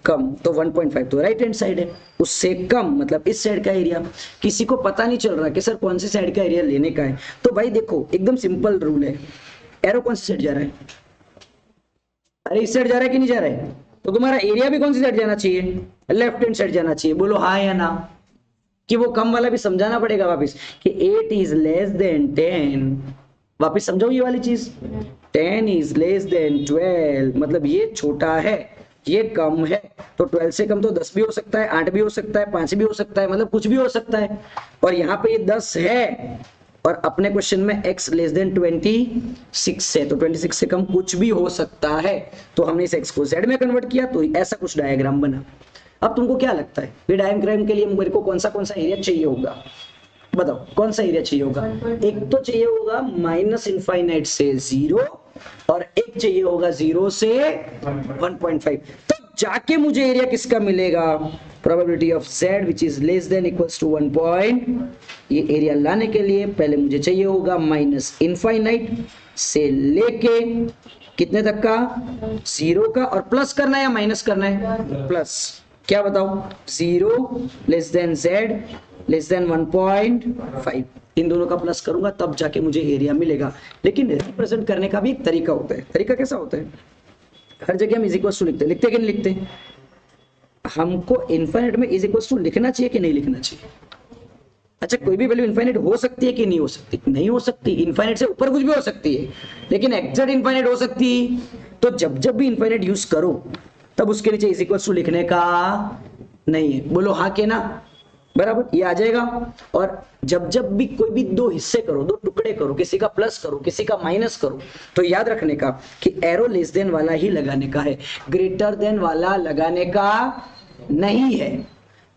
कम, तो 1.5 तो राइट हैंड साइड है, उससे कम मतलब इस साइड का एरिया। किसी को पता नहीं चल रहा कि सर कौन सी साइड का एरिया लेने का है, तो भाई देखो एकदम सिंपल रूल है, एरो कौन सी साइड जा रहा है, अरे इस साइड जा रहा है कि नहीं जा रहा है, तो तुम्हारा एरिया भी कौन सी साइड जाना चाहिए, लेफ्ट हैंड साइड जाना चाहिए, बोलो हाँ या ना। कि वो कम वाला भी समझाना पड़ेगा वापस कि 8 इज लेस देन 10, वापस समझाओ ये वाली चीज, 10 इज लेस देन 12, मतलब ये छोटा है ये कम है, तो 12 से कम तो 10 भी हो सकता है, 8 भी हो सकता है, 5 भी हो सकता है, मतलब कुछ भी हो सकता है। और यहाँ पे ये 10 है और अपने क्वेश्चन में x लेस देन 26 है, तो 26 से कम कुछ भी हो सकता है, तो हमने इस x को z में कन्वर्ट किया, तो ऐसा कुछ डायग्राम बना। अब तुमको क्या लगता है ये डायग्राम के लिए मेरे को कौन सा एरिया चाहिए होगा, बताओ कौन सा एरिया चाहिए होगा, एक तो चाहिए होगा माइनस इनफाइनाइट से 0 और एक चाहिए होगा 0 से 1.5, तो जाके मुझे एरिया किसका मिलेगा, probability of z which is less than equals to 1 point. ये एरिया लाने के लिए पहले मुझे चाहिए होगा माइनस इनफाइनाइट से लेके कितने तक का, 0 का, और प्लस करना है या माइनस करना है, प्लस, क्या बताओ 0 less then z less then 1.5, इन दोनों का प्लस करूंगा तब जाके मुझे एरिया मिलेगा। लेकिन रिप्रेजेंट करने का भी एक तरीका होता है, तरीका कैसा होता है, हर जगह हम इज इक्वल्स टू लिखते कि नहीं लिखते, हमको इनफाइनाइट में इज इक्वल्स टू लिखना चाहिए कि नहीं लिखना चाहिए। अच्छा कोई भी वैल्यू इनफाइनाइट हो सकती है कि नहीं हो सकती, नहीं हो सकती, इनफाइनाइट से ऊपर कुछ भी हो सकती है, लेकिन एग्जैक्ट इनफाइनाइट हो सकती है। तो जब भी इनफाइनाइट यूज करो तब उसके नीचे इज इक्वल्स टू लिखने का नहीं है, बोलो हाँ के ना, बराबर ये आ जाएगा। और जब भी कोई भी 2 हिस्से करो, 2 टुकड़े करो, किसी का प्लस करो किसी का माइनस करो, तो याद रखने का कि एरो लेस देन वाला ही लगाने का है, ग्रेटर देन वाला लगाने का नहीं है।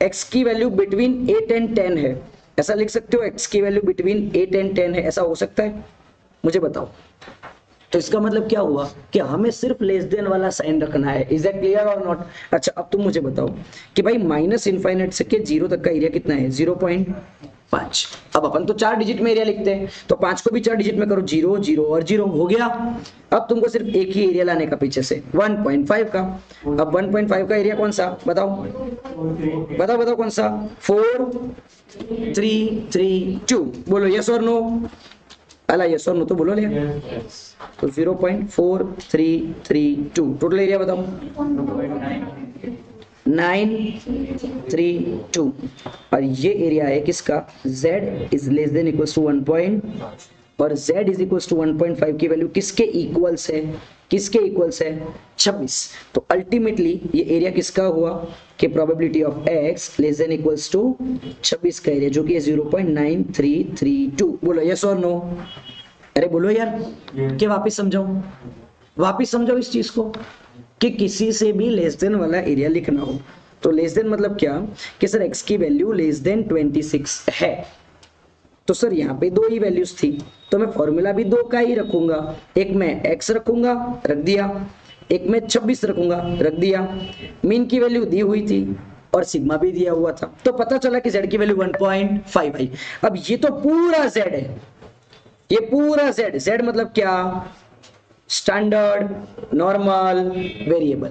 x की वैल्यू बिटवीन 8 एंड 10 है, ऐसा लिख सकते हो? x की वैल्यू बिटवीन 8 एंड 10 है, ऐसा हो सकता है? मुझे बताओ। तो इसका मतलब क्या हुआ कि हमें सिर्फ लेस देन वाला साइन रखना है। इज दैट क्लियर और नॉट? अच्छा, अब तुम मुझे बताओ कि भाई माइनस इनफाइनाइट से के 0 तक का एरिया कितना है? 0.5। अब अपन तो 4 डिजिट में एरिया लिखते हैं, तो 5 को भी 4 डिजिट में करो, 0 0 और 0 हो गया। अब तुमको सिर्फ एक ही एरिया लाने का पीछे से, 1.5 का। अब 1.5 का एरिया कौन सा? बताओ बताओ बताओ, कौन सा? 4 3 3 2। बोलो यस और नो। अला यस और नो तो बोलो ले। तो 0.4332 टोटल एरिया बताओ। 932। और ये एरिया है किसका? z is less than equal to 1. और z इज इक्वल टू 1.5 की वैल्यू किसके इक्वल्स है? किसके इक्वल्स है? 26। तो अल्टीमेटली ये एरिया किसका हुआ कि probability of x less than equals to 26 का एरिया, जो कि है 0.9332। बोलो यस और नो। अरे बोलो यार, कि वापिस समझाऊं? वापिस समझाओ इस चीज को कि किसी से भी लेस देन वाला एरिया लिखना हो तो लेस देन मतलब क्या कि सर x की वैल्यू लेस देन 26 है। तो सर यहाँ पे 2 ही वैल्यूज थी, तो मैं फॉर्मूला भी 2 का ही रखूंगा। एक में x रखूंगा, रख दिया। एक में 26 रखूंगा, रख दिया। मीन की वैल्यू दी हुई थी और सिग्मा भी दिया हुआ था, तो पता चला कि z की वैल्यू 1.5 आई। अब ये तो पूरा z है, ये पूरा z मतलब क्या? Standard, normal, variable.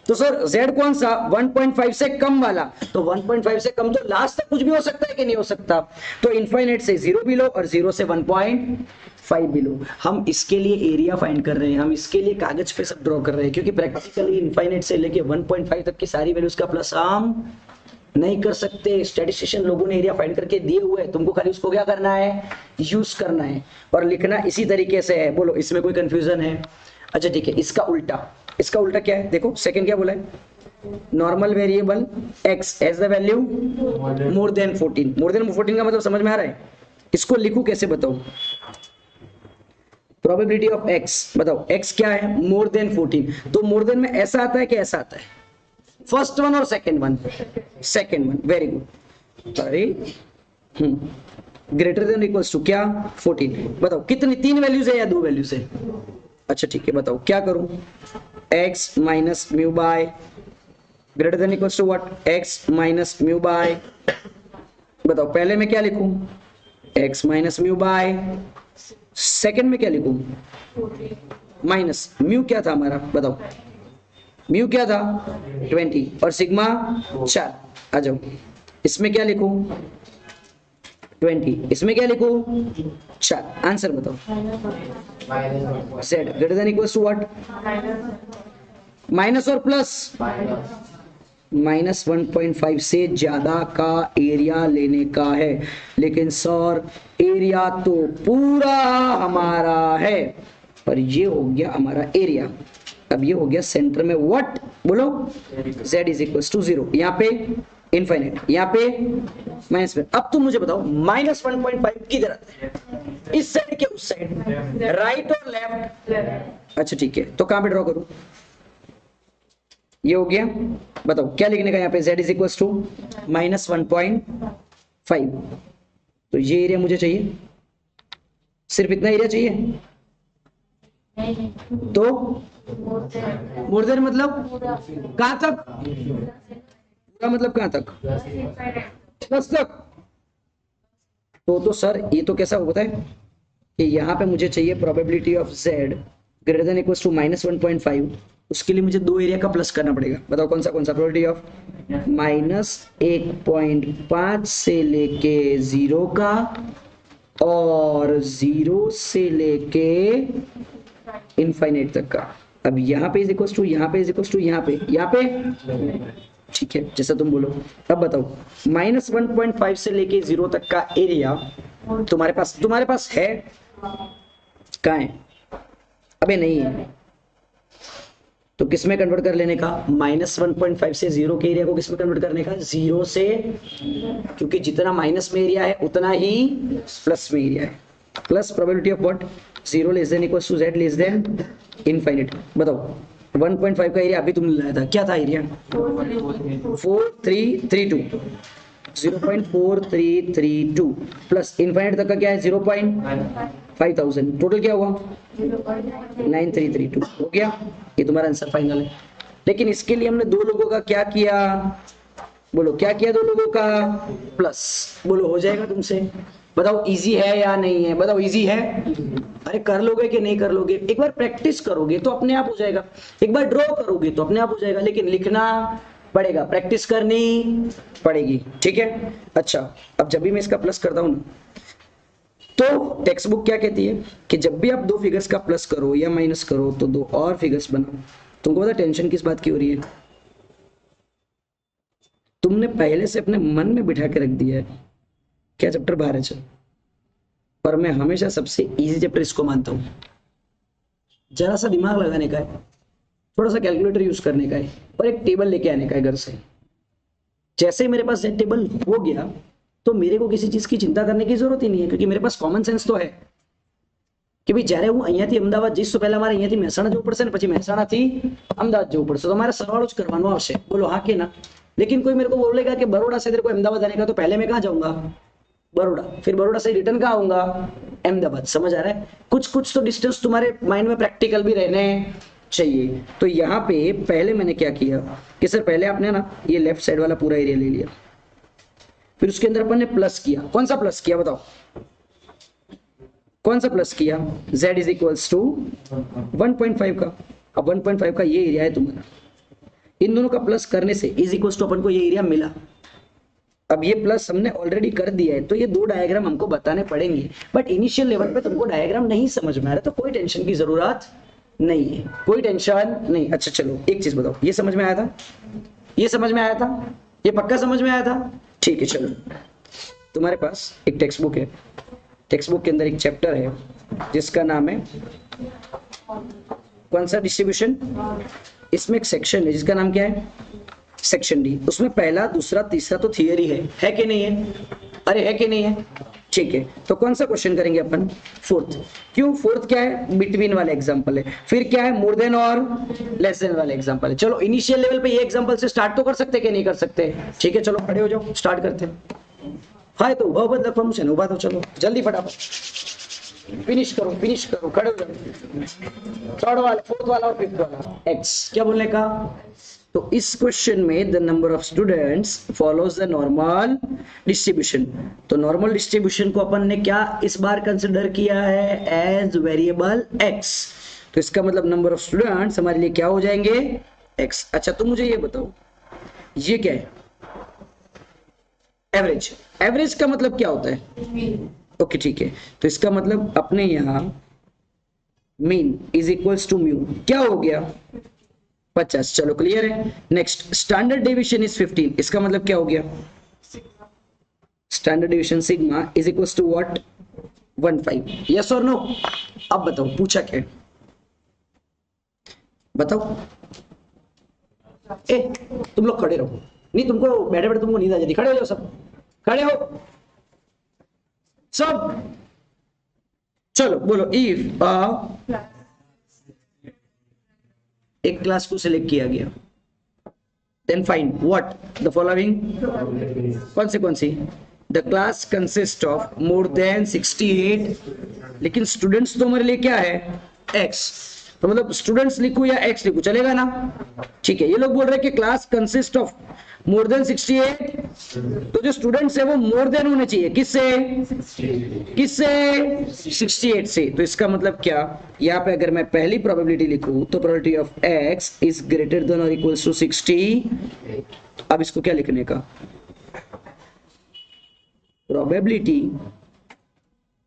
तो सर z कौन सा? 1.5 से कम वाला। तो 1.5 से कम तो लास्ट तक कुछ भी हो सकता है कि नहीं हो सकता? तो इनफाइनाइट से 0 बिलो और 0 से 1.5 बिलो। हम इसके लिए एरिया फाइंड कर रहे हैं, हम इसके लिए कागज पे सब ड्रॉ कर रहे हैं, क्योंकि प्रैक्टिकली इनफाइनाइट से लेके 1.5 तक की सारी वैल्यूज का प्लस हम नहीं कर सकते। स्टैटिस्टिशियन लोगों ने एरिया फाइंड करके दिए हुए हैं, तुमको खाली उसको क्या करना है? यूज करना है और लिखना इसी तरीके से है। बोलो इसमें कोई कंफ्यूजन है? अच्छा ठीक है, इसका उल्टा, इसका उल्टा क्या है? देखो सेकंड क्या बोला है? Normal variable x as the value more than 14। More than 14 का मतलब समझ में आ रहा है? इसको लिखूं कैसे बताओ? प्रोबेबिलिटी ऑफ x, बताओ x क्या है? मोर देन 14। तो मोर देन में ऐसा आता है कि ऐसा आता है? फर्स्ट वन और second one? Second one, very good. अरे ग्रेटर देन इक्वल्स टू क्या? 14। बताओ कितनी, 3 वैल्यूज है या 2 वैल्यूज है? अच्छा ठीक है, बताओ क्या करूं? x minus mu by greater than equals to what? x minus mu by. बताओ पहले में क्या लिखूं? x minus mu by. Second में क्या लिखूं? माइनस म्यू क्या था हमारा? बताओ म्यू क्या था? 20 और सिग्मा 4। आ जाओ, इसमें क्या लिखूं? 20, इसमें क्या लिखूं? 4। आंसर बताओ। z greater than equals to what? Minus और प्लस? माइनस 1.5 से ज्यादा का एरिया लेने का है। लेकिन सर एरिया तो पूरा हमारा है, पर ये हो गया हमारा एरिया। अब ये हो गया सेंटर में व्हाट? बोलो z इज इक्वल्स टू 0, यहाँ पे इनफाइनाइट, यहाँ पे माइनस में। अब तुम मुझे बताओ माइनस 1.5 किधर आता है? इस साइड के उस साइड, राइट और लेफ्ट? अच्छा ठीक है, तो कहां पे ड्रॉ करूं? ये हो गया। बताओ क्या लिखने का यहाँ पे? z is equals to minus 1.5। तो ये एरिया मुझे चाहिए, सिर्फ इतना एरिया चाहिए। तो मोर देन मतलब कहां तक? पूरा मतलब कहां तक? प्लस तक। तो सर ये तो कैसा होता है कि यहाँ पे मुझे चाहिए probability of z greater than equals to minus 1.5। उसके लिए मुझे 2 एरिया का प्लस करना पड़ेगा। बताओ कौन सा प्रोबेबिलिटी ऑफ? माइनस 1.5 से लेके 0 का और 0 से लेके इनफाइनाइट तक का। अब यहाँ पे इज इक्वल्स टू, यहाँ पे इज इक्वल्स टू, यहाँ पे ठीक है, जैसा तुम बोलो। अब बताओ माइनस 1.5 से लेके 0 तक का एरिया तुम्हारे पास है? कहाँ है? अबे नहीं है, तो किस में कन्वर्ट कर लेने का? माइनस 1.5 से 0 के एरिया को किस में कन्वर्ट करने का? 0 से, क्योंकि जितना माइनस में एरिया है उतना ही प्लस में एरिया है। Plus probability of what? 0 less than equals to z less than infinite. बताओ 1.5 का एरिया अभी तुमने लाया था, क्या था एरिया? 4332, 0.4332 प्लस इनफाइनाइट तक का क्या है 0.5000, टोटल क्या हुआ 9332, हो गया। ये तुम्हारा आंसर फाइनल है। लेकिन इसके लिए हमने दो लोगों का क्या किया, बोलो क्या किया, दो लोगों का प्लस, बोलो हो जाएगा तुमसे? बताओ इजी है या नहीं है, बताओ इजी है? अरे कर लोगे कि नहीं कर लोगे? एक बार प्रैक्टिस करोगे तो अपने आप हो जाएगा, एक बार ड्रॉ करोगे तो अपने आप हो जाएगा, लेकिन लिखना पड़ेगा, प्रैक्टिस करनी पड़ेगी, ठीक है। अच्छा, अब जब भी मैं इसका प्लस करता हूं तो टेक्स्ट बुक क्या कहती है कि जब भी आप दो फिगर्स का प्लस करो या माइनस करो तो दो और फिगर्स बनाओ। तुमको पता टेंशन किस बात की हो रही है? तुमने पहले से अपने मन में बिठा के रख दिया है क्या चैप्टर बाहर है, चल। पर मैं हमेशा सबसे इजी चैप्टर इसको मानता हूं। जरा सा दिमाग लगाने का है, थोड़ा सा कैलकुलेटर यूज करने का है, और एक टेबल लेके आने का है घर से। जैसे ही मेरे पास टेबल हो गया तो मेरे को किसी चीज की चिंता करने की जरूरत ही नहीं है, क्योंकि मेरे पास कॉमन सेंस तो है कि भाई જ્યારે હું અહીંયાથી અમદાવાદ જઈશ તો પહેલા મારે અહીંયાથી મહેસાણા જવું પડશે ને પછી મહેસાણાથી અમદાવાદ જવું પડશે, તો મારે સરવાળો જ કરવાનો આવશે, બોલો હા કે ના? लेकिन कोई मेरे को बोलेगा कि बड़ौदा से तेरे को अहमदाबाद आने का, तो पहले मैं कहाँ जाऊंगा? बड़ौदा, फिर बड़ौदा से रिटर्न कहाँ आऊंगा? अहमदाबाद। समझ आ रहा है? कुछ कुछ तो डिस्टेंस तुम्हारे माइंड में प्रैक्टिकल भी रहने चाहिए। तो यहाँ पे पहले मैंने क्या किया कि सर पहले आपने ना ये लेफ्ट साइड वाला पूरा एरिया ले लिया, फिर उसके अंदर अपन ने प्लस किया। कौन सा प्लस किया बताओ, कौन सा प्लस किया? z इज इक्वल्स टू 1.5 का। अब 1.5 का ये एरिया है तुम्हारा, इन दोनों का प्लस करने से इज इक्वल्स टू अपन को ये एरिया मिला। अब ये प्लस हमने ऑलरेडी कर दिया है, तो ये दो डायग्राम हमको बताने पड़ेंगे, बट इनिशियल लेवल पे तुमको डायग्राम नहीं समझ में आ रहा तो कोई टेंशन की जरूरत नहीं है, कोई टेंशन नहीं। अच्छा चलो एक चीज बताओ, ये समझ में आया था? ये समझ में आया था? ये पक्का समझ में आया था? ठीक है चलो, तुम्हारे पास एक टेक्स्ट बुक है, टेक्स्ट बुक के अंदर एक चैप्टर है जिसका नाम है कौन सा? डिस्ट्रीब्यूशन। इसमें एक सेक्शन है जिसका नाम क्या है? Section D. उसमें पहला दूसरा तीसरा तो थियरी है कि नहीं है? अरे है कि नहीं है? ठीक है, तो कौन सा क्वेश्चन करेंगे अपन? फोर्थ। क्यों फोर्थ? क्या है? बिटवीन वाला एग्जांपल है। फिर क्या है? मोर देन और लेस देन वाला एग्जांपल है। चलो इनिशियल लेवल पे ये एग्जांपल से स्टार्ट तो कर सकते कि नहीं कर सकते? ठीक है चलो खड़े हो जाओ, स्टार्ट करते हैं। हाँ तो उभा उभा लखવાનું છે ને, ઉભા તો चलो जल्दी फटाफट फिनिश करो, खड़े हो जाओ। थर्ड वाला, फोर्थ वाला और फिफ्थ वाला एक्स क्या बोलने का? तो इस क्वेश्चन में the number of students follows the normal distribution. तो नॉर्मल डिस्ट्रीब्यूशन को अपन ने क्या इस बार कंसिडर किया है? As variable X. तो इसका मतलब नंबर ऑफ स्टूडेंट्स हमारे लिए क्या हो जाएंगे? एक्स। अच्छा तो मुझे ये बताओ, ये क्या है? एवरेज। एवरेज का मतलब क्या होता है? ओके ठीक है, तो इसका मतलब अपने यहां mean is equals to mu क्या हो गया? 50। चलो क्लियर है। नेक्स्ट, स्टैंडर्ड डेविएशन इज 15, इसका मतलब क्या हो गया? Standard deviation sigma is equals to what? 1.5। Yes और नो? अब बताओ पूछा क्या? बताओ। ए तुम लोग खड़े रहो, नहीं तुमको बैठे बैठे तुमको नींद आ जाती, खड़े हो जाओ सब, खड़े हो सब। चलो बोलो, इफ एक क्लास को सिलेक्ट किया गया, then find what the following. कौन सी? The class consist of more than 68, लेकिन स्टूडेंट्स तो हमारे लिए क्या है? एक्स। तो मतलब स्टूडेंट्स लिखूं या एक्स लिखूं, चलेगा ना? ठीक है, ये लोग बोल रहे हैं कि class consist of more than 68, तो जो स्टूडेंट्स है वो मोर देन होने चाहिए किससे? 68 से। तो इसका मतलब क्या? यहाँ पे अगर मैं पहली प्रोबेबिलिटी लिखूं तो probability of x is greater than और इक्वल्स टू 60। अब इसको क्या लिखने का? Probability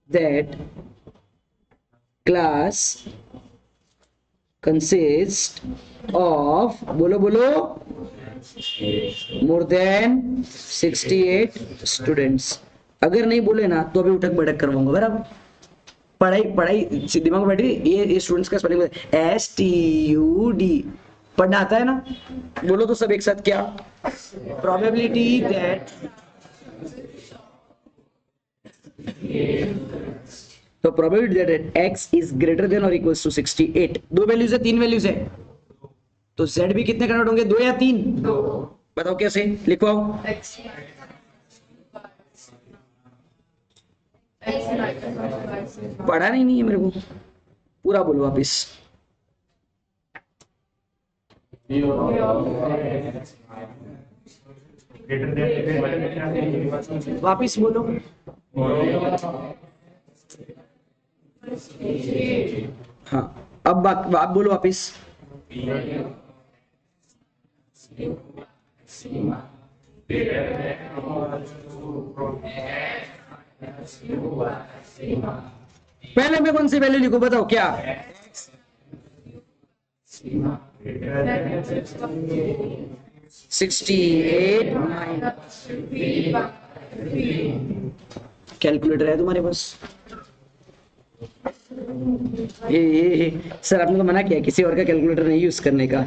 that class consist of, बोलो मोर देन 68 स्टूडेंट्स। अगर नहीं बोले ना तो अभी उठक बैठक करवाऊंगा, बराबर? पढ़ाई दिमाग में बैठी। ये स्टूडेंट्स का स्पेलिंग STUD पढ़ना आता है ना? बोलो तो सब एक साथ, क्या? प्रोबेबिलिटी दैट, तो probability that x is greater than और इक्वल्स टू 68। दो वैल्यूज है, तीन वैल्यूज है? तो z भी कितने कन्वर्ट होंगे, 2 या 3? बताओ कैसे, लिखवाओ। पढ़ा नहीं है मेरे को, पूरा बोलो वापिस। वापिस बोलो। हाँ, अब आप बोलो वापिस। पहले में कौन सी वैल्यू लिखो, बताओ क्या? 68 कैलकुलेटर है तुम्हारे पास? ये सर आपने तो मना किया किसी और का कैलकुलेटर नहीं यूज करने का।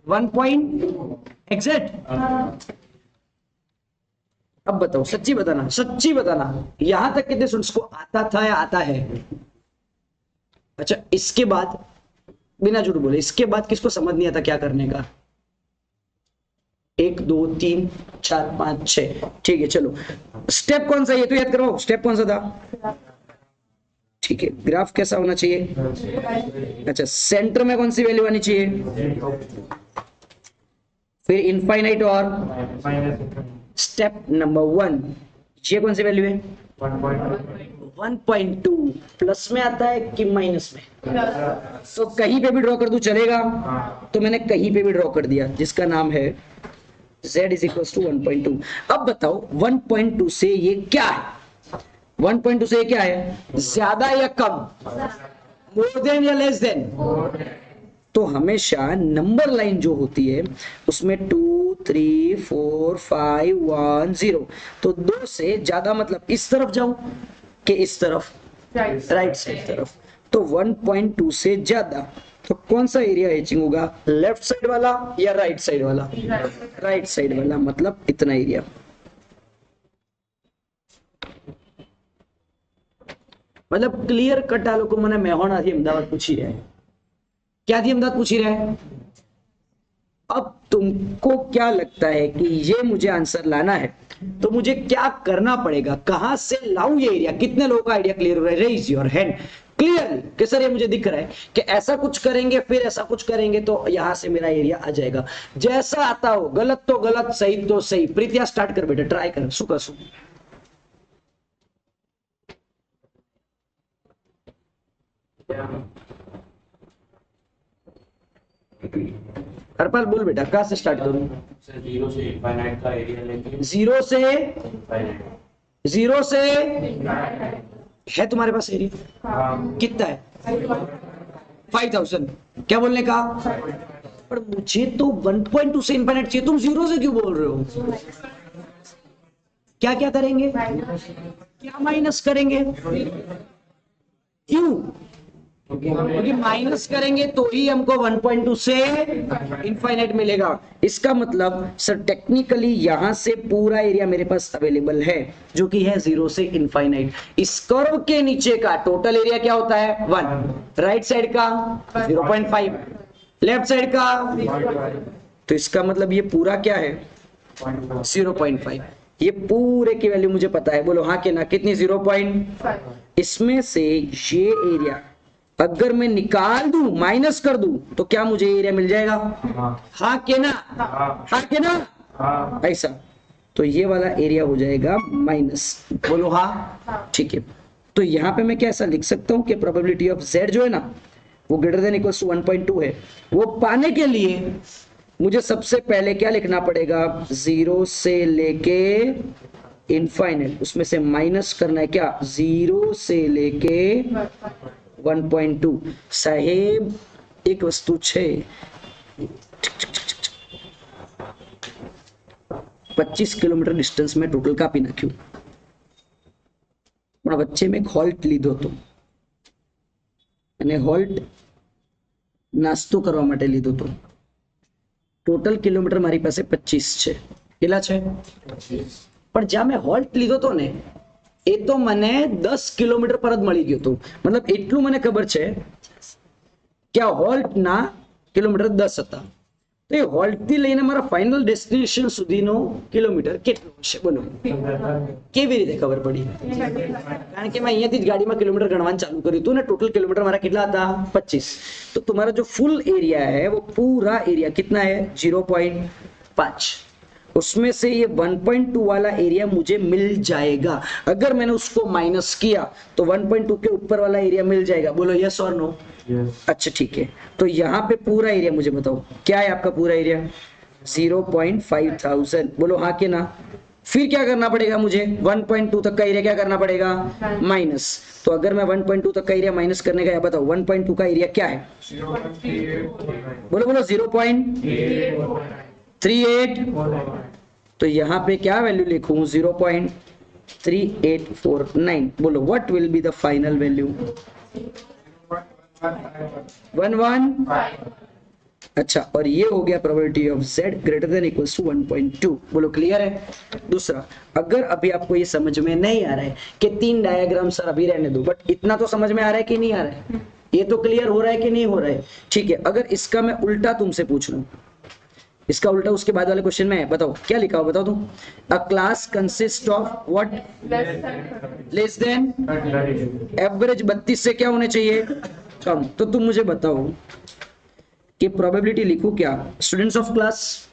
1 पॉइंट एग्जैक्ट। अब बताओ, सच्ची बताना, सच्ची बताना, यहां तक कितने स्टूडेंट्स को आता था या आता है? अच्छा, इसके बाद बिना झूठ बोले, इसके बाद किसको समझ नहीं आता क्या करने का? 1 2 3 4 5 6, ठीक है। चलो स्टेप कौन सा, ये तो याद करो, स्टेप कौन सा था? ठीक है, ग्राफ कैसा होना चाहिए? अच्छा, सेंटर में कौन सी वैल्यू आनी चाहिए? फिर इनफाइनाइट और स्टेप नंबर 1, ये कौन सी वैल्यू है? 1.2। प्लस में आता है कि माइनस में? तो कहीं पे भी ड्रॉ कर दूं चलेगा? तो मैंने कहीं पे भी ड्रॉ कर दिया, जिसका नाम है z इज इक्वल टू 1.2। अब बताओ 1.2 से ये क्या है? 1.2 से ये क्या है? ज्यादा या कम? मोर देन या लेस देन? तो हमेशा नंबर लाइन जो होती है उसमें 2 3 4 5 1 0, तो 2 से ज्यादा मतलब इस तरफ जाऊं कि इस तरफ? राइट साइड तरफ। तो 1.2 से ज्यादा, तो कौन सा एरिया एचिंग होगा? लेफ्ट साइड वाला या राइट साइड वाला? राइट साइड वाला, मतलब इतना एरिया। मतलब क्लियर कट आलो को मैंने मेहोना थी अहमदाबाद पूछी रहे, क्या थी अहमदाबाद पूछी रहे। अब तुमको क्या लगता है कि ये मुझे आंसर लाना है तो मुझे क्या करना पड़ेगा, कहां से लाऊं ये एरिया? कितने लोगों का आइडिया क्लियर हो रहा है? रेज योर हैंड क्लियरली कि सर ये मुझे दिख रहा है कि ऐसा कुछ करेंगे फिर ऐसा कुछ करेंगे तो यहां से मेरा एरिया आ जाएगा। जैसा आता हो, गलत तो गलत, सही तो सही। प्रीतिया स्टार्ट कर बेटा, ट्राई कर, सुका सु। हरपाल बोल बेटा, कहां से स्टार्ट करूं? 0 से इनफाइनाइट का एरिया लेंगे। 0 से इनफाइनाइट। 0 से है तुम्हारे पास एरिया? हाँ। कितना है? 5000। क्या बोलने का? पर मुझे तो 1.2 से इनफाइनाइट चाहिए, तुम 0 से क्यों बोल रहे हो? क्या क्या करेंगे? क्या माइनस करेंगे? क्यों? क्योंकि माइनस करेंगे तो ही हमको 1.2 से इनफाइनाइट मिलेगा। इसका मतलब सर टेक्निकली यहां से पूरा एरिया मेरे पास अवेलेबल है जो कि है 0 से इनफाइनाइट। इस कर्व के नीचे का टोटल एरिया क्या होता है? 1। राइट साइड का 0.5, लेफ्ट साइड का, तो इसका मतलब ये पूरा क्या है? 0.5। ये पूरे की वैल्यू मुझे पता है, बोलो हाँ के ना। कितनी? 0.5। इसमें से ये एरिया अगर मैं निकाल दूं, माइनस कर दूं, तो क्या मुझे एरिया मिल जाएगा? हाँ के ना? हाँ के ना? ऐसा। तो ये वाला एरिया हो जाएगा माइनस, बोलो हाँ। ठीक है, तो यहाँ पे मैं क्या ऐसा लिख सकता हूँ कि प्रोबेबिलिटी ऑफ z जो है ना वो ग्रेटर देन इक्वल टू 1.2 है। वो पाने के लिए मुझे सबसे पहले क्या लिखना पड़ेगा? 0 से लेके इनफाइनाइट, उसमें से माइनस करना है क्या? 0 से लेके 1.2। साहेब एक वस्तु छे 25 કિલોમીટર ડિસ્ટન્સ में टोटल कापी नाख्યું, પણ વચ્ચે મેં હોલ્ટ લીધો હતો અને હોલ્ટ નાસ્તો કરવા માટે લીધો હતો। ટોટલ કિલોમીટર મારી પાસે 25 છે। કેટલા છે? 25। પણ જ્યાં મેં હોલ્ટ લીધો હતો ને એ તો મને 10 કિલોમીટર પર જ મળી ગયો હતો। મતલબ એટલું મને ખબર છે क्या हॉल्ट ना કિલોમીટર 10 હતા તો એ હોલ્ટ થી લઈને મારા ફાઇનલ ડેસ્ટિનેશન સુધીનો કિલોમીટર કેટલો હશે બોલો કેવી રીતે ખબર પડી કારણ કે મેં અહીંયાથી જ ગાડીમાં કિલોમીટર ગણવાનું ચાલુ કર્યું હતું ને टोटल किलोमीटर हमारा कितना था 25 तो तुम्हारा जो फुल एरिया है वो पूरा एरिया कितना है 0.5 उसमें से ये 1.2 वाला एरिया मुझे मिल जाएगा अगर मैंने उसको माइनस किया तो 1.2 के ऊपर वाला एरिया मिल जाएगा बोलो यस और नो अच्छा ठीक है तो यहाँ पे पूरा एरिया मुझे बताओ क्या है आपका पूरा एरिया 0.5000 बोलो हाँ के ना फिर क्या करना पड़ेगा मुझे 1.2 तक का एरिया क्या करना पड़ेगा माइनस तो अगर मैं 1.2 तक का एरिया माइनस करने का बताओ 1.2 का एरिया क्या है बोलो बोलो 0.38 तो यहाँ पे क्या वैल्यू लिखूं 0.3849 बोलो what will be the final value 11 अच्छा और ये हो गया probability of z greater than equals to 1.2 बोलो क्लियर है दूसरा अगर अभी आपको ये समझ में नहीं आ रहा है कि 3 डायग्राम सर अभी रहने दो बट इतना तो समझ में आ रहा है कि नहीं आ रहा है ये तो क्लियर हो रहा है कि नहीं हो रहा है ठीक है अगर इसका मैं उल्टा तुमसे पूछ लूं इसका उल्टा उसके बाद वाले क्वेश्चन में है बताओ क्या लिखा हो बताओ तुम अ class consist of what less than average 32 से क्या होने चाहिए कम तो तुम मुझे बताओ कि प्रोबेबिलिटी लिखो क्या students of class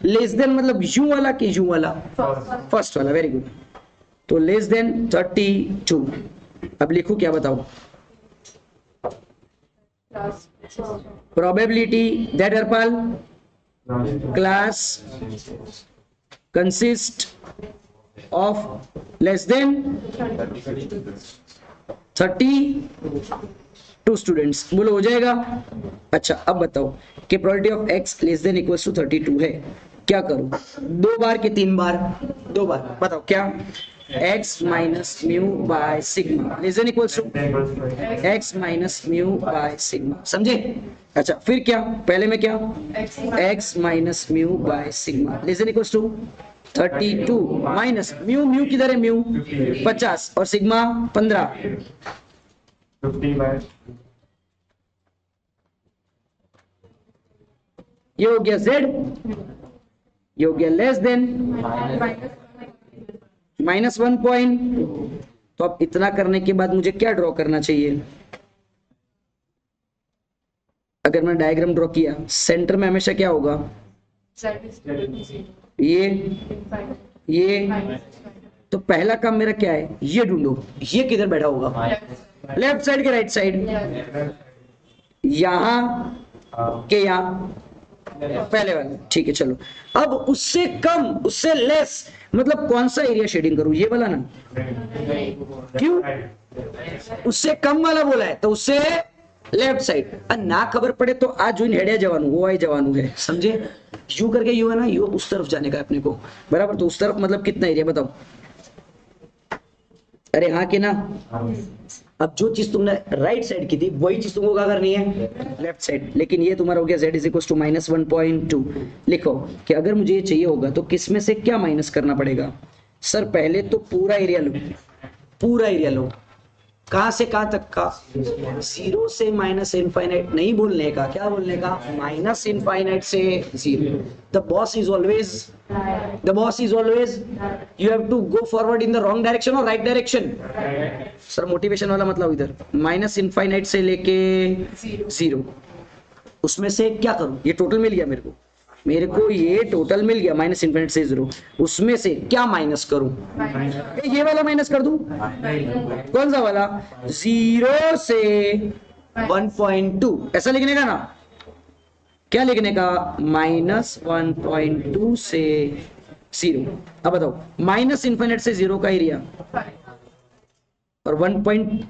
less than मतलब यू वाला कि यू वाला फर्स्ट वाला वेरी गुड तो लेस देन 32 अब लिखो क्या बताओ probability that Harpal class consist of less than 32 students बोलो हो जाएगा अच्छा अब बताओ कि probability of x less than equals to 32 है क्या करूं 2 बार कि 3 बार 2 बार बताओ क्या x minus mu by sigma less than equals to x minus mu by sigma समझे अच्छा फिर क्या पहले में क्या x minus mu by sigma less than equals to 32 minus mu mu किधर है म्यू 50 और सिग्मा 15 ये हो गया z ये हो गया लेस देन माइनस 1 पॉइंट तो अब इतना करने के बाद मुझे क्या ड्रॉ करना चाहिए अगर मैं डायग्राम ड्रॉ किया सेंटर में हमेशा क्या होगा ये तो पहला काम मेरा क्या है ये ढूंढो ये किधर बैठा होगा लेफ्ट साइड के राइट साइड यहां के यहां पहले वाला ठीक है चलो अब उससे कम उससे लेस मतलब कौन सा एरिया शेडिंग करूं ये वाला ना क्यों उससे कम वाला बोला है तो उससे लेफ्ट साइड ना खबर पड़े तो आज जो हेड़े जवानू वो आई जवानू है समझे यू करके यू है ना यू उस तरफ जाने का अपने को बराबर तो उस तरफ मतलब कितना एरिया बताओ अरे हाँ कि ना अब जो चीज तुमने राइट साइड की थी वही चीज तुमको क्या करनी है लेफ्ट साइड लेकिन ये तुम्हारा हो गया z is equal to minus 1.2 लिखो कि अगर मुझे ये चाहिए होगा तो किसमें से क्या माइनस करना पड़ेगा सर पहले तो पूरा एरिया लो कहां से कहां तक का 0 से माइनस इनफाइनाइट नहीं बोलने का क्या बोलने का माइनस इनफाइनाइट से 0 the boss is always you have to go forward in the wrong direction or right direction sir motivation वाला मतलब इधर माइनस इनफाइनाइट से लेके 0 उसमें से क्या करूं ये टोटल मिल गया मेरे को ये टोटल मिल गया माइनस इनफाइनाइट से 0 उसमें से क्या माइनस करूं ये वाला माइनस कर दूं कौन सा वाला 0 से 1.2 ऐसा लिखने का ना क्या लिखने का माइनस 1.2 से 0 अब बताओ माइनस इनफिनिट से 0 का एरिया और 1.